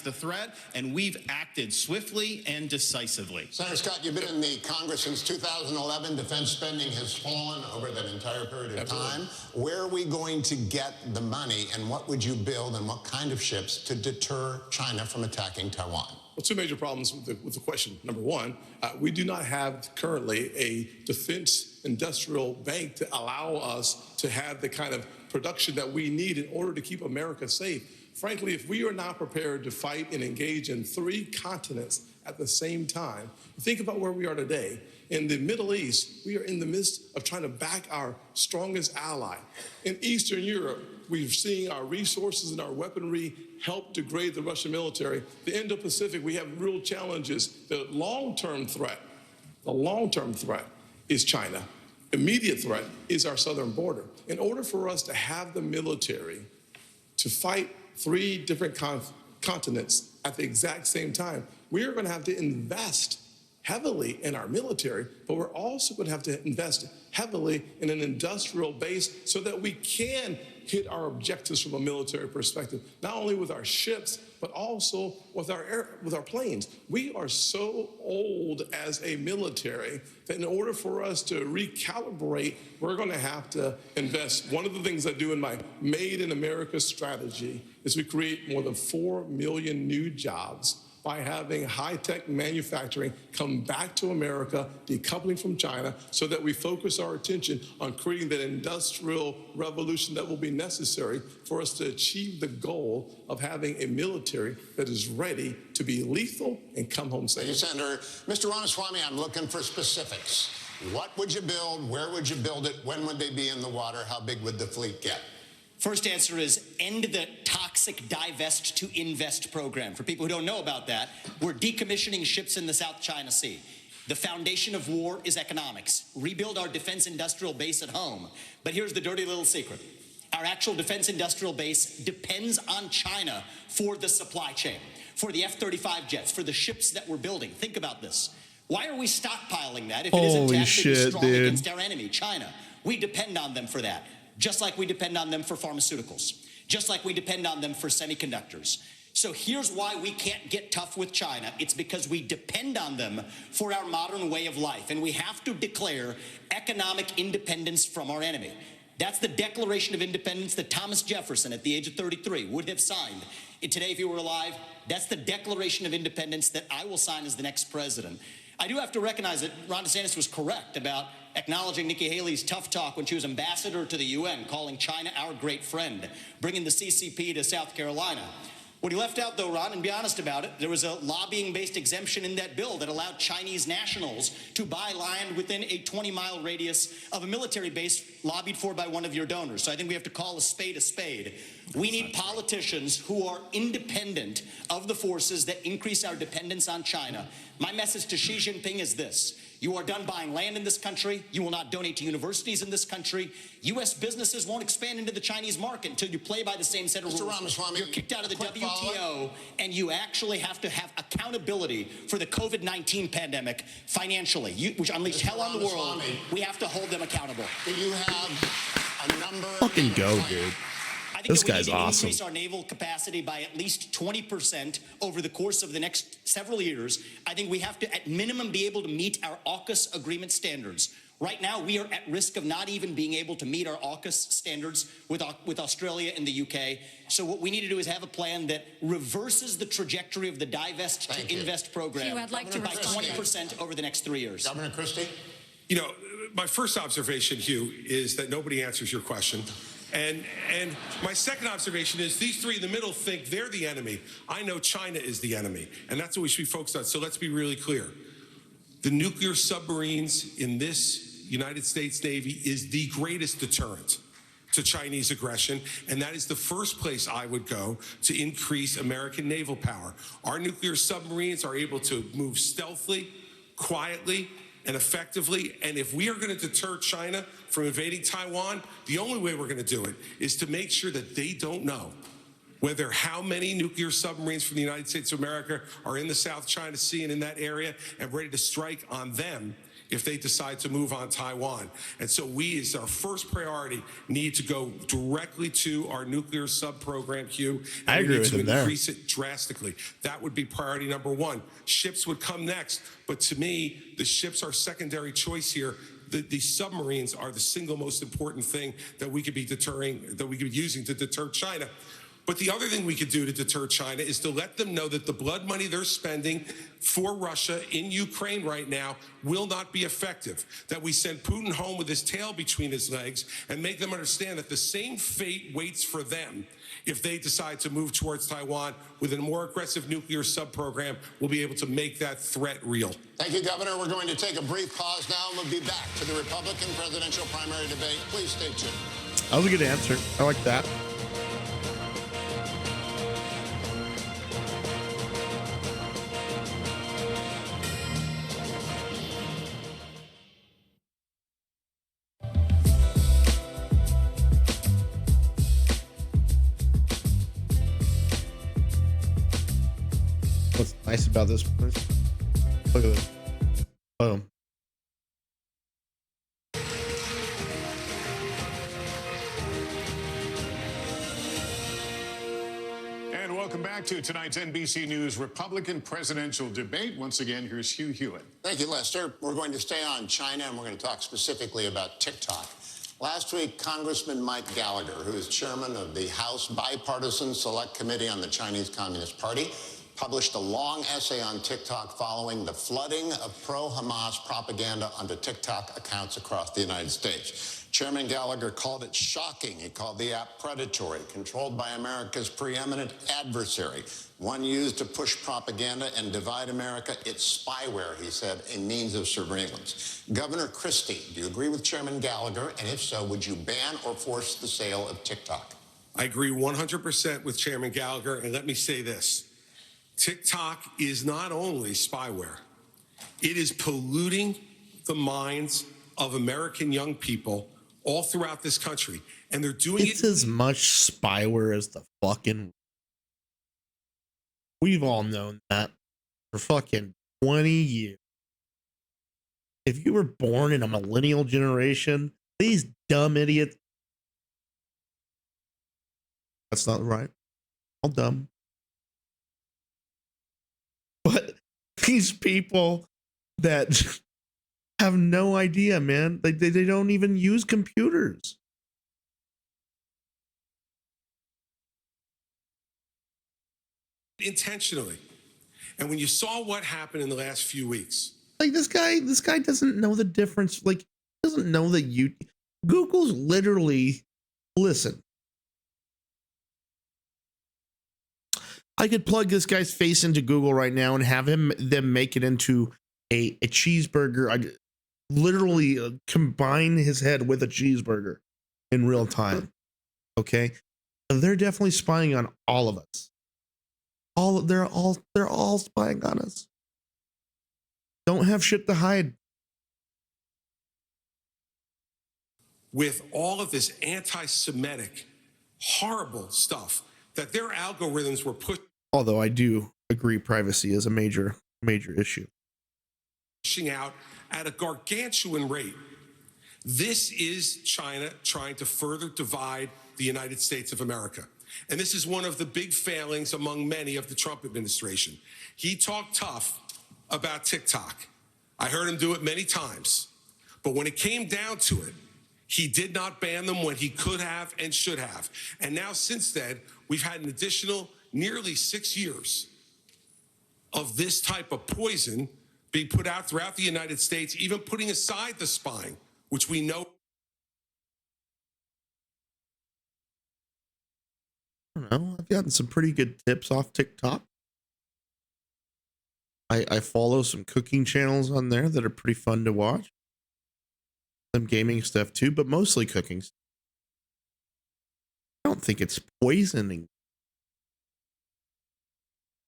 The threat, and we've acted swiftly and decisively.
Senator Scott, you've been in the Congress since 2011. Defense spending has fallen over that entire period of time. Where are we going to get the money, and what would you build and what kind of ships to deter China from attacking Taiwan?
Well, two major problems with the question. Number one, we do not have currently a defense industrial bank to allow us to have the kind of production that we need in order to keep America safe. Frankly, if we are not prepared to fight and engage in 3 continents at the same time, think about where we are today. In the Middle East, we are in the midst of trying to back our strongest ally. In Eastern Europe, we're seeing our resources and our weaponry help degrade the Russian military. The Indo-Pacific, we have real challenges. The long-term threat is China. Immediate threat is our southern border. In order for us to have the military to fight 3 different continents at the exact same time, we are going to have to invest heavily in our military, but we're also going to have to invest heavily in an industrial base so that we can hit our objectives from a military perspective, not only with our ships, but also with our planes. We are so old as a military that in order for us to recalibrate, we're going to have to invest. One of the things I do in my Made in America strategy is we create more than 4 million new jobs by having high-tech manufacturing come back to America, decoupling from China, so that we focus our attention on creating that industrial revolution that will be necessary for us to achieve the goal of having a military that is ready to be lethal and come home safe.
Thank you, Senator. Mr. Ramaswamy, I'm looking for specifics. What would you build? Where would you build it? When would they be in the water? How big would the fleet get?
First answer is end the toxic divest to invest program. For people who don't know about that, we're decommissioning ships in the South China Sea. The foundation of war is economics. Rebuild our defense industrial base at home. But here's the dirty little secret. Our actual defense industrial base depends on China for the supply chain, for the F-35 jets, for the ships that we're building. Think about this. Why are we stockpiling that if it isn't to actually be strong against our enemy, China? We depend on them for that. Just like we depend on them for pharmaceuticals, just like we depend on them for semiconductors. So here's why we can't get tough with China. It's because we depend on them for our modern way of life, and we have to declare economic independence from our enemy. That's the Declaration of Independence that Thomas Jefferson, at the age of 33, would have signed. And today, if he were alive, that's the Declaration of Independence that I will sign as the next president. I do have to recognize that Ron DeSantis was correct about acknowledging Nikki Haley's tough talk when she was ambassador to the UN, calling China our great friend, bringing the CCP to South Carolina. What he left out, though, Ron, and be honest about it, there was a lobbying-based exemption in that bill that allowed Chinese nationals to buy land within a 20-mile radius of a military base lobbied for by one of your donors. So I think we have to call a spade a spade. We need politicians who are independent of the forces that increase our dependence on China. My message to Xi Jinping is this. You are done buying land in this country. You will not donate to universities in this country. U.S. businesses won't expand into the Chinese market until you play by the same set of rules.
Ramaswamy,
you're kicked out of the WTO, and you actually have to have accountability for the COVID-19 pandemic financially, which unleashed hell on the world. We have to hold them accountable.
Do you have a number?
Fucking go, dude.
I think
This
that we
guy's
need to
awesome.
increase our naval capacity by at least 20% over the course of the next several years. I think we have to, at minimum, be able to meet our AUKUS agreement standards. Right now, we are at risk of not even being able to meet our AUKUS standards with Australia and the UK. So what we need to do is have a plan that reverses the trajectory of the divest to invest program
Hugh, I'd like to
by
respond.
20% over the next 3 years.
Governor Christie?
You know, my first observation, Hugh, is that nobody answers your question. And my second observation is these three in the middle think they're the enemy. I know China is the enemy, and that's what we should be focused on. So let's be really clear. The nuclear submarines in this United States Navy is the greatest deterrent to Chinese aggression, and that is the first place I would go to increase American naval power. Our nuclear submarines are able to move stealthily, quietly, and effectively. And if we are going to deter China from invading Taiwan, the only way we're going to do it is to make sure that they don't know whether how many nuclear submarines from the United States of America are in the South China Sea and in that area and ready to strike on them if they decide to move on Taiwan. And so we, as our first priority, need to go directly to our nuclear sub program, Hugh. And
I agree with
we
him
need to
there.
increase it drastically. That would be priority number one. Ships would come next, but to me, the ships are secondary choice here. The submarines are the single most important thing that we could be using to deter China. But the other thing we could do to deter China is to let them know that the blood money they're spending for Russia in Ukraine right now will not be effective. That we send Putin home with his tail between his legs and make them understand that the same fate waits for them if they decide to move towards Taiwan with a more aggressive nuclear sub-program. We'll be able to make that threat real.
Thank you, Governor. We're going to take a brief pause now, and we'll be back to the Republican presidential primary debate. Please stay tuned.
That was a good answer. I like that. What's nice about this place? Look at this. Boom.
And welcome back to tonight's NBC News Republican presidential debate. Once again, here's Hugh Hewitt. Thank you, Lester. We're going to stay on China, and we're going to talk specifically about TikTok. Last week, Congressman Mike Gallagher, who is chairman of the House Bipartisan Select Committee on the Chinese Communist Party, published a long essay on TikTok following the flooding of pro-Hamas propaganda onto TikTok accounts across the United States. Chairman Gallagher called it shocking. He called the app predatory, controlled by America's preeminent adversary, one used to push propaganda and divide America. It's spyware, he said, a means of surveillance. Governor Christie, do you agree with Chairman Gallagher? And if so, would you ban or force the sale of TikTok?
I agree 100% with Chairman Gallagher, and let me say this. TikTok is not only spyware, it is polluting the minds of American young people all throughout this country. And they're doing
It's as much spyware as the fucking... We've all known that for fucking 20 years. If you were born in a millennial generation, these dumb idiots... That's not right. All dumb. But these people that have no idea, man. They don't even use computers.
intentionally. And when you saw what happened in the last few weeks,
like this guy doesn't know the difference. Like, doesn't know that Google's literally, listen, I could plug this guy's face into Google right now and have them make it into a cheeseburger. I literally combine his head with a cheeseburger in real time. Okay, they're definitely spying on all of us. They're all spying on us. Don't have shit to hide.
With all of this anti-Semitic, horrible stuff that their algorithms were
Although I do agree privacy is a major issue.
pushing out at a gargantuan rate. This is China trying to further divide the United States of America. And this is one of the big failings among many of the Trump administration. He talked tough about TikTok. I heard him do it many times. But when it came down to it, he did not ban them when he could have and should have. And now since then, we've had an additional nearly 6 years of this type of poison being put out throughout the United States, even putting aside the spying, which we know.
I don't know. I've gotten some pretty good tips off TikTok. I follow some cooking channels on there that are pretty fun to watch. Some gaming stuff too, but mostly cooking. I don't think it's poisoning.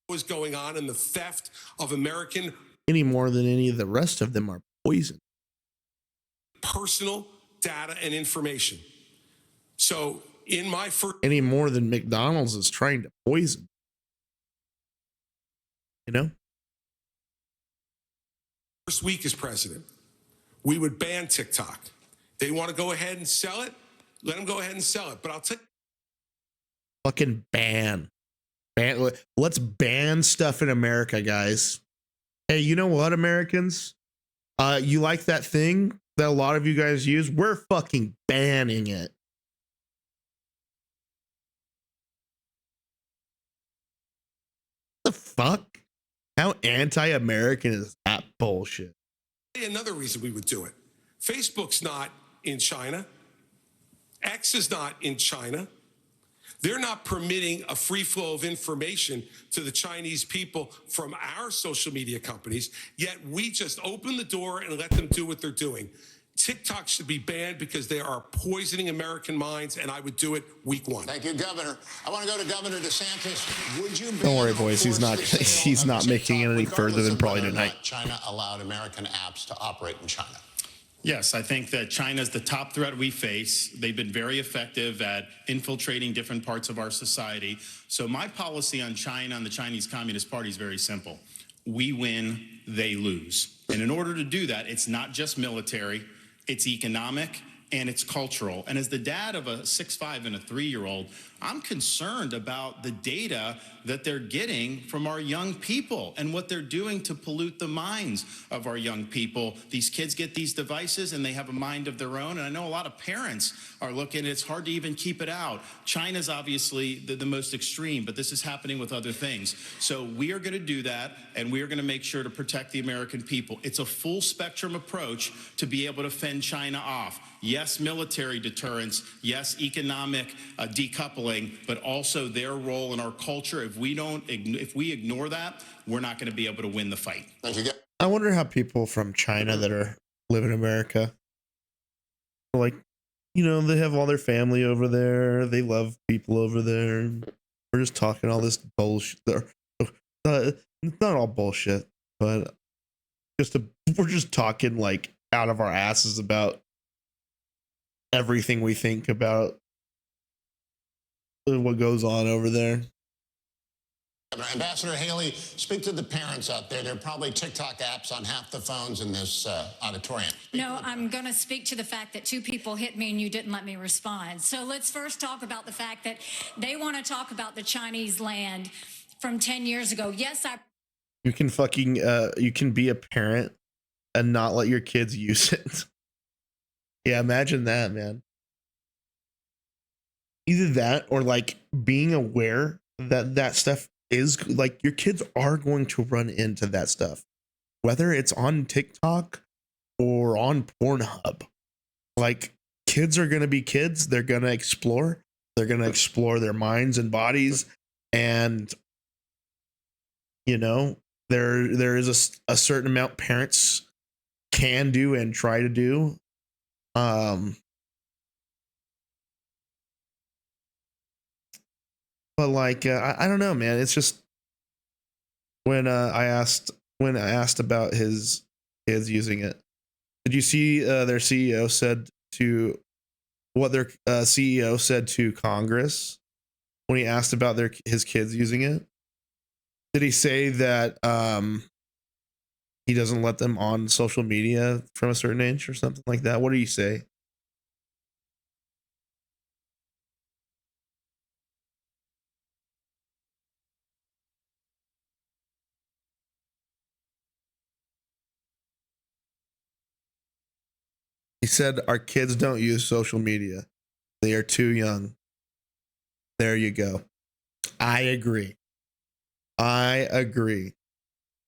What was going on in the theft of American
any more than any of the rest of them are poison.
Personal data and information. So in my first
any more than McDonald's is trying to poison. You know?
first week as president, we would ban TikTok. They want to go ahead and sell it, let them go ahead and sell it. But I'll tell you,
fucking ban. Let's ban stuff in America, guys. Hey, you know what, Americans? You like that thing that a lot of you guys use? We're fucking banning it. The fuck? How anti-American is that bullshit?
another reason we would do it. Facebook's not in China. X is not in China. They're not permitting a free flow of information to the Chinese people from our social media companies, yet we just open the door and let them do what they're doing. TikTok should be banned because they are poisoning American minds, and I would do it week one.
Thank you, Governor. I want to go to Governor DeSantis. Would you
don't worry, boys. He's not making it any further than probably tonight.
China allowed American apps to operate in China.
Yes, I think that China is the top threat we face. They've been very effective at infiltrating different parts of our society. So my policy on China and the Chinese Communist Party is very simple. We win, they lose. And in order to do that, it's not just military, it's economic, and it's cultural. And as the dad of a 6'5" and a 3-year-old, I'm concerned about the data that they're getting from our young people and what they're doing to pollute the minds of our young people. These kids get these devices and they have a mind of their own. And I know a lot of parents are looking, it's hard to even keep it out. China's obviously the most extreme, but this is happening with other things. So we are going to do that, and we are going to make sure to protect the American people. It's a full spectrum approach to be able to fend China off. Yes, military deterrence. Yes, economic decoupling, but also their role in our culture. If we ignore that, we're not going to be able to win the fight.
I wonder how people from China that live in America, like, they have all their family over there. They love people over there. We're just talking all this bullshit. It's not all bullshit, but we're just talking like out of our asses about everything we think about what goes on over there.
Ambassador Haley, speak to the parents out there. There are probably TikTok apps on half the phones in this auditorium.
No, I'm going to speak to the fact that 2 people hit me and you didn't let me respond. So let's first talk about the fact that they want to talk about the Chinese land from 10 years ago. Yes,
You can you can be a parent and not let your kids use it. Yeah, imagine that, man. Either that or like being aware that stuff is like your kids are going to run into that stuff, whether it's on TikTok or on Pornhub. Like, kids are going to be kids. They're going to explore. They're going to explore their minds and bodies. And, there is a certain amount parents can do and try to do. But like, I don't know, man. It's just when I asked about his kids using it. Did you see their CEO said to what their CEO said to Congress when he asked about his kids using it? Did he say that he doesn't let them on social media from a certain age or something like that? What did he say? He said, our kids don't use social media. They are too young. There you go. I agree.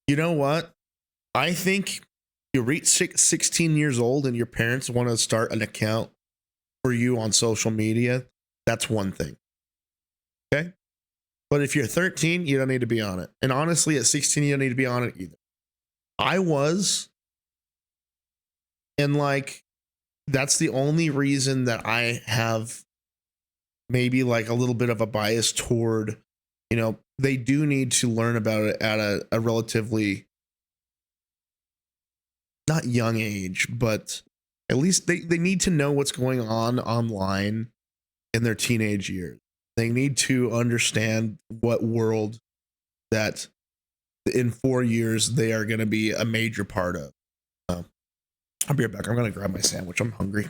You know what? I think you reach 16 years old and your parents want to start an account for you on social media. That's one thing. Okay? But if you're 13, you don't need to be on it. And honestly, at 16, you don't need to be on it either. I was. And like, that's the only reason that I have maybe like a little bit of a bias toward, they do need to learn about it at a relatively not young age, but at least they need to know what's going on online in their teenage years. They need to understand what world that in 4 years they are going to be a major part of. I'll be right back. I'm going to grab my sandwich. I'm hungry.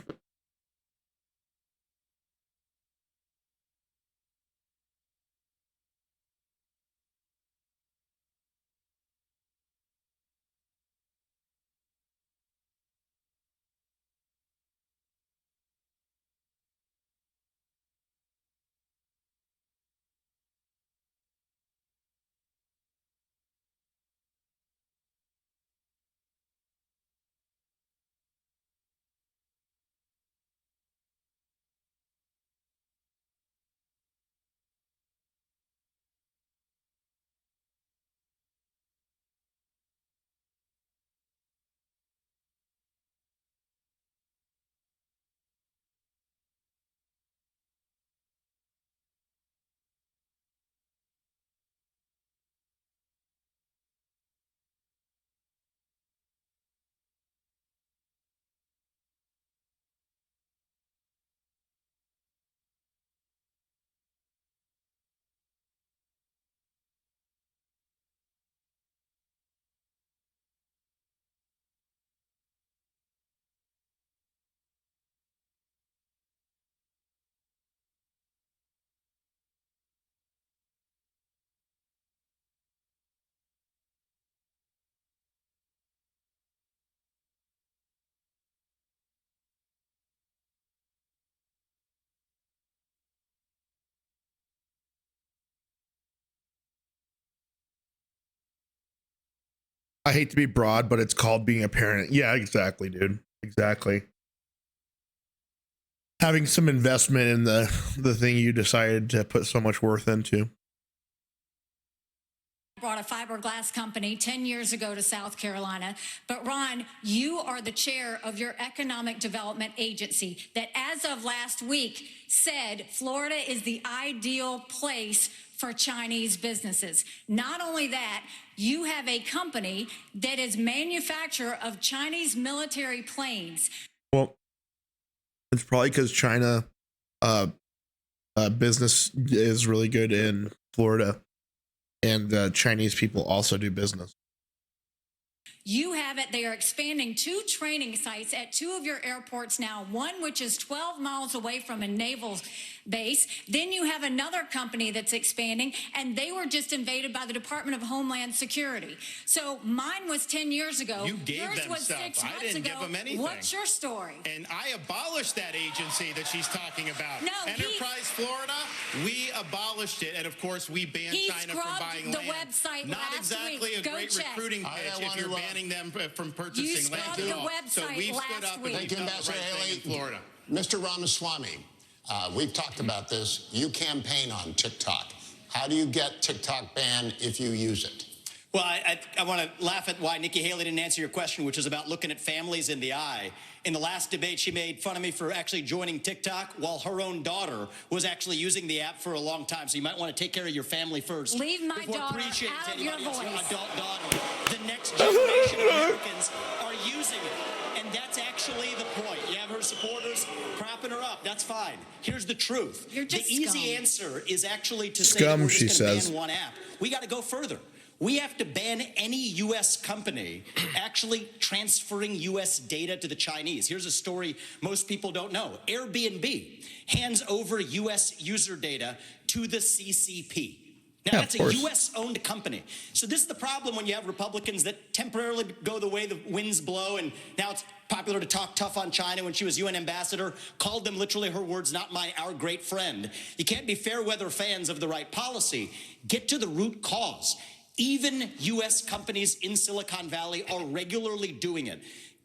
I hate to be broad, but it's called being a parent. Yeah, exactly, dude. Exactly. Having some investment in the thing you decided to put so much worth into.
Brought a fiberglass company 10 years ago to South Carolina. But Ron, you are the chair of your economic development agency that as of last week said Florida is the ideal place for Chinese businesses. Not only that, you have a company that is manufacturer of Chinese military planes.
Well, it's probably because China business is really good in Florida. And Chinese people also do business.
You have it. They are expanding 2 training sites at 2 of your airports now, one which is 12 miles away from a naval base. Then you have another company that's expanding, and they were just invaded by the Department of Homeland Security. So mine was 10 years ago.
You gave
Yours
them
was
stuff.
6
I
months
didn't
ago.
give them anything.
What's your story?
And I abolished that agency that she's talking about.
No,
Enterprise Florida, we abolished it. And of course, we banned
He
China from buying
the
land.
website
Not
last
exactly
week.
a
Go
great
check.
recruiting pitch if you're banning them from purchasing land
scrubbed
at
the
all. So
website
we've stood
last
up
week.
and
Thank
we've
you,
done the
Ambassador
right thing in Florida.
Mr. Ramaswamy, we've talked about this. You campaign on TikTok. How do you get TikTok banned if you use it?
Well, I want to laugh at why Nikki Haley didn't answer your question, which is about looking at families in the eye. In the last debate, she made fun of me for actually joining TikTok while her own daughter was actually using the app for a long time. So you might want to take care of your family first.
Leave my
before
daughter
preaching
out
to
of your
anybody else, your
voice.
adult daughter. The next generation of Americans are using it. And that's actually the point. You have her supporters propping her up. That's fine. Here's the truth.
You're just
the easy
scum.
answer is actually to say
Scum,
that we're
she
just going to
says.
ban one app. We got to go further. We have to ban any U.S. company actually transferring U.S. data to the Chinese. Here's a story most people don't know. Airbnb hands over U.S. user data to the CCP. Now,
Yeah,
that's
of
a
course.
U.S.-owned company. So this is the problem when you have Republicans that temporarily go the way the winds blow, and now it's popular to talk tough on China. When she was UN ambassador, called them literally, her words, not mine, our great friend. You can't be fair weather fans of the right policy. Get to the root cause. Even U.S. companies in Silicon Valley are regularly doing it.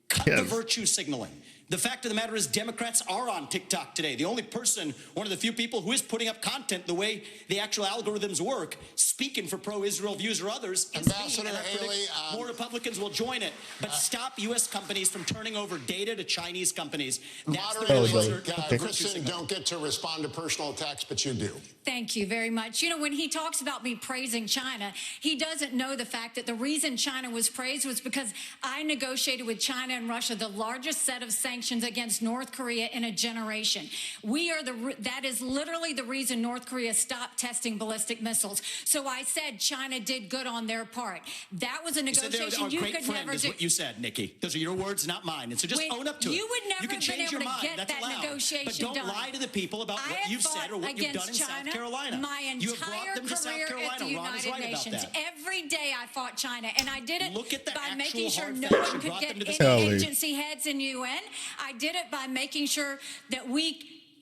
Cut the virtue signaling. The fact of the matter is Democrats are on TikTok today. The only person, one of the few people who is putting up content the way the actual algorithms work, speaking for pro-Israel views or others, is
Ambassador
me. And I predict
Haley,
more Republicans will join it. But stop U.S. companies from turning over data to Chinese companies. That's the
Moderators,
virtue
Kristen
signal.
don't get to respond to personal attacks, but you do.
Thank you very much. You know, when he talks about me praising China, he doesn't know the fact that the reason China was praised was because I negotiated with China and Russia the largest set of sanctions against North Korea in a generation. That is literally the reason North Korea stopped testing ballistic missiles. So I said China did good on their part. That was a
You said they
negotiation
are
you
great
could
friend
never
is
do.
what you said, Nikki. Those are your words, not mine. And so just
When
own up to it.
you would never
You can
have been
change
able
your
to
mind.
get
That's
that
allowed.
negotiation
But don't
done.
lie to the people about
I
what
have
you've said
fought
or what you've done in
against
South
China
Carolina.
my
You have brought
entire
them to South
career
Carolina.
at the
Ron is
United
right about
Nations.
that.
Every day I fought China, and I did it
Look at the
by
actual
making sure
hard
no
facts.
one
You
could
brought
get
them to the
any
Kelly.
agency heads in UN. I did it by making sure that we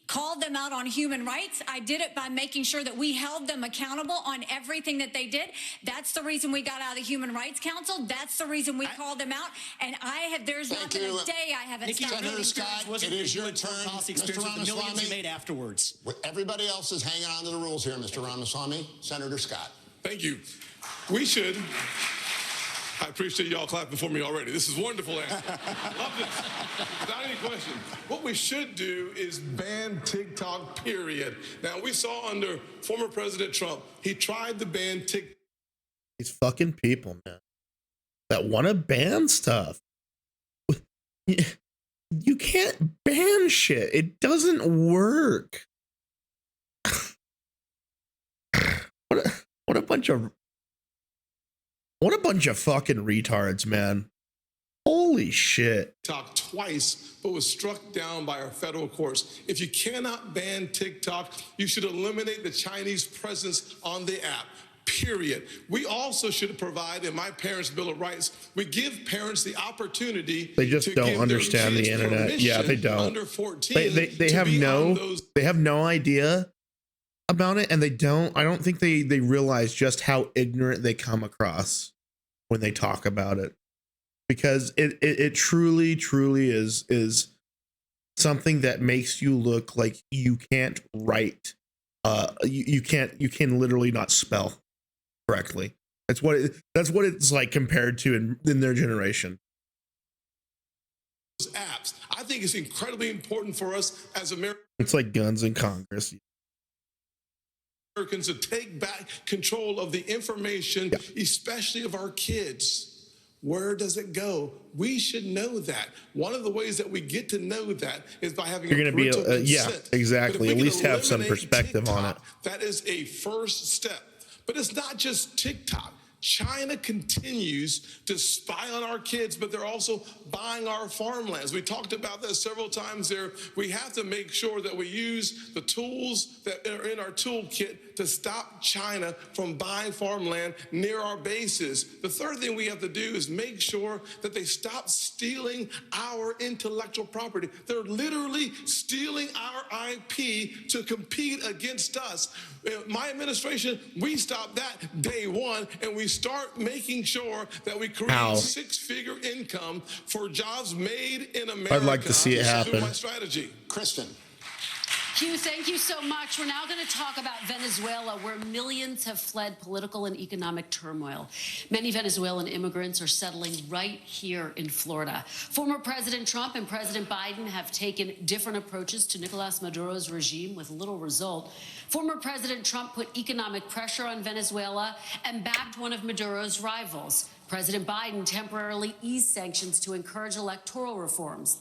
called them out on human rights. I did it by making sure that we held them accountable on everything that they did. That's the reason we got out of the Human Rights Council. That's the reason we called them out. And there's not been a day I haven't
Nikki,
stopped.
Senator Scott,
wasn't
it is your
good
turn.
foreign policy
Mr.
experience with the millions you
Ramaswamy.
made afterwards.
Everybody else is hanging on to the rules here, Mr. Ramaswamy. Senator Scott.
Thank you. We should. I appreciate y'all clapping for me already. This is wonderful. Love this. Without any question. What we should do is ban TikTok, period. Now, we saw under former President Trump, he tried to ban TikTok.
These fucking people, man, that want to ban stuff. You can't ban shit. It doesn't work. What a bunch of fucking retards, man. Holy shit.
TikTok twice, but was struck down by our federal courts. If you cannot ban TikTok, you should eliminate the Chinese presence on the app. Period. We also should provide, in my parents' Bill of Rights, we give parents the opportunity.
They just
to
don't
give their
understand the
kids
internet. Yeah, they
permission
don't.
Under 14,
They
to
have
be on
no
those.
they have no idea about it, and I don't think they realize just how ignorant they come across. when they talk about it, because it truly is something that makes you look like you can't write. You can literally not spell correctly. That's what it's like compared to in their generation.
Apps. I think it's incredibly important for us as Americans.
It's like guns in Congress.
To take back control of the information, especially of our kids. Where does it go? We should know that. One of the ways that we get to know that is by having
You're
a
going to be
parental consent.
exactly. At least have some perspective
TikTok,
on it.
That is a first step. But it's not just TikTok. China continues to spy on our kids, but they're also buying our farmlands. We talked about this several times there. We have to make sure that we use the tools that are in our toolkit to stop China from buying farmland near our bases. The third thing we have to do is make sure that they stop stealing our intellectual property. They're literally stealing our IP to compete against us. My administration, we stopped that day one, and we start making sure that we create six-figure income for jobs made in America.
I'd like to see it happen.
My strategy.
Kristen.
Hugh, thank you so much. We're now going to talk about Venezuela, where millions have fled political and economic turmoil. Many Venezuelan immigrants are settling right here in Florida. Former President Trump and President Biden have taken different approaches to Nicolas Maduro's regime with little result. Former President Trump put economic pressure on Venezuela and backed one of Maduro's rivals. President Biden temporarily eased sanctions to encourage electoral reforms.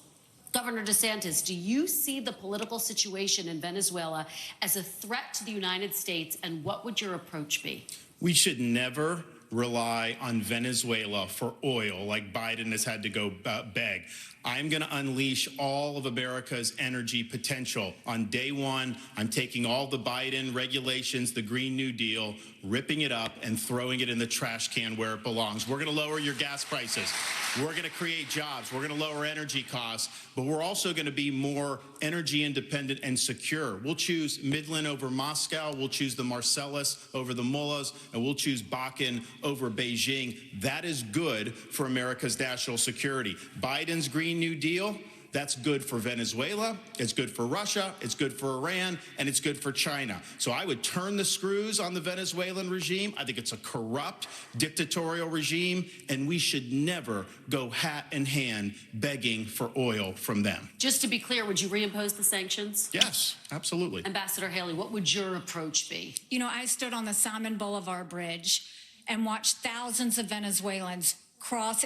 Governor DeSantis, do you see the political situation in Venezuela as a threat to the United States, and what would your approach be?
We should never rely on Venezuela for oil like Biden has had to go beg. I'm going to unleash all of America's energy potential. On day one, I'm taking all the Biden regulations, the Green New Deal, ripping it up and throwing it in the trash can where it belongs. We're going to lower your gas prices. We're going to create jobs. We're going to lower energy costs, but we're also going to be more energy independent and secure. We'll choose Midland over Moscow. We'll choose the Marcellus over the Mullahs, and we'll choose Bakken over Beijing. That is good for America's national security. Biden's Green New Deal, that's good for Venezuela, it's good for Russia, it's good for Iran, and it's good for China. So I would turn the screws on the Venezuelan regime. I think it's a corrupt, dictatorial regime, and we should never go hat in hand begging for oil from them.
Just to be clear, would you reimpose the sanctions?
Yes, absolutely.
Ambassador Haley, what would your approach be?
You know, I stood on the Simon Boulevard Bridge and watched thousands of Venezuelans cross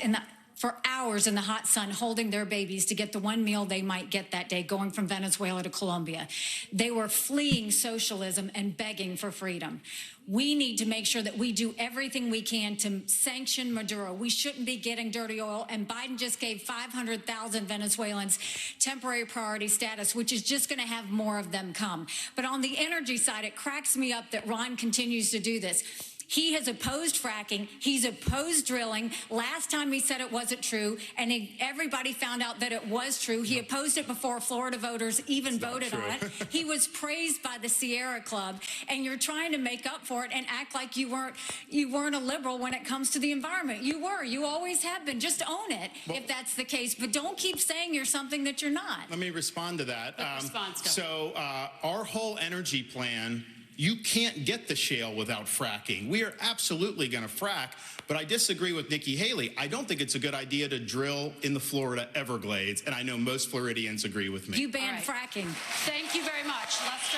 for hours in the hot sun, holding their babies to get the one meal they might get that day, going from Venezuela to Colombia. They were fleeing socialism and begging for freedom. We need to make sure that we do everything we can to sanction Maduro. We shouldn't be getting dirty oil, and Biden just gave 500,000 Venezuelans temporary priority status, which is just going to have more of them come. But on the energy side, it cracks me up that Ron continues to do this. He has opposed fracking. He's opposed drilling. Last time he said it wasn't true, and everybody found out that it was true. He opposed it before Florida voters even voted on it. He was praised by the Sierra Club, and you're trying to make up for it and act like you weren't a liberal when it comes to the environment. You were. You always have been. Just own it if that's the case, but don't keep saying you're something that you're not.
Let me respond to that.
Response,
so our whole energy plan, you can't get the shale without fracking. We are absolutely going to frack, but I disagree with Nikki Haley. I don't think it's a good idea to drill in the Florida Everglades, and I know most Floridians agree with me.
You banned fracking.
Thank you very much. Lester?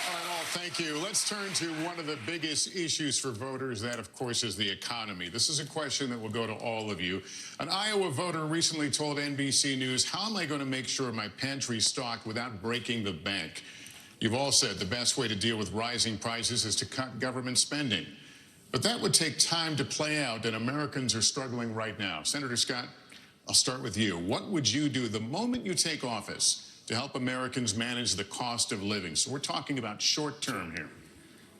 All right, all, thank you. Let's turn to one of the biggest issues for voters. That, of course, is the economy. This is a question that will go to all of you. An Iowa voter recently told NBC News, "How am I going to make sure my pantry's stocked without breaking the bank?" You've all said the best way to deal with rising prices is to cut government spending. But that would take time to play out, and Americans are struggling right now. Senator Scott, I'll start with you. What would you do the moment you take office to help Americans manage the cost of living? So we're talking about short term here.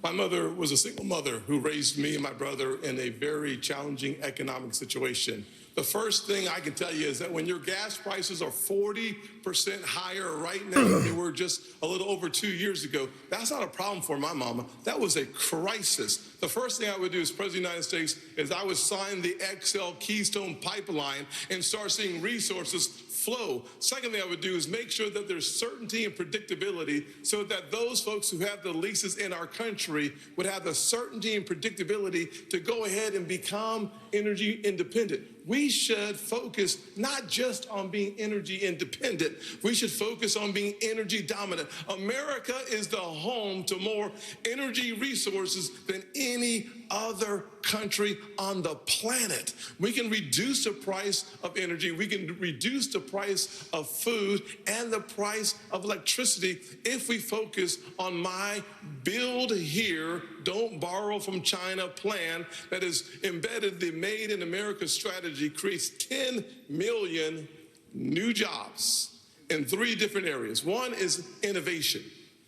My mother was a single mother who raised me and my brother in a very challenging economic situation. The first thing I can tell you is that when your gas prices are 40% higher right now than they were just a little over 2 years ago, that's not a problem for my mama. That was a crisis. The first thing I would do as President of the United States is I would sign the XL Keystone Pipeline and start seeing resources flow. Second thing I would do is make sure that there's certainty and predictability so that those folks who have the leases in our country would have the certainty and predictability to go ahead and become energy independent. We should focus not just on being energy independent, we should focus on being energy dominant. America is the home to more energy resources than any other country on the planet. We can reduce the price of energy, we can reduce the price of food and the price of electricity if we focus on my build here, don't borrow from China plan that is embedded the Made in America strategy, creates 10 million new jobs in 3 different areas. One is innovation.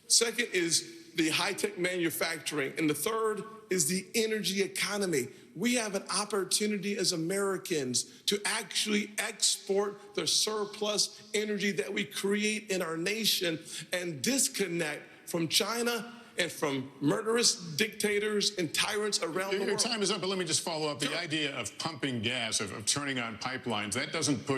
Second is the high-tech manufacturing. And the third is the energy economy. We have an opportunity as Americans to actually export the surplus energy that we create in our nation and disconnect from China and from murderous dictators and tyrants around the world.
Your time is up, but let me just follow up. The idea of pumping gas, of turning on pipelines, that doesn't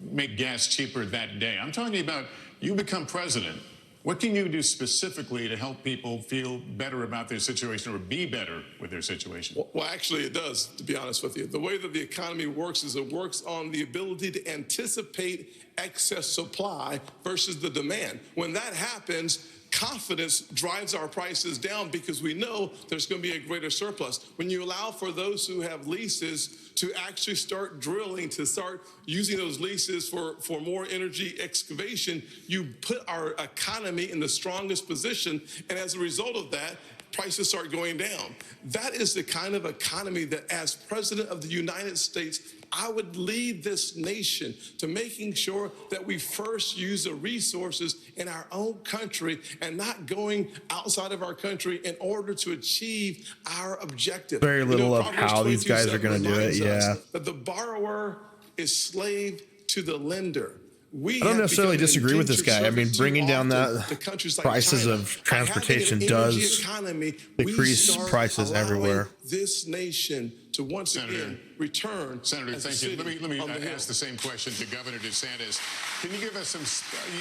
make gas cheaper that day. I'm talking about you become president. What can you do specifically to help people feel better about their situation or be better with their situation?
Well, actually, it does, to be honest with you. The way that the economy works is it works on the ability to anticipate excess supply versus the demand. When that happens, confidence drives our prices down because we know there's going to be a greater surplus. When you allow for those who have leases to actually start drilling, to start using those leases for more energy excavation, you put our economy in the strongest position. And as a result of that, prices start going down. That is the kind of economy that, as President of the United States, I would lead this nation to making sure that we first use the resources in our own country and not going outside of our country in order to achieve our objective.
Very little of how these guys are going to do it. Yeah.
That the borrower is slave to the lender.
I don't necessarily disagree with this guy. I mean, bringing down that prices of transportation does decrease prices everywhere.
This nation to once again return.
Senator, thank you. Let me ask the same question to Governor DeSantis. Can you give us some,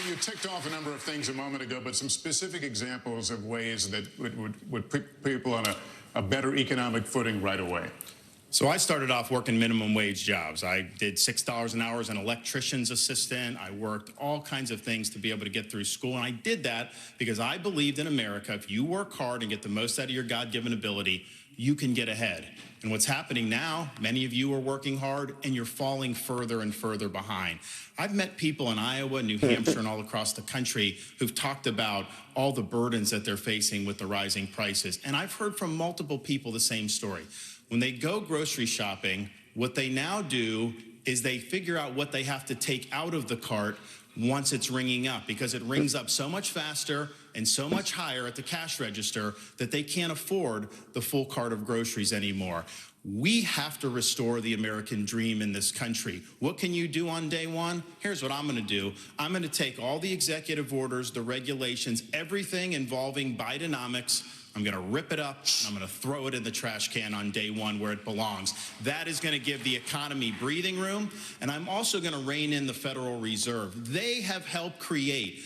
you ticked off a number of things a moment ago, but some specific examples of ways that would put people on a better economic footing right away?
So I started off working minimum wage jobs. I did $6 an hour as an electrician's assistant. I worked all kinds of things to be able to get through school. And I did that because I believed in America, if you work hard and get the most out of your God-given ability, you can get ahead. And what's happening now, many of you are working hard and you're falling further and further behind. I've met people in Iowa, New Hampshire, and all across the country who've talked about all the burdens that they're facing with the rising prices. And I've heard from multiple people the same story. When they go grocery shopping, what they now do is they figure out what they have to take out of the cart once it's ringing up, because it rings up so much faster and so much higher at the cash register that they can't afford the full cart of groceries anymore. We have to restore the American dream in this country. What can you do on day one? Here's what I'm going to do. I'm going to take all the executive orders, the regulations, everything involving Bidenomics. I'm going to rip it up, and I'm going to throw it in the trash can on day one where it belongs. That is going to give the economy breathing room, and I'm also going to rein in the Federal Reserve. They have helped create,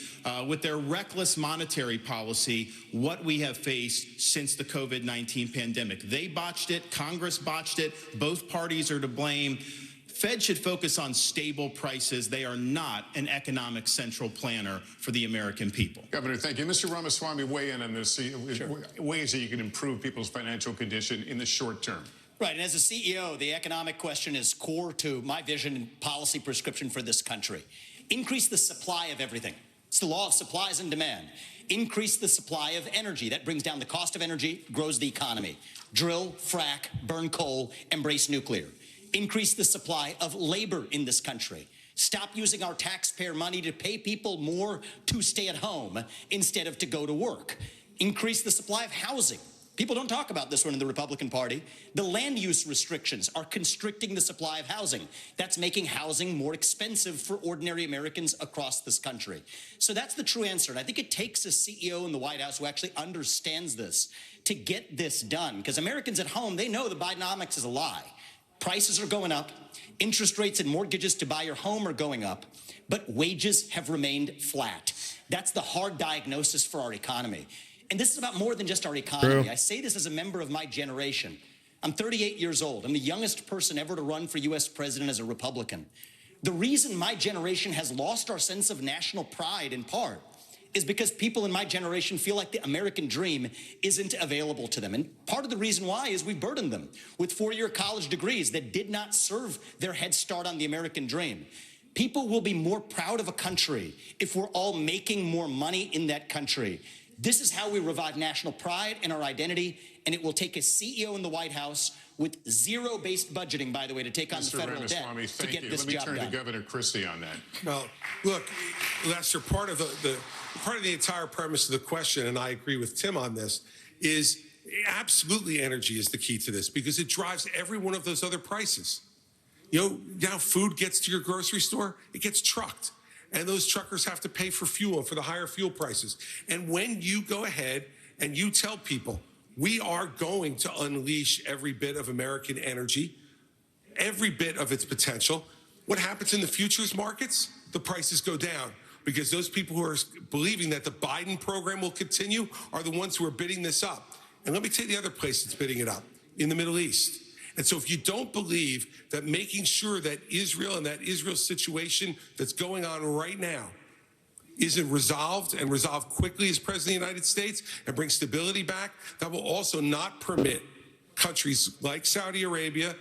with their reckless monetary policy, what we have faced since the COVID-19 pandemic. They botched it. Congress botched it. Both parties are to blame. Fed should focus on stable prices. They are not an economic central planner for the American people.
Governor, thank you. Mr. Ramaswamy, weigh in on this. Sure. Ways that you can improve people's financial condition in the short term.
Right, and as a CEO, the economic question is core to my vision and policy prescription for this country. Increase the supply of everything. It's the law of supplies and demand. Increase the supply of energy. That brings down the cost of energy, grows the economy. Drill, frack, burn coal, embrace nuclear. Increase the supply of labor in this country. Stop using our taxpayer money to pay people more to stay at home instead of to go to work. Increase the supply of housing. People don't talk about this one in the Republican Party. The land use restrictions are constricting the supply of housing. That's making housing more expensive for ordinary Americans across this country. So that's the true answer. And I think it takes a CEO in the White House who actually understands this to get this done. Because Americans at home, they know the Bidenomics is a lie. Prices are going up. Interest rates and mortgages to buy your home are going up. But wages have remained flat. That's the hard diagnosis for our economy. And this is about more than just our economy.
True.
I say this as a member of my generation. I'm 38 years old. I'm the youngest person ever to run for U.S. president as a Republican. The reason my generation has lost our sense of national pride, in part, is because people in my generation feel like the American dream isn't available to them. And part of the reason why is we burdened them with four-year college degrees that did not serve their head start on the American dream. People will be more proud of a country if we're all making more money in that country. This is how we revive national pride and our identity, and it will take a CEO in the White House with zero-based budgeting, by the way, to take on the federal debt to get this job done.
Let me turn to Governor Christie on that.
Well, look, Lester, part of the entire premise of the question, and I agree with Tim on this, is absolutely energy is the key to this because it drives every one of those other prices. You know, now food gets to your grocery store, it gets trucked. And those truckers have to pay for fuel and for the higher fuel prices. And when you go ahead and you tell people, we are going to unleash every bit of American energy, every bit of its potential, what happens in the futures markets? The prices go down because those people who are believing that the Biden program will continue are the ones who are bidding this up. And let me tell you the other place that's bidding it up, in the Middle East. And so if you don't believe that making sure that Israel and that Israel situation that's going on right now isn't resolved and resolved quickly as President of the United States and bring stability back, that will also not permit countries like Saudi Arabia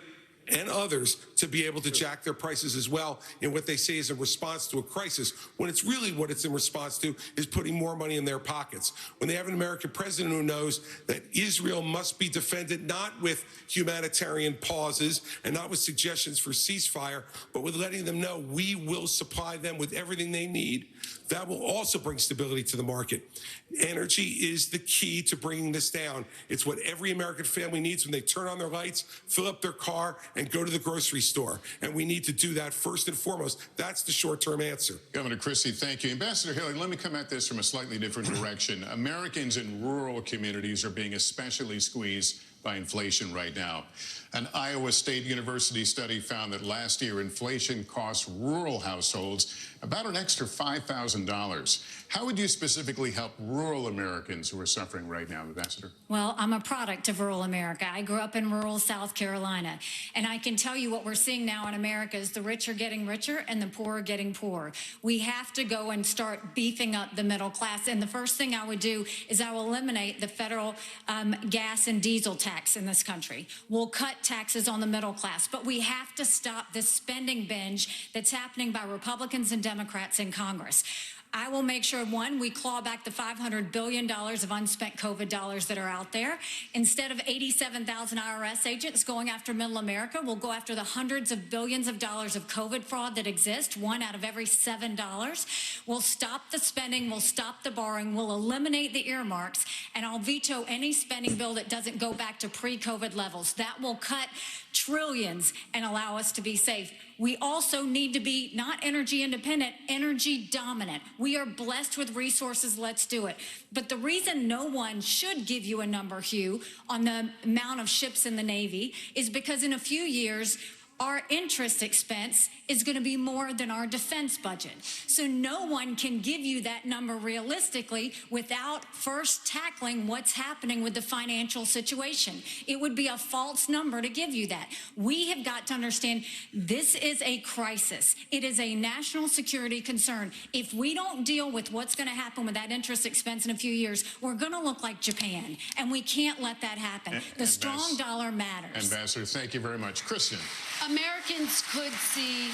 and others to be able to jack their prices as well in what they say is a response to a crisis, when it's really what it's in response to is putting more money in their pockets. When they have an American president who knows that Israel must be defended not with humanitarian pauses and not with suggestions for ceasefire, but with letting them know we will supply them with everything they need, that will also bring stability to the market. Energy is the key to bringing this down. It's what every American family needs when they turn on their lights, fill up their car, and go to the grocery store. And we need to do that first and foremost. That's the short-term answer.
Governor Christie, thank you. Ambassador Hillary, let me come at this from a slightly different direction. Americans in rural communities are being especially squeezed by inflation right now. An Iowa State University study found that last year inflation cost rural households about an extra $5,000. How would you specifically help rural Americans who are suffering right now, Ambassador?
Well, I'm a product of rural America. I grew up in rural South Carolina, and I can tell you what we're seeing now in America is the rich are getting richer and the poor are getting poorer. We have to go and start beefing up the middle class, and the first thing I would do is I will eliminate the federal gas and diesel tax in this country. We'll cut taxes on the middle class, but we have to stop this spending binge that's happening by Republicans and Democrats in Congress. I will make sure, one, we claw back the $500 billion of unspent COVID dollars that are out there. Instead of 87,000 IRS agents going after middle America, we'll go after the hundreds of billions of dollars of COVID fraud that exists, one out of every $7. We'll stop the spending, we'll stop the borrowing, we'll eliminate the earmarks, and I'll veto any spending bill that doesn't go back to pre-COVID levels. That will cut trillions and allow us to be safe. We also need to be not energy independent, energy dominant. We are blessed with resources, let's do it. But the reason no one should give you a number, Hugh, on the amount of ships in the Navy is because in a few years, our interest expense is going to be more than our defense budget. So no one can give you that number realistically without first tackling what's happening with the financial situation. It would be a false number to give you that. We have got to understand this is a crisis. It is a national security concern. If we don't deal with what's going to happen with that interest expense in a few years, we're going to look like Japan, and we can't let that happen. The strong dollar matters.
Ambassador, thank you very much. Kristen.
Americans could see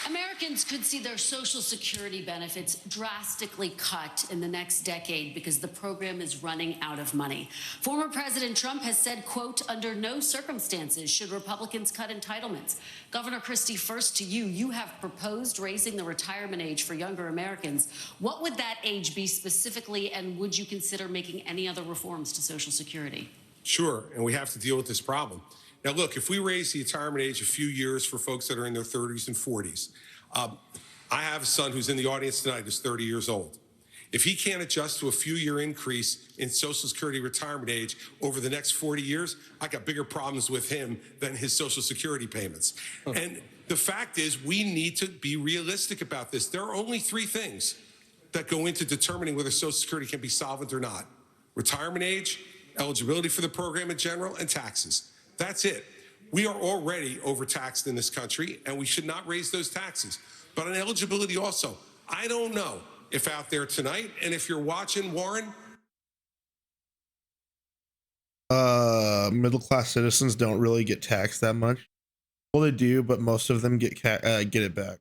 Americans could see their Social Security benefits drastically cut in the next decade because the program is running out of money. Former President Trump has said, quote, under no circumstances should Republicans cut entitlements. Governor Christie, first to you. You have proposed raising the retirement age for younger Americans. What would that age be specifically, and would you consider making any other reforms to Social Security?
Sure, and we have to deal with this problem. Now, look, if we raise the retirement age a few years for folks that are in their 30s and 40s, I have a son who's in the audience tonight who's 30 years old. If he can't adjust to a few-year increase in Social Security retirement age over the next 40 years, I got bigger problems with him than his Social Security payments. And the fact is, we need to be realistic about this. There are only three things that go into determining whether Social Security can be solvent or not: retirement age, eligibility for the program in general, and taxes. That's it. We are already overtaxed in this country, and we should not raise those taxes. But on eligibility also, I don't know if out there tonight, and if you're watching, Warren.
Middle-class citizens don't really get taxed that much. Well, they do, but most of them get it back.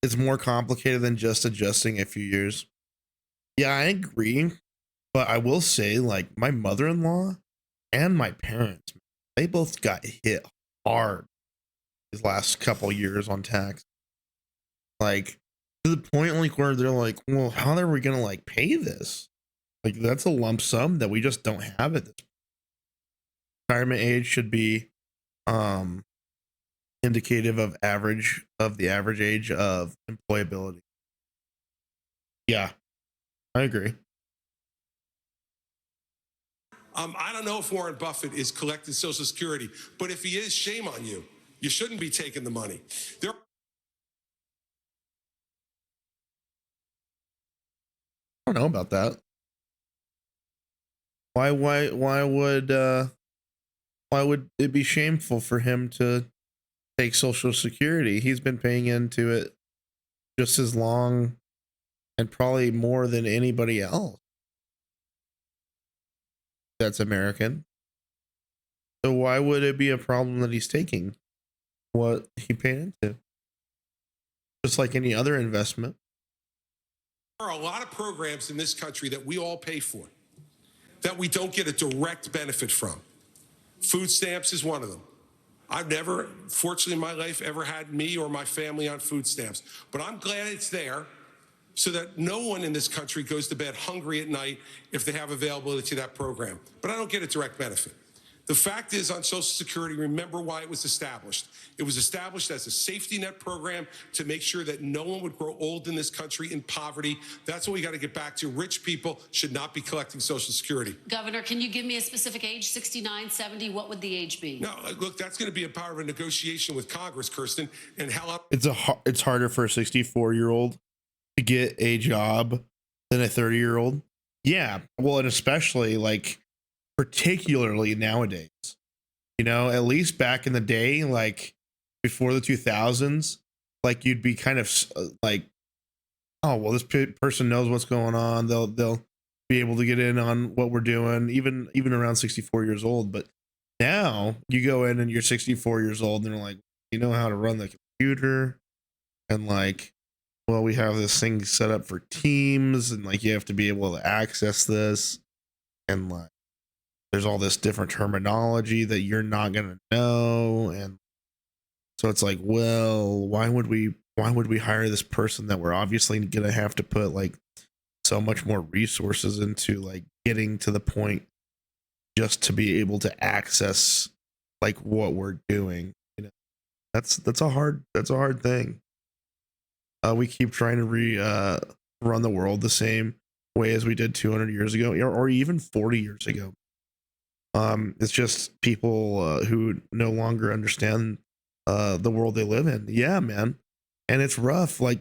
It's more complicated than just adjusting a few years. Yeah, I agree, but I will say, like, my mother-in-law and my parents, they both got hit hard these last couple years on tax. Like, to the point, like, where they're like, well, how are we gonna, like, pay this? Like, that's a lump sum that we just don't have at this point. Retirement age should be indicative of the average age of employability. Yeah, I agree.
I don't know if Warren Buffett is collecting Social Security, but if he is, shame on you. You shouldn't be taking the money.
I don't know about that. Why would it be shameful for him to take Social Security? He's been paying into it just as long and probably more than anybody else that's American. So why would it be a problem that he's taking what he paid into? Just like any other investment.
There are a lot of programs in this country that we all pay for that we don't get a direct benefit from. Food stamps is one of them. I've never, fortunately in my life, ever had me or my family on food stamps, but I'm glad it's there so that no one in this country goes to bed hungry at night if they have availability to that program. But I don't get a direct benefit. The fact is, on Social Security, remember why it was established. It was established as a safety net program to make sure that no one would grow old in this country in poverty. That's what we got to get back to. Rich people should not be collecting Social Security.
Governor, can you give me a specific age? 69, 70? What would the age be?
No, look, that's going to be a part of a negotiation with Congress, Kirsten, and how
it's harder for a 64-year-old to get a job than a 30-year-old. Yeah, well, and especially like particularly nowadays, you know, at least back in the day, like before the 2000s, like you'd be kind of like, oh, well, this person knows what's going on. They'll be able to get in on what we're doing, even around 64 years old. But now you go in and you're 64 years old and they're like, you know how to run the computer, and like, well, we have this thing set up for Teams, and like you have to be able to access this, and like there's all this different terminology that you're not gonna know, and so it's like, well, why would we hire this person that we're obviously gonna have to put like so much more resources into, like getting to the point just to be able to access like what we're doing, you know? That's a hard thing. We keep trying to run the world the same way as we did 200 years ago, or even 40 years ago. It's just people who no longer understand the world they live in. Yeah, man. And it's rough. Like,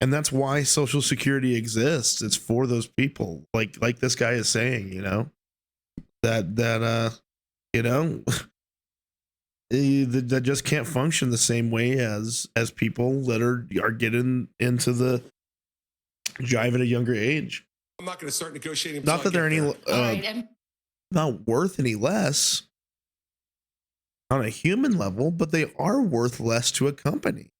and that's why Social Security exists. It's for those people. Like this guy is saying, you know, that you know, that just can't function the same way as people that are getting into the jive at a younger age.
I'm not going to start negotiating.
Not that they're any not worth any less. on a human level, but they are worth less to a company.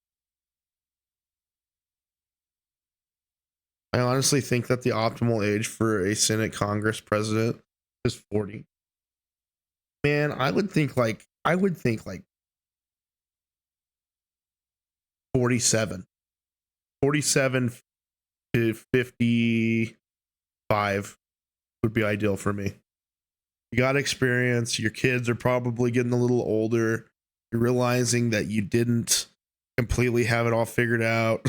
I honestly think that the optimal age for a Senate Congress president is 40. Man, I would think like 47. 47 to 55 would be ideal for me. You got experience, your kids are probably getting a little older. You're realizing that you didn't completely have it all figured out.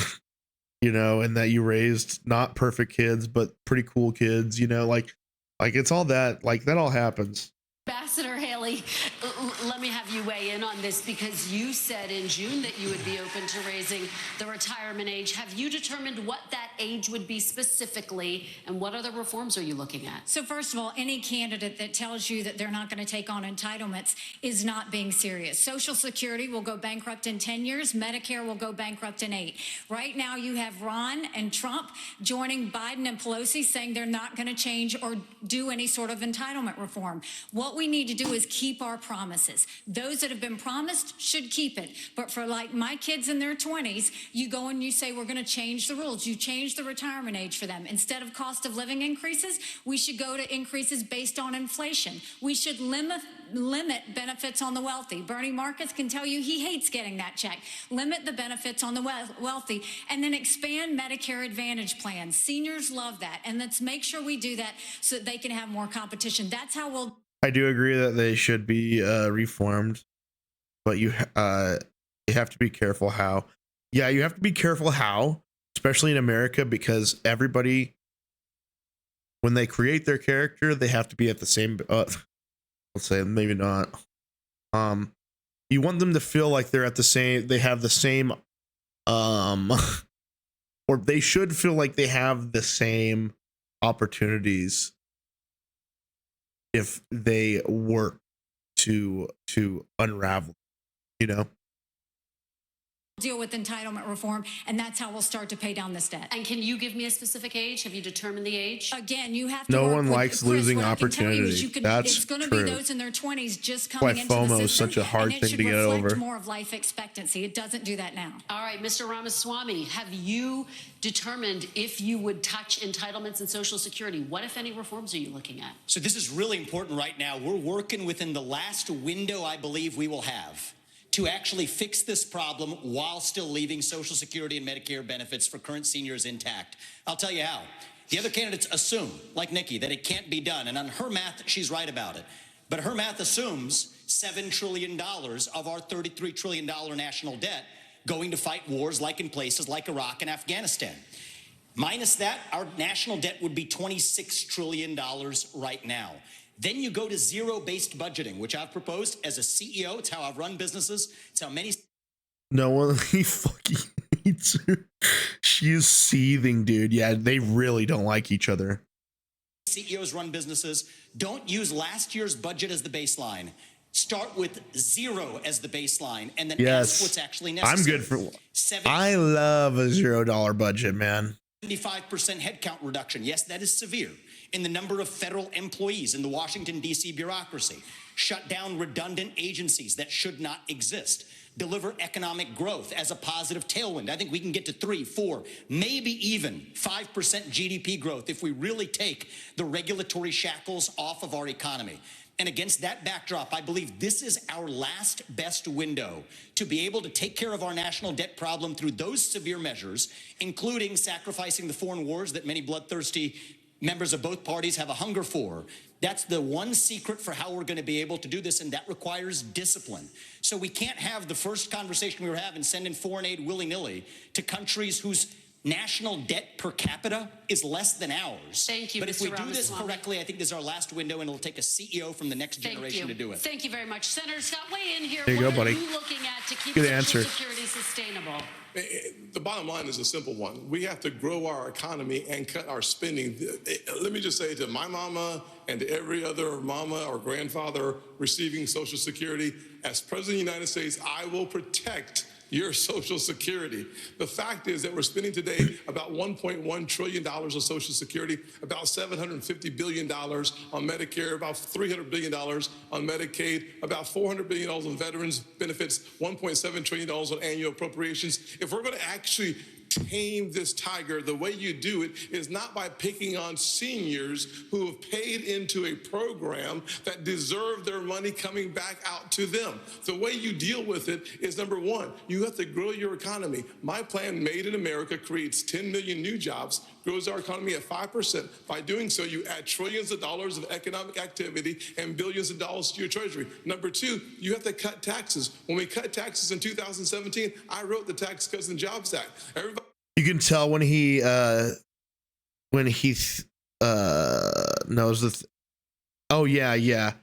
You know, and that you raised not perfect kids, but pretty cool kids, you know, like it's all that, like that all happens.
Ambassador Haley, let me have you weigh in on this because you said in June that you would be open to raising the retirement age. Have you determined what that age would be specifically, and what other reforms are you looking at?
So first of all, any candidate that tells you that they're not going to take on entitlements is not being serious. Social Security will go bankrupt in 10 years. Medicare will go bankrupt in 8. Right now you have Ron and Trump joining Biden and Pelosi saying they're not going to change or do any sort of entitlement reform. What we need to do is keep our promises. Those that have been promised should keep it. But for like my kids in their 20s, you go and you say, we're going to change the rules. You change the retirement age for them. Instead of cost of living increases, we should go to increases based on inflation. We should limit benefits on the wealthy. Bernie Marcus can tell you he hates getting that check. Limit the benefits on the wealthy and then expand Medicare Advantage plans. Seniors love that. And let's make sure we do that so that they can have more competition. That's how we'll...
I do agree that they should be reformed, but you have to be careful how. Yeah, you have to be careful how, especially in America, because everybody, when they create their character, they have to be at the same. Let's say maybe not. You want them to feel like they're at the same. They have the same. Or they should feel like they have the same opportunities if they work to unravel, you know.
Deal with entitlement reform, and that's how we'll start to pay down this debt.
And can you give me a specific age? Have you determined the age?
Again, you have to.
No
work
one
with
likes
Chris,
losing
what I can tell you is
opportunity.
it's going to be those in their 20s just
Why
coming into the
FOMO
system,
is such a hard
and it
thing
should
to get
reflect
over.
more of life expectancy. It doesn't do that now.
All right, Mr. Ramaswamy, have you determined if you would touch entitlements and Social Security? What, if any, reforms are you looking at?
So this is really important right now. We're working within the last window I believe we will have to actually fix this problem while still leaving Social Security and Medicare benefits for current seniors intact. I'll tell you how. The other candidates assume, like Nikki, that it can't be done. And on her math, she's right about it. But her math assumes $7 trillion of our $33 trillion national debt going to fight wars like in places like Iraq and Afghanistan. Minus that, our national debt would be $26 trillion right now. Then you go to zero-based budgeting, which I've proposed as a CEO. It's how I've run businesses. It's how many...
No one, he fucking hates her. She is seething, dude. Yeah, they really don't like each other.
CEOs run businesses. Don't use last year's budget as the baseline. Start with zero as the baseline, and then ask what's actually necessary.
I'm good for... I love a $0 budget, man.
75% headcount reduction. Yes, that is severe. In the number of federal employees in the Washington, D.C. bureaucracy. Shut down redundant agencies that should not exist. Deliver economic growth as a positive tailwind. I think we can get to 3, 4, maybe even 5% GDP growth if we really take the regulatory shackles off of our economy. And against that backdrop, I believe this is our last best window to be able to take care of our national debt problem through those severe measures, including sacrificing the foreign wars that many bloodthirsty members of both parties have a hunger for. That's the one secret for how we're going to be able to do this, and that requires discipline. So we can't have the first conversation we were having, sending foreign aid willy-nilly to countries whose national debt per capita is less than ours.
Thank you,
But if we
Mr.
do this
Ramaswamy.
correctly, I think this is our last window, and it'll take a CEO from the next generation to do it.
Thank you very much. Senator Scott, weigh in here.
There you
What
go, buddy.
are you looking at to keep
Good
Social
answer.
Security sustainable?
The bottom line is a simple one. We have to grow our economy and cut our spending. Let me just say to my mama and to every other mama or grandfather receiving Social Security, as President of the United States, I will protect your Social Security. The fact is that we're spending today about $1.1 trillion on Social Security, about $750 billion on Medicare, about $300 billion on Medicaid, about $400 billion on veterans benefits, $1.7 trillion on annual appropriations. If we're going to actually tame this tiger, the way you do it is not by picking on seniors who have paid into a program that deserve their money coming back out to them. The way you deal with it is, number one, you have to grow your economy. My plan, Made in America, creates 10 million new jobs, grows our economy at 5%. By doing so, you add trillions of dollars of economic activity and billions of dollars to your treasury. Number two, you have to cut taxes. When we cut taxes in 2017, I wrote the Tax Cuts and Jobs Act.
You can tell when he knows the. Oh yeah.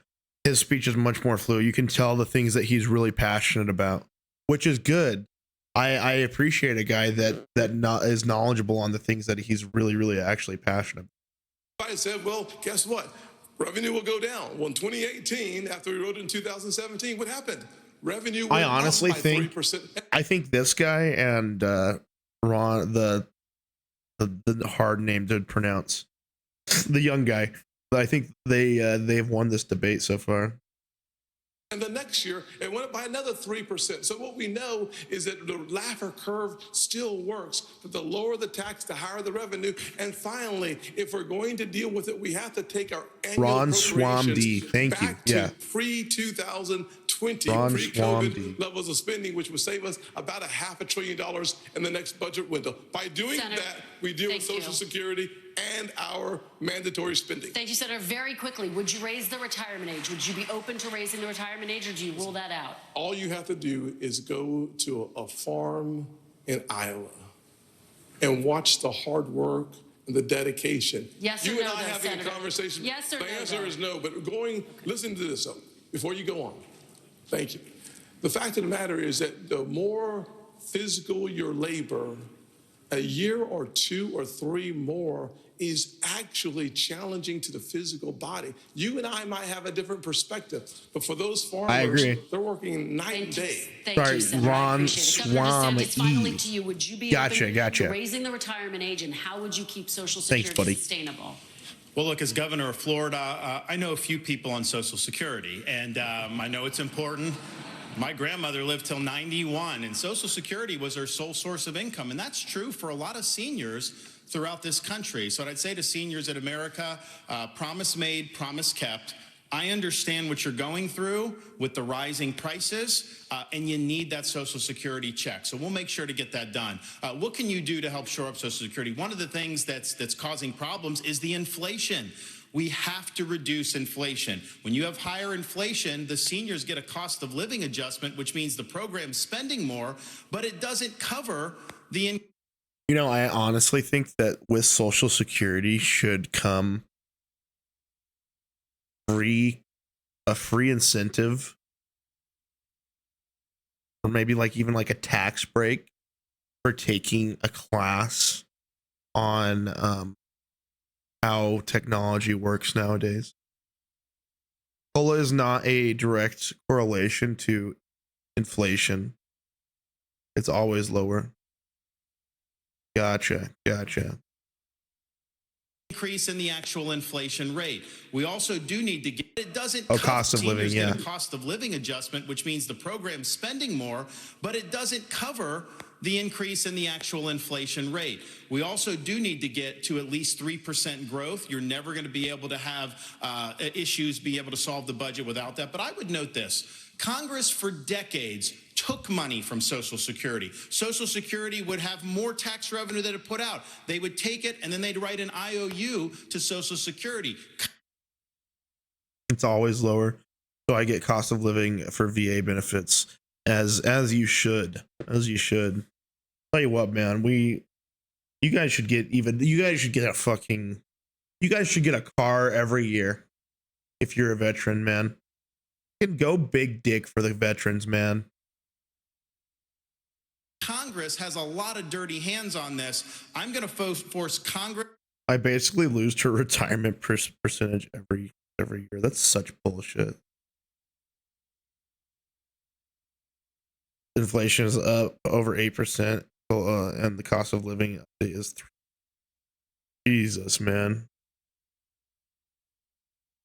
His speech is much more fluid. You can tell the things that he's really passionate about, which is good. I appreciate a guy that is knowledgeable on the things that he's really actually passionate about.
I said, well, guess what? Revenue will go down. Well, in 2018, after we wrote it in 2017, what happened? Revenue went
I honestly
up by
think
3%.
I think this guy and Ron, the hard name to pronounce, the young guy, I think they've won this debate so far.
And the next year, it went up by another 3%. So what we know is that the Laffer curve still works, but the lower the tax, the higher the revenue. And finally, if we're going to deal with it, we have to take our annual
Ron
appropriations
Swamdy, thank you.
back to
Yeah.
pre-2020,
Ron
pre-COVID
Swamdy.
levels of spending, which would save us about $500 billion in the next budget window. By doing
Senator,
that, we deal with
thank
Social
you.
Security and our mandatory spending.
Thank you, Senator. Very quickly, would you raise the retirement age? Would you be open to raising the retirement age, or do you rule that out?
All you have to do is go to a farm in Iowa and watch the hard work and the dedication.
Yes or
you and
no,
I
though,
having
Senator?
a conversation.
Yes or
the
no,
answer
though?
is no, but listen to this though, before you go on. Thank you. The fact of the matter is that the more physical your labor, a year or 2 or 3 more is actually challenging to the physical body. You and I might have a different perspective, but for those farmers,
agree.
they're working night and day.
Thank you, Senator. I
Ron
appreciate it. Governor DeSantis, finally
Swamdy.
to you, would you be
Gotcha,
open
gotcha.
to raising the retirement age, and how would you keep Social
Thanks,
Security
buddy.
sustainable?
Well, look, as governor of Florida, I know a few people on Social Security, and I know it's important. My grandmother lived till 91, and Social Security was her sole source of income, and that's true for a lot of seniors throughout this country. So what I'd say to seniors in America, promise made, promise kept. I understand what you're going through with the rising prices, and you need that Social Security check. So we'll make sure to get that done. What can you do to help shore up Social Security? One of the things that's causing problems is the inflation. We have to reduce inflation. When you have higher inflation, the seniors get a cost of living adjustment, which means the program's spending more, but it doesn't cover the
You know, I honestly think that with Social Security should come a free incentive, or maybe even a tax break for taking a class on how technology works nowadays. COLA is not a direct correlation to inflation. It's always lower. Gotcha.
increase in the actual inflation rate. We also do need to get, it doesn't
cost of living,
seniors get
yeah.
a cost of living adjustment, which means the program's spending more, but it doesn't cover the increase in the actual inflation rate. We also do need to get to at least 3% growth. You're never going to be able to have issues, be able to solve the budget without that. But I would note this. Congress for decades took money from Social Security. Social Security would have more tax revenue than it put out. They would take it and then they'd write an IOU to Social Security.
It's always lower. So I get cost of living for VA benefits as you should. Tell you what, man, you guys should get a car every year if you're a veteran, man. You can go big dick for the veterans, man.
Congress has a lot of dirty hands on this. I'm going to force Congress.
I basically lose to retirement percentage every year. That's such bullshit. inflation is up over 8%, and the cost of living is Jesus, man.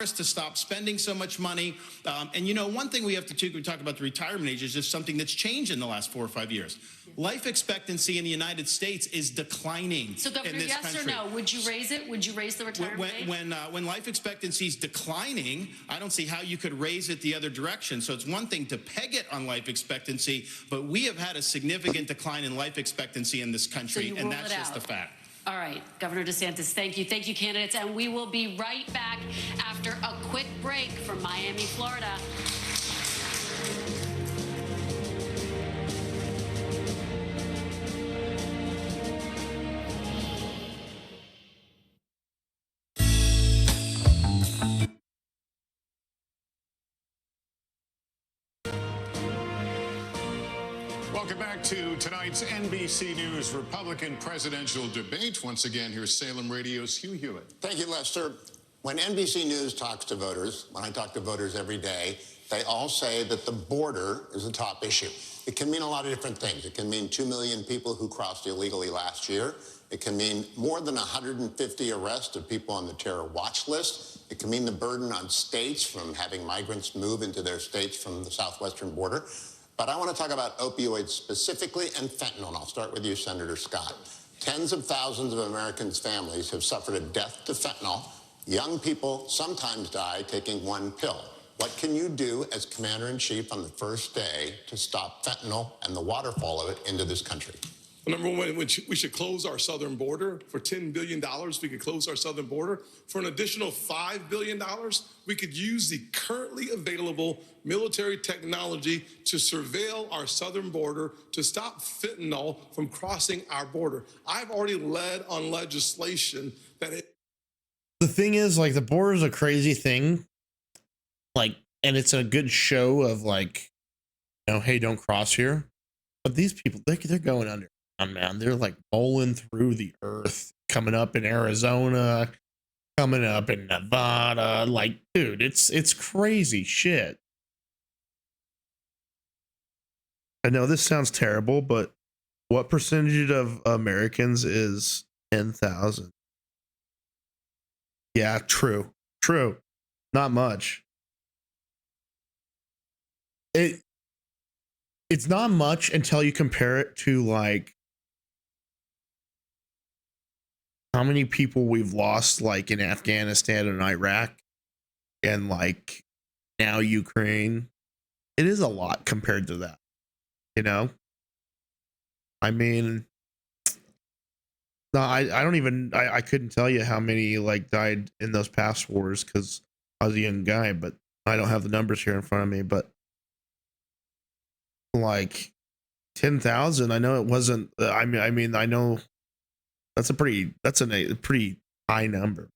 To stop spending so much money. And you know, one thing we have to do, we talk about the retirement age, is just something that's changed in the last 4 or 5 years. Life expectancy in the United States is declining.
So, Governor,
in this
yes
country.
or no? Would you raise it? Would you raise the retirement age?
When life expectancy is declining, I don't see how you could raise it the other direction. So it's one thing to peg it on life expectancy, but we have had a significant decline in life expectancy in this country, and that's just the fact.
All right, Governor DeSantis, thank you. Thank you, candidates. And we will be right back after a quick break from Miami, Florida.
Welcome back to tonight's NBC News Republican presidential debate. Once again, here's Salem Radio's Hugh Hewitt.
Thank you, Lester. When NBC News talks to voters, when I talk to voters every day, they all say that the border is a top issue. It can mean a lot of different things. It can mean 2 million people who crossed illegally last year. It can mean more than 150 arrests of people on the terror watch list. It can mean the burden on states from having migrants move into their states from the southwestern border. But I want to talk about opioids specifically and fentanyl. And I'll start with you, Senator Scott. Tens of thousands of Americans' families have suffered a death to fentanyl. Young people sometimes die taking one pill. What can you do as Commander-in-Chief on the first day to stop fentanyl and the waterfall of it into this country?
Well, number one, we should close our southern border. For $10 billion, we could close our southern border. For an additional $5 billion, we could use the currently available military technology to surveil our southern border to stop fentanyl from crossing our border. I've already led on legislation that
The thing is, like, the border is a crazy thing. Like, and it's a good show of, like, you know, hey, don't cross here. But these people, they're going under. Man, they're like bowling through the earth, coming up in Arizona, coming up in Nevada. Like, dude, it's crazy shit. I know this sounds terrible, but what percentage of Americans is 10,000? Yeah, true. Not much. It's not much until you compare it to, like, how many people we've lost, like, in Afghanistan and Iraq and, like, now Ukraine. It is a lot compared to that, you know? I mean, no, I couldn't tell you how many, like, died in those past wars because I was a young guy, but I don't have the numbers here in front of me, but like 10,000, I know it wasn't, I mean, I know that's a pretty high number.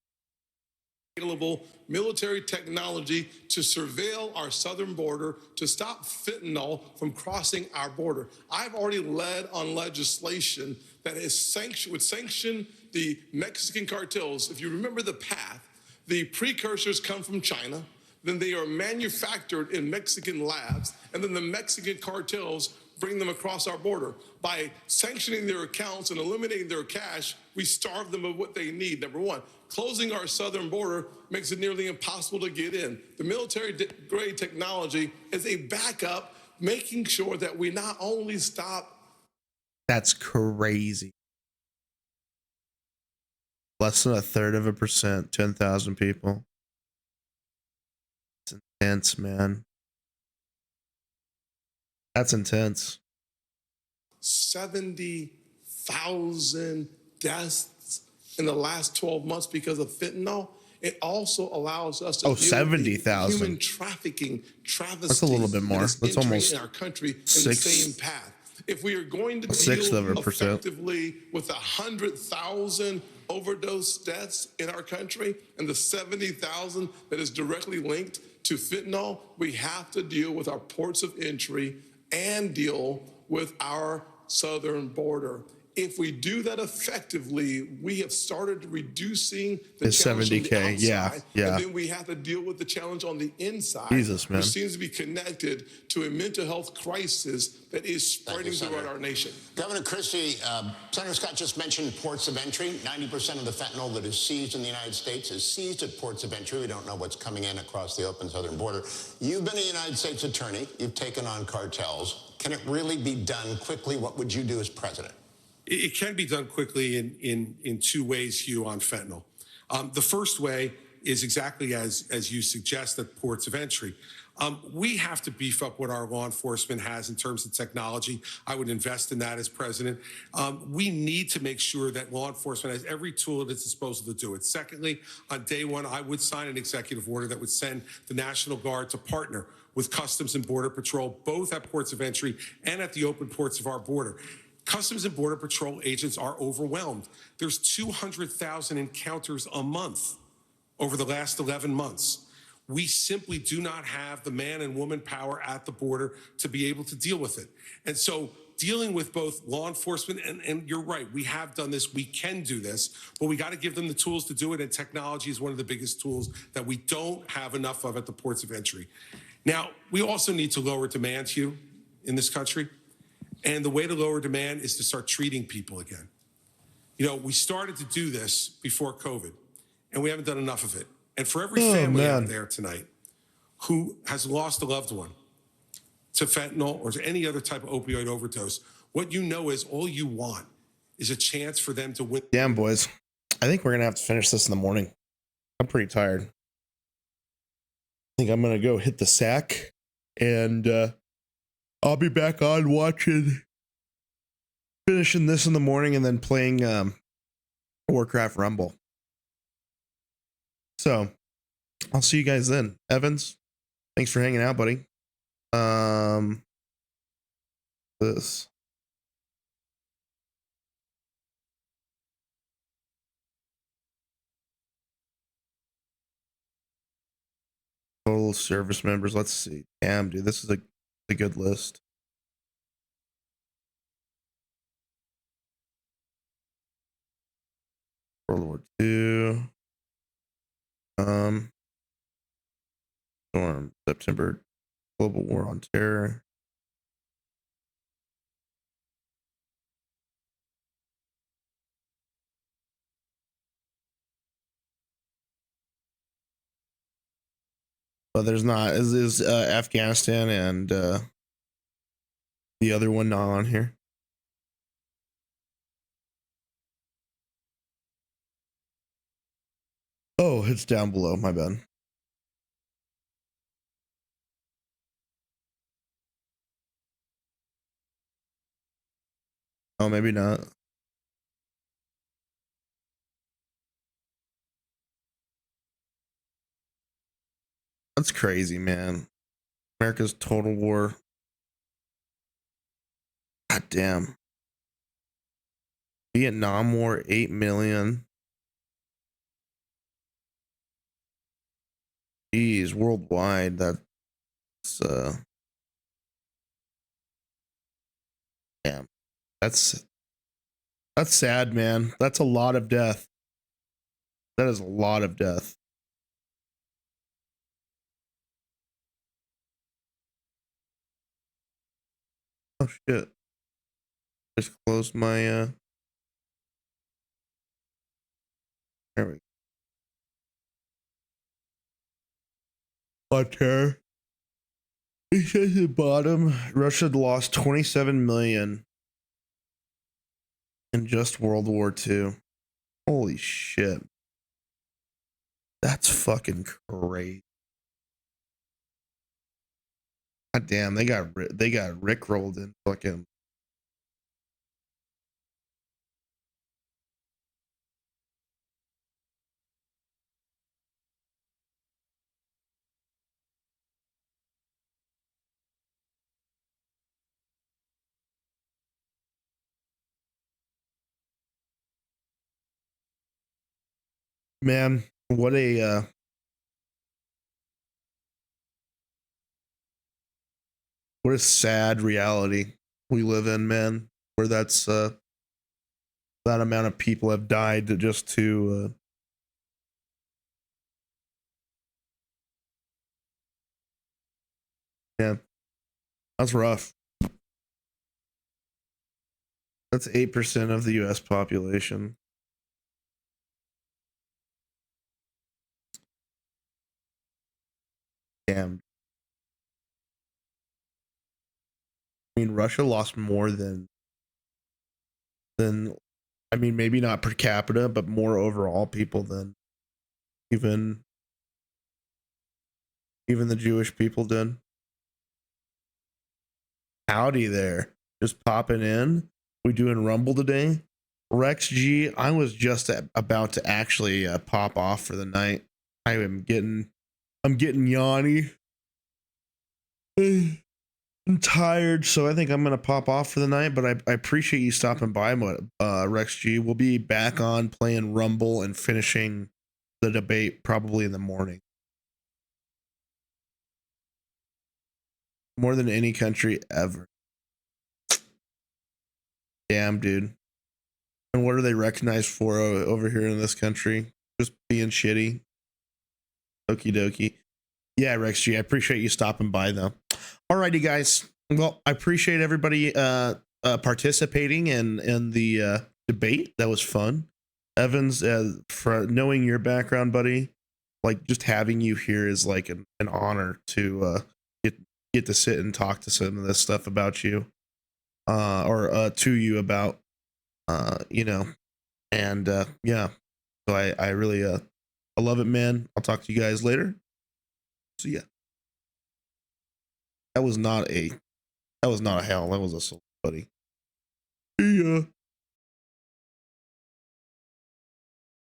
Available military technology to surveil our southern border to stop fentanyl from crossing our border. I've already led on legislation that would sanction the Mexican cartels. If you remember the path, the precursors come from China, then they are manufactured in Mexican labs, and then the Mexican cartels bring them across our border. By sanctioning their accounts and eliminating their cash, we starve them of what they need. Number one, closing our southern border makes it nearly impossible to get in. The military-grade technology is a backup, making sure that we not only stop.
That's crazy. Less than 1/3%, 10,000 people. It's intense, man. That's intense.
70,000 deaths in the last 12 months because of fentanyl. It also allows us to
70,000
human trafficking travesty.
That's a little bit more. That's almost
in our country in the
six-
same path. If we are going to
sixth
deal
of a percent.
effectively with 100,000 overdose deaths in our country and the 70,000 that is directly linked to fentanyl, we have to deal with our ports of entry and deal with our southern border. If we do that effectively, we have started reducing the
It's
challenge on the
70K. Yeah,
outside,
yeah.
and then we have to deal with the challenge on the inside,
Jesus, man.
which seems to be connected to a mental health crisis that is spreading throughout our nation.
Governor Christie, Senator Scott just mentioned ports of entry. 90% of the fentanyl that is seized in the United States is seized at ports of entry. We don't know what's coming in across the open southern border. You've been a United States attorney. You've taken on cartels. Can it really be done quickly? What would you do as president?
It can be done quickly in two ways, Hugh, on fentanyl. The first way is exactly as you suggest, at ports of entry. We have to beef up what our law enforcement has in terms of technology. I would invest in that as president. We need to make sure that law enforcement has every tool at its disposal to do it. Secondly, on day one, I would sign an executive order that would send the National Guard to partner with Customs and Border Patrol, both at ports of entry and at the open ports of our border. Customs and Border Patrol agents are overwhelmed. There's 200,000 encounters a month over the last 11 months. We simply do not have the man and woman power at the border to be able to deal with it. And so dealing with both law enforcement, and you're right, we have done this, we can do this, but we got to give them the tools to do it, and technology is one of the biggest tools that we don't have enough of at the ports of entry. Now, we also need to lower demand, Hugh, in this country. And the way to lower demand is to start treating people again. You know, we started to do this before COVID, and we haven't done enough of it. And for every family out there tonight who has lost a loved one to fentanyl or to any other type of opioid overdose, what you know is all you want is a chance for them to win.
Damn, boys. I think we're going to have to finish this in the morning. I'm pretty tired. I think I'm going to go hit the sack, and I'll be back on finishing this in the morning, and then playing Warcraft Rumble. So I'll see you guys then. Evans, thanks for hanging out, buddy. This. Total service members. Let's see. Damn, dude, this is a good list. World War II. Storm. September. Global War on Terror. But there's not. Is Afghanistan and the other one not on here? Oh, it's down below. My bad. Oh, maybe not. That's crazy, man. America's total war. God damn. Vietnam War, 8 million. Jeez, worldwide, that's damn. That's sad, man. That's a lot of death. That is a lot of death. Oh shit. Just closed my there we go. On terror. It says at the bottom, Russia lost 27 million in just World War II. Holy shit. That's fucking crazy. God damn, they got rickrolled in fucking. Man, what a sad reality we live in, man. Where that's that amount of people have died just to yeah, that's rough. That's 8% of the US population. Damn. I mean, Russia lost more than I mean, maybe not per capita, but more overall people than even the Jewish people did. Howdy there. Just popping in. We doing Rumble today? Rex G, I was just about to actually pop off for the night. I'm getting yawny. I'm tired, so I think I'm gonna pop off for the night. But I appreciate you stopping by, Rex G. We'll be back on playing Rumble and finishing the debate probably in the morning. More than any country ever. Damn, dude. And what are they recognized for over here in this country? Just being shitty. Okie dokie. Yeah, Rex G, I appreciate you stopping by though. Alrighty, guys. Well, I appreciate everybody participating in the debate. That was fun. Evans, for knowing your background, buddy, like just having you here is like an honor to get to sit and talk to some of this stuff about you, or to you about, you know, and yeah. So I really I love it, man. I'll talk to you guys later. So yeah, that was not a hell. That was a soul, buddy. See ya.